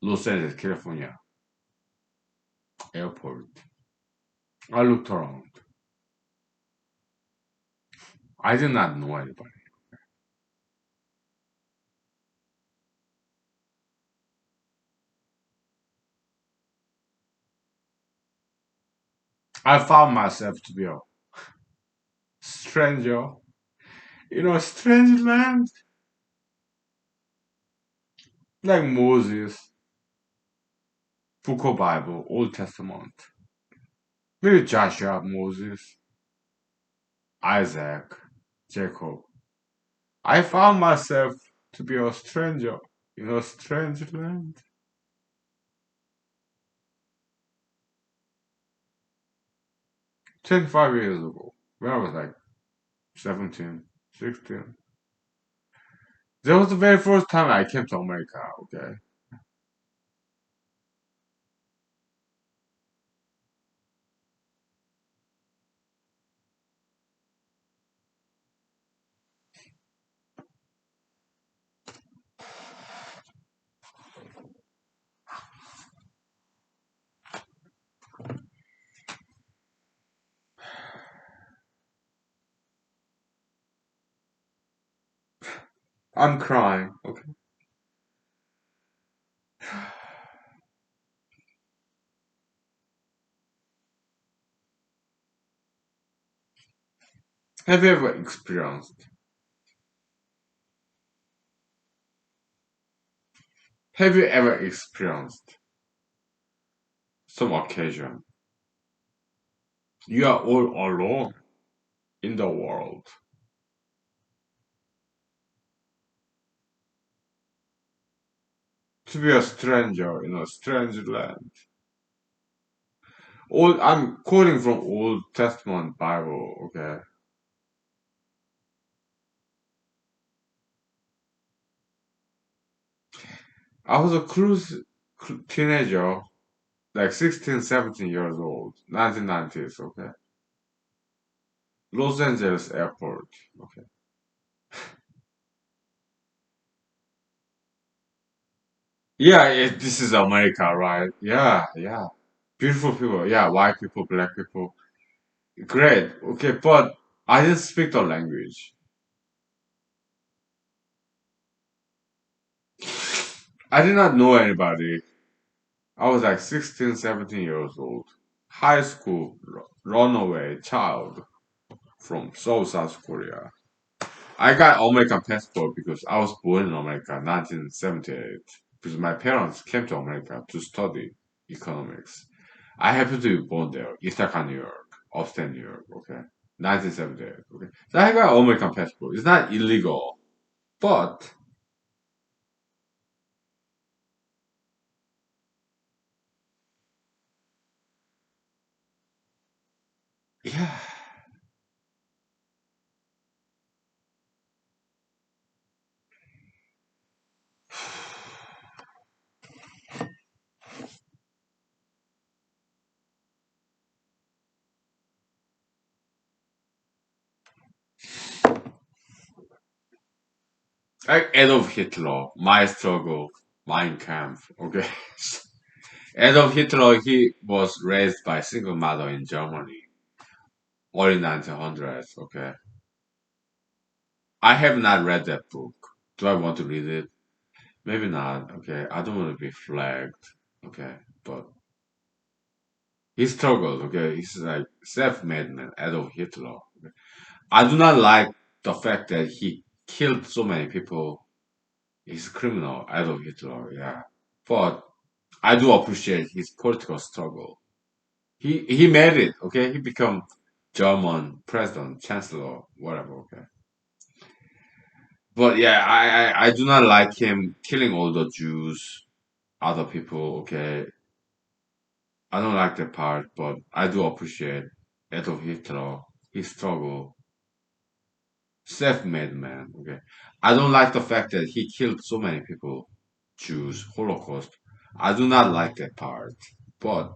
Los Angeles, California airport. I looked around. I did not know anybody. I found myself to be a stranger in a strange land like Moses, Book of Bible, Old Testament. Maybe Joshua, Moses, Isaac, Jacob. I found myself to be a stranger in a strange land. 25 years ago, when I was like 17, 16. That was the very first time I came to America, okay? I'm crying, okay? Have you ever experienced? Have you ever experienced some occasion you are all alone in the world, to be a stranger in a strange land? Old, I'm quoting from Old Testament Bible. Okay, I was a teenager, like 16, 17 years old, 1990s. Okay, Los Angeles Airport. Okay, yeah, this is America, right? Yeah, yeah, beautiful people. Yeah, white people, black people. Great. Okay, but I didn't speak the language. I did not know anybody. I was like 16, 17 years old. High school runaway child from South Korea. I got American passport because I was born in America, 1978. Because my parents came to America to study economics. I happened to be born there, Ithaca, New York, upstate New York. Okay, 1978. Okay, so I got American passport. It's not illegal, but yeah, like Adolf Hitler, my struggle, Mein Kampf. Okay, Adolf Hitler, he was raised by a single mother in Germany, early 1900s. Okay, I have not read that book. Do I want to read it? Maybe not. Okay, I don't want to be flagged. Okay, but he struggled. Okay, he's like self-made man, Adolf Hitler. Okay? I do not like the fact that he killed so many people. He's a criminal, Adolf Hitler. Yeah, but I do appreciate his political struggle. He made it. Okay, he become German president, chancellor, whatever. Okay, but yeah, I do not like him killing all the Jews, other people. Okay, I don't like that part, but I do appreciate Adolf Hitler, his struggle, self-made man. Okay, I don't like the fact that he killed so many people, Jews, Holocaust. I do not like that part, but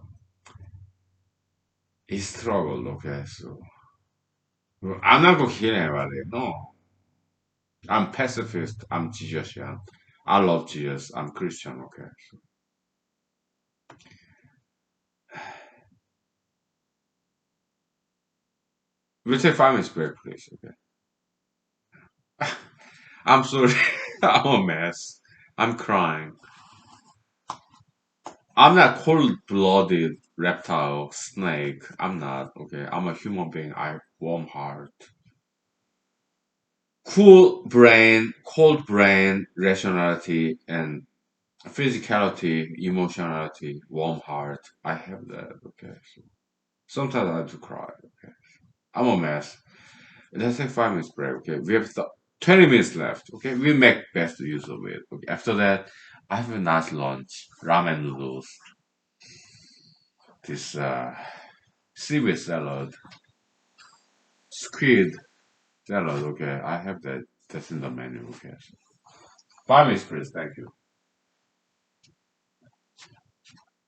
he struggled. Okay, so I'm not gonna kill anybody. No, I'm pacifist. I'm Jesusian. I love Jesus. I'm Christian. Okay, we'll take 5 minutes break, please. Okay. I'm sorry. I'm a mess. I'm crying. I'm not cold-blooded reptile snake. I'm not. Okay. I'm a human being. I have warm heart. Cold brain, rationality, and physicality, emotionality, warm heart. I have that. Okay. So sometimes I have to cry. Okay. I'm a mess. Let's take 5 minutes break. Okay. We have 20 minutes left. Okay. We make best use of it. Okay. After that, I have a nice lunch. Ramen noodles. This seaweed salad. Squid salad. Okay. I have that. That's in the menu. Okay. So 5 minutes, please. Thank you.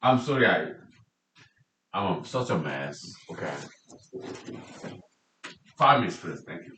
I'm sorry. I'm such a mess. Okay. 5 minutes, please. Thank you.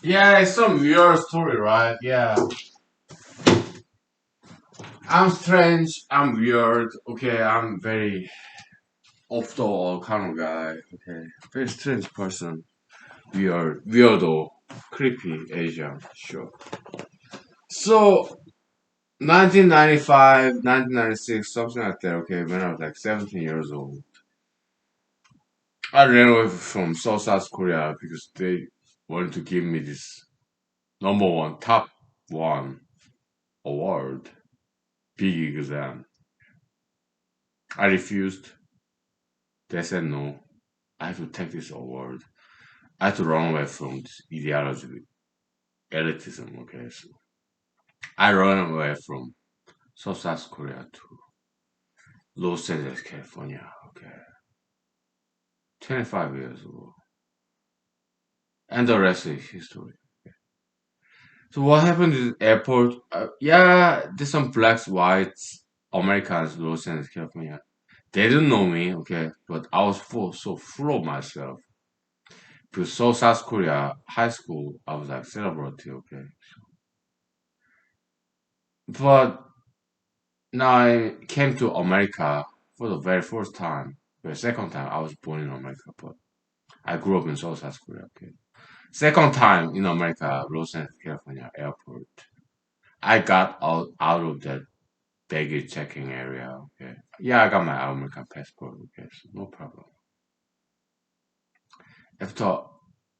Yeah, it's some weird story, right? Yeah. I'm strange, I'm weird, okay, I'm very off the wall kind of guy, okay. Very strange person. Weird, weirdo, creepy Asian, sure. So, 1995, 1996, something like that, okay, when I was like 17 years old, I ran away from South Korea because they wanted to give me this number one, top one award, big exam. I refused. They said no. I have to take this award. I had to run away from this ideology, elitism. Okay, so I ran away from South Korea to Los Angeles, California. Okay, 25 years ago, and the rest is history. So what happened is airport? Yeah, there's some blacks, whites, Americans, Los Angeles, California. They didn't know me, okay, but I was so full of myself. Because South Korea high school, I was like celebrity, okay. But now I came to America for the very first time. The second time I was born in America, but I grew up in South Korea, okay. Second time in America, Los Angeles, California airport. I got out of that baggage checking area, okay. Yeah, I got my American passport, okay, so no problem. After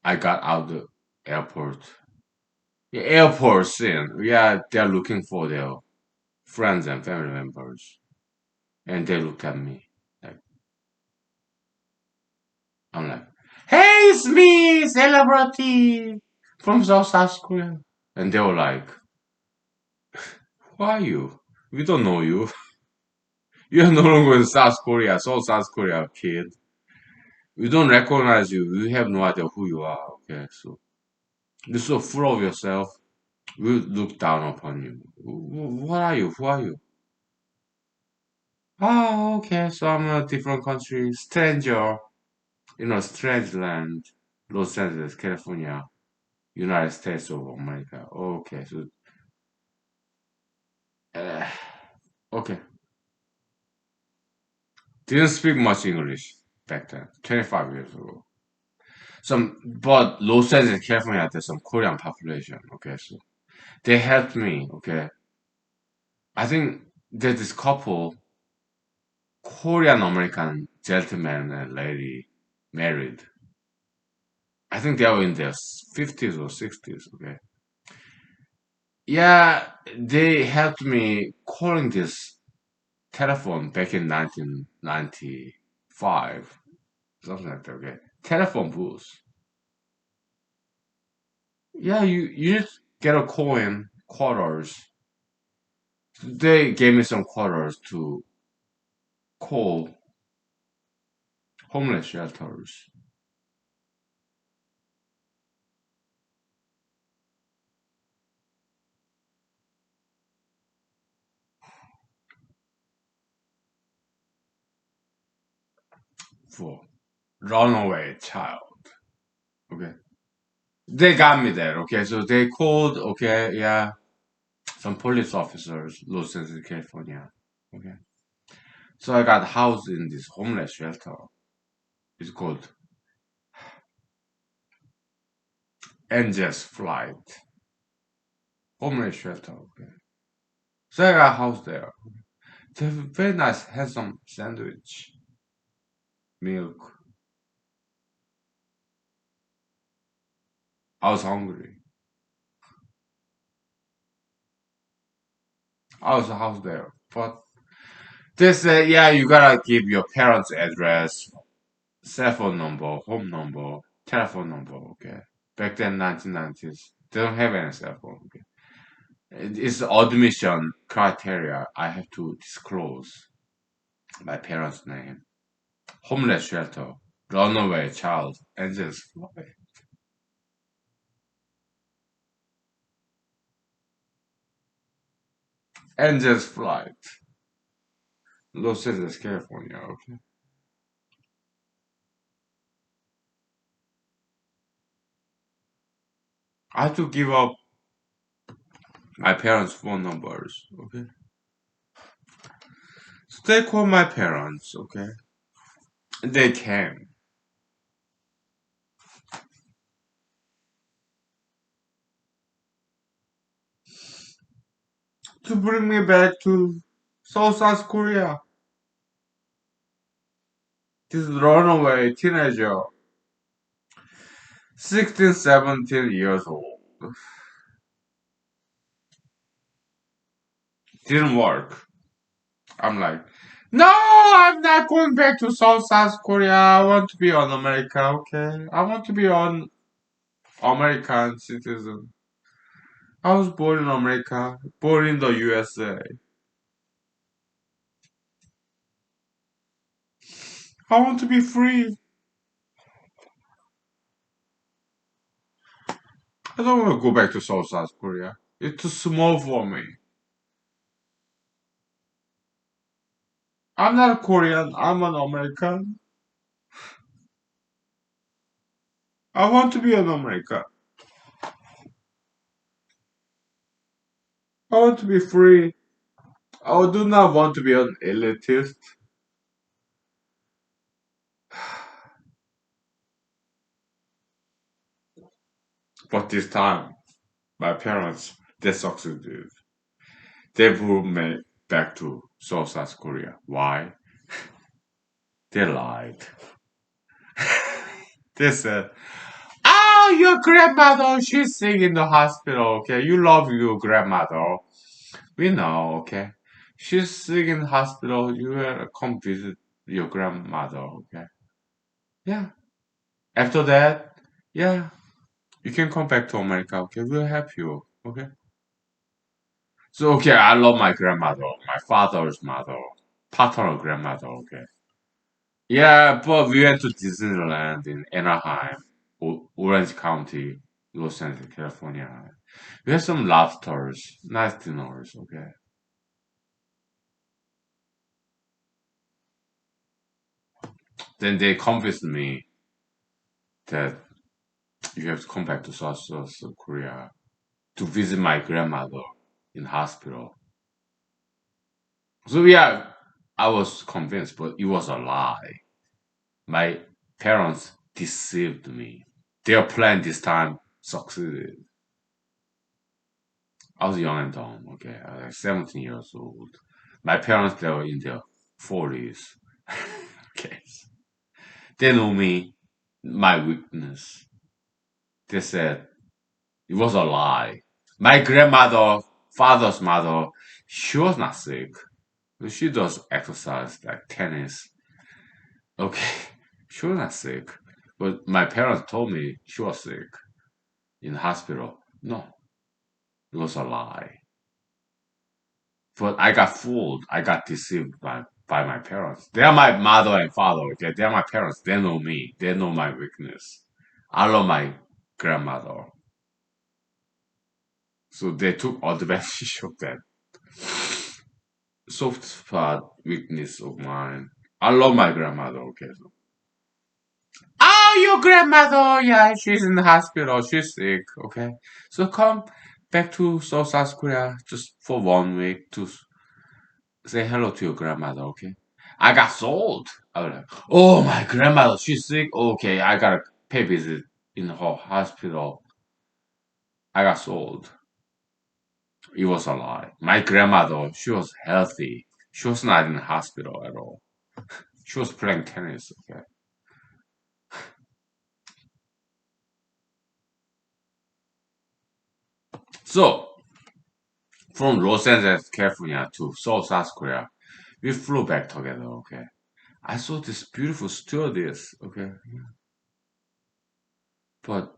I got out the airport, the airport scene, yeah, they're looking for their friends and family members. And they looked at me like, I'm like, hey, it's me, celebrity from South Korea. And they were like, who are you? We don't know you. You're no longer in South Korea, South Korea kid. We don't recognize you. We have no idea who you are. Okay, so you're so full of yourself. We look down upon you. What are you? Who are you? Oh, okay. So I'm in a different country, stranger in a strange land, Los Angeles, California. United States of America. Okay, so uh, okay, didn't speak much English back then, 25 years ago. But Los Angeles, California, there's some Korean population. Okay, so they helped me. Okay, I think there's this couple, Korean American gentleman and lady, married. I think they were in their 50s or 60s. Okay, yeah, they helped me calling this telephone back in 1995, something like that. Okay, telephone booth. Yeah, you just get a coin, quarters. They gave me some quarters to call homeless shelters. For runaway child. Okay, they got me there. Okay, so they called. Okay, yeah, some police officers, Los Angeles, California. Okay, so I got housed in this homeless shelter. It's called Angels Flight homeless shelter. Okay, so I got housed there. They have a very nice, handsome sandwich, milk. I was hungry. I was housed there, but they said, yeah, you gotta give your parents' address, cell phone number, home number, telephone number. Okay, back then, 1990s, they don't have any cell phone. Okay, it's admission criteria. I have to disclose my parents' name, homeless shelter, runaway child, and just fly. Angels Flight, Los Angeles, California. Okay. I had to give up my parents' phone numbers, okay? So they called my parents, okay? And they came to bring me back to South Korea. This runaway teenager, 16, 17 years old. Didn't work. I'm like, no, I'm not going back to South Korea. I want to be on America, okay? I want to be on American citizen. I was born in America, born in the USA. I want to be free. I don't want to go back to South Korea. It's too small for me. I'm not a Korean. I'm an American. I want to be an American. I want to be free. I do not want to be an elitist. But this time, my parents, they succeeded. They brought me back to South Korea. Why? They lied. They said, oh, your grandmother, she's sick in the hospital, okay? You love your grandmother. We know, okay? She's sick in the hospital. You will come visit your grandmother, okay? Yeah. After that, yeah, you can come back to America, okay? We'll help you, okay? So, okay, I love my grandmother, my father's mother, paternal grandmother, okay? Yeah, but we went to Disneyland in Anaheim, Orange County, Los Angeles, California. We had some lobsters, nice dinners, okay? Then they convinced me that you have to come back to South Korea to visit my grandmother in hospital. So yeah, I was convinced, but it was a lie. My parents deceived me. Their plan this time succeeded. I was young and dumb, okay? I was like 17 years old. My parents, they were in their 40s. Okay. They know me, my weakness. They said it was a lie. My grandmother, father's mother, she was not sick. She does exercise like tennis. Okay, she was not sick. But my parents told me she was sick in the hospital. No, it was a lie. But I got fooled. I got deceived by my parents. They are my mother and father. Okay, they are my parents. They know me. They know my weakness. I love my grandmother. So they took advantage of that soft spot weakness of mine. I love my grandmother. Okay, so oh, your grandmother, yeah, she's in the hospital. She's sick. Okay, so come back to South Korea just for 1 week to say hello to your grandmother. Okay, I got sold. I was like, oh, my grandmother, she's sick. Okay, I gotta pay visit in her hospital. I got sold. It was a lie. My grandmother, she was healthy. She was not in the hospital at all. She was playing tennis. Okay, so from Los Angeles, California to Seoul, South Korea, we flew back together. Okay, I saw this beautiful stewardess. Okay, but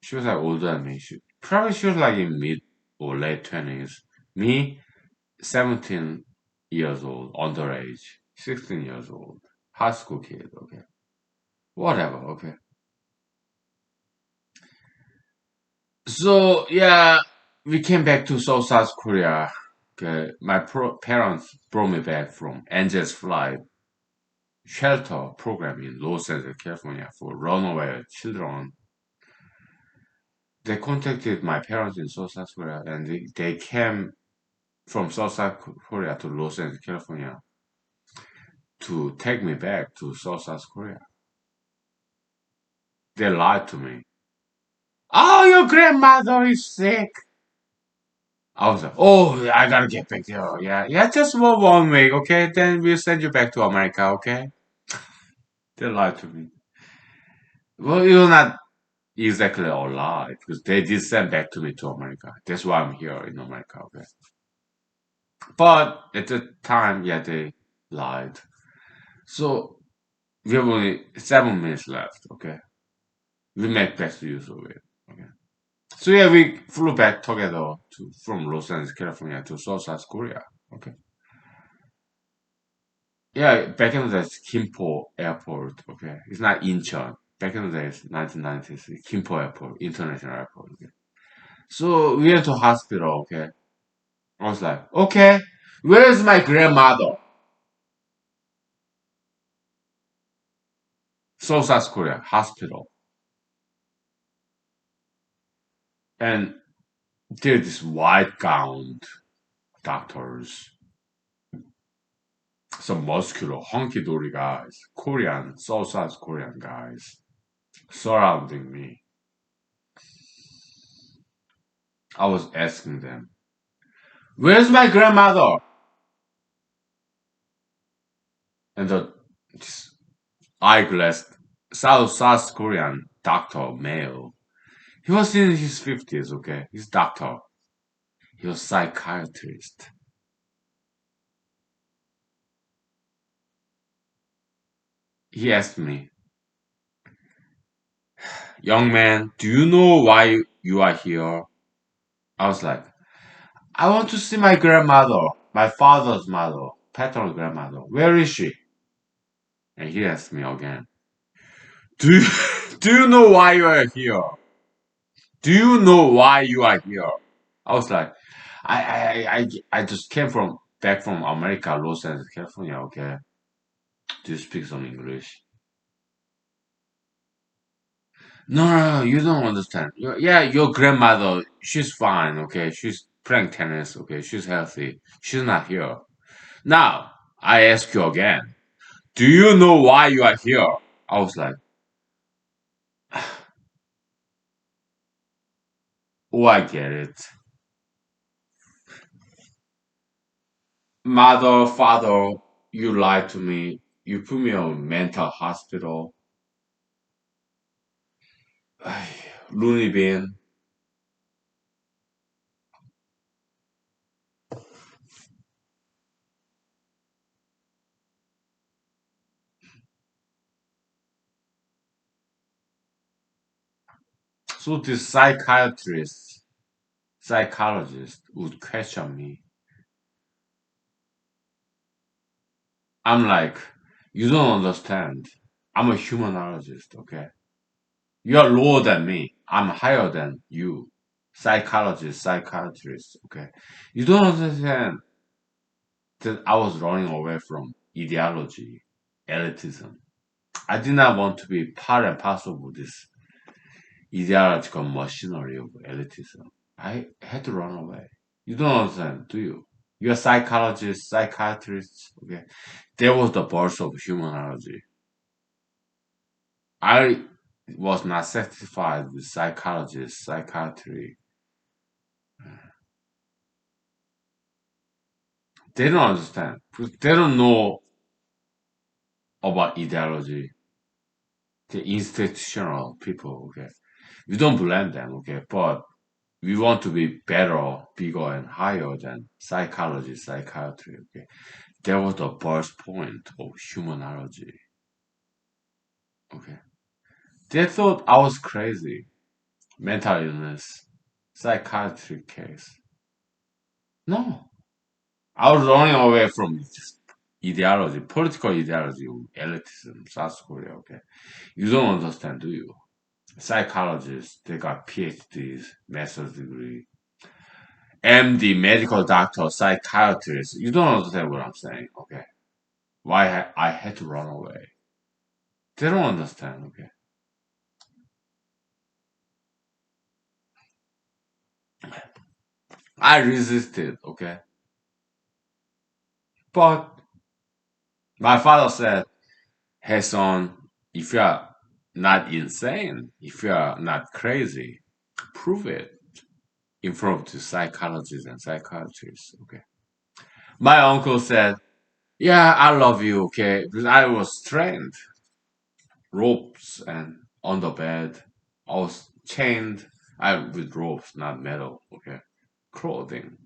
she was like older than me. She was like in mid or late 20s. Me, 17 years old, underage, 16 years old, high school kid. Okay, whatever. Okay, so yeah, we came back to South Korea. Okay, my parents brought me back from Angeles flight shelter program in Los Angeles, California for runaway children. they contacted my parents in South Korea, and they came from South Korea to Los Angeles, California, to take me back to South Korea. They lied to me. Oh, your grandmother is sick. I was like, oh, I gotta get back there. Yeah, yeah, just one week, okay? Then we'll send you back to America, okay? They lied to me. Well, you're not exactly a lie because they did send back to me to America. That's why I'm here in America, okay? But at the time, yeah, they lied. So we have only 7 minutes left, okay? We make best use of it, okay? So yeah, we flew back together from Los Angeles, California to South Korea, okay? Yeah, back in the days, Kimpo Airport, okay? It's not Incheon. Back in the days, 1990s, Kimpo Airport, International Airport, okay? So we went to hospital, okay? I was like, okay, where is my grandmother? South Korea, hospital. And there's this white gowned doctors, some muscular, hunky dory guys, Korean, South Korean guys surrounding me. I was asking them, where's my grandmother? And the this eyeglass South Korean doctor, male. He was in his 50s, okay? He's doctor. He was psychiatrist. He asked me, young man, do you know why you are here? I was like, I want to see my grandmother, my father's mother, paternal grandmother. Where is she? And he asked me again, do you, do you know why you are here? Do you know why you are here? I was like, I just came from back from America, Los Angeles, California. Okay, do you speak some English? No, no, no, you don't understand. Yeah, your grandmother, she's fine. Okay, she's playing tennis. Okay, she's healthy. She's not here. Now, I ask you again. Do you know why you are here? I was like, oh, I get it. Mother, father, you lied to me. You put me on mental hospital. Looney bin. So this psychologist would question me. I'm like, you don't understand. I'm a humanologist, okay? You're lower than me. I'm higher than you. Psychologist, psychiatrist, okay? You don't understand that I was running away from ideology, elitism. I did not want to be part and parcel of this ideological machinery of elitism. I had to run away. You don't understand, do you? You're a psychologist, psychiatrist, okay? That was the birth of humanology. I was not satisfied with psychologists, psychiatry. They don't understand. They don't know about ideology. The institutional people, okay? We don't blame them, okay? But we want to be better, bigger, and higher than psychology, psychiatry, okay? That was the birth point of humanology, okay? They thought I was crazy, mental illness, psychiatric case. No, I was running away from this ideology, political ideology of elitism, South Korea, okay? You don't understand, do you? Psychologists, they got PhDs, master's degree, MD, medical doctor, psychiatrist. You don't understand what I'm saying, okay? Why I had to run away. They don't understand, okay? I resisted, okay? But my father said, hey son, if you are not insane, if you are not crazy, prove it in front of the psychologists and psychiatrists, okay? My uncle said, yeah, I love you, okay? Because I was trained, ropes and on the bed. I was chained with ropes, not metal, okay? Clothing.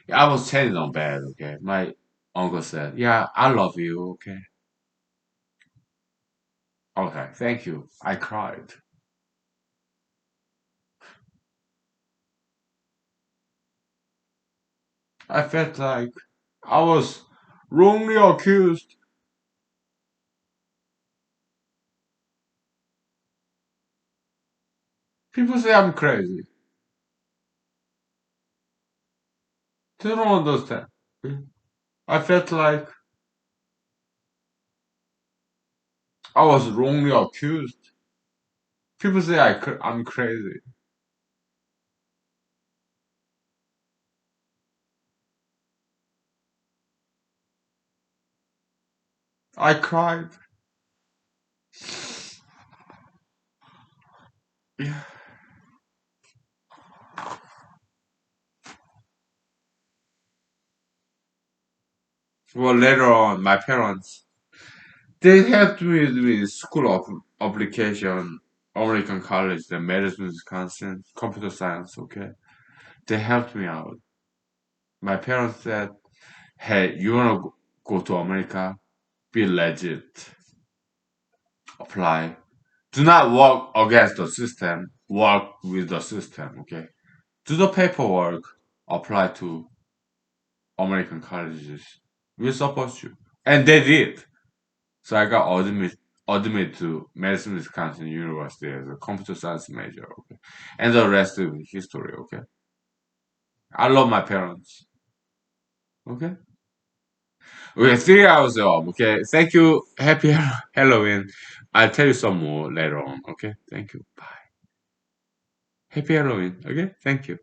Yeah, I was chained on bed, okay? My uncle said, yeah, I love you, okay? Okay, thank you. I cried. I felt like I was wrongly accused. People say I'm crazy. They don't understand. I felt like I was wrongly accused. People say I'm crazy. I cried. Yeah. Well, later on, my parents they helped me with school application, American college, the medicine, Wisconsin, computer science. Okay, they helped me out. My parents said, "Hey, you wanna go to America? Be legit. Apply. Do not work against the system. Work with the system. Okay. Do the paperwork. Apply to American colleges. We support you." And they did. So I got admitted to Madison, Wisconsin University as a computer science major. Okay. And the rest is history. Okay. I love my parents. Okay. Okay. 3 hours up. Okay. Thank you. Happy Halloween. I'll tell you some more later on. Okay. Thank you. Bye. Happy Halloween. Okay. Thank you.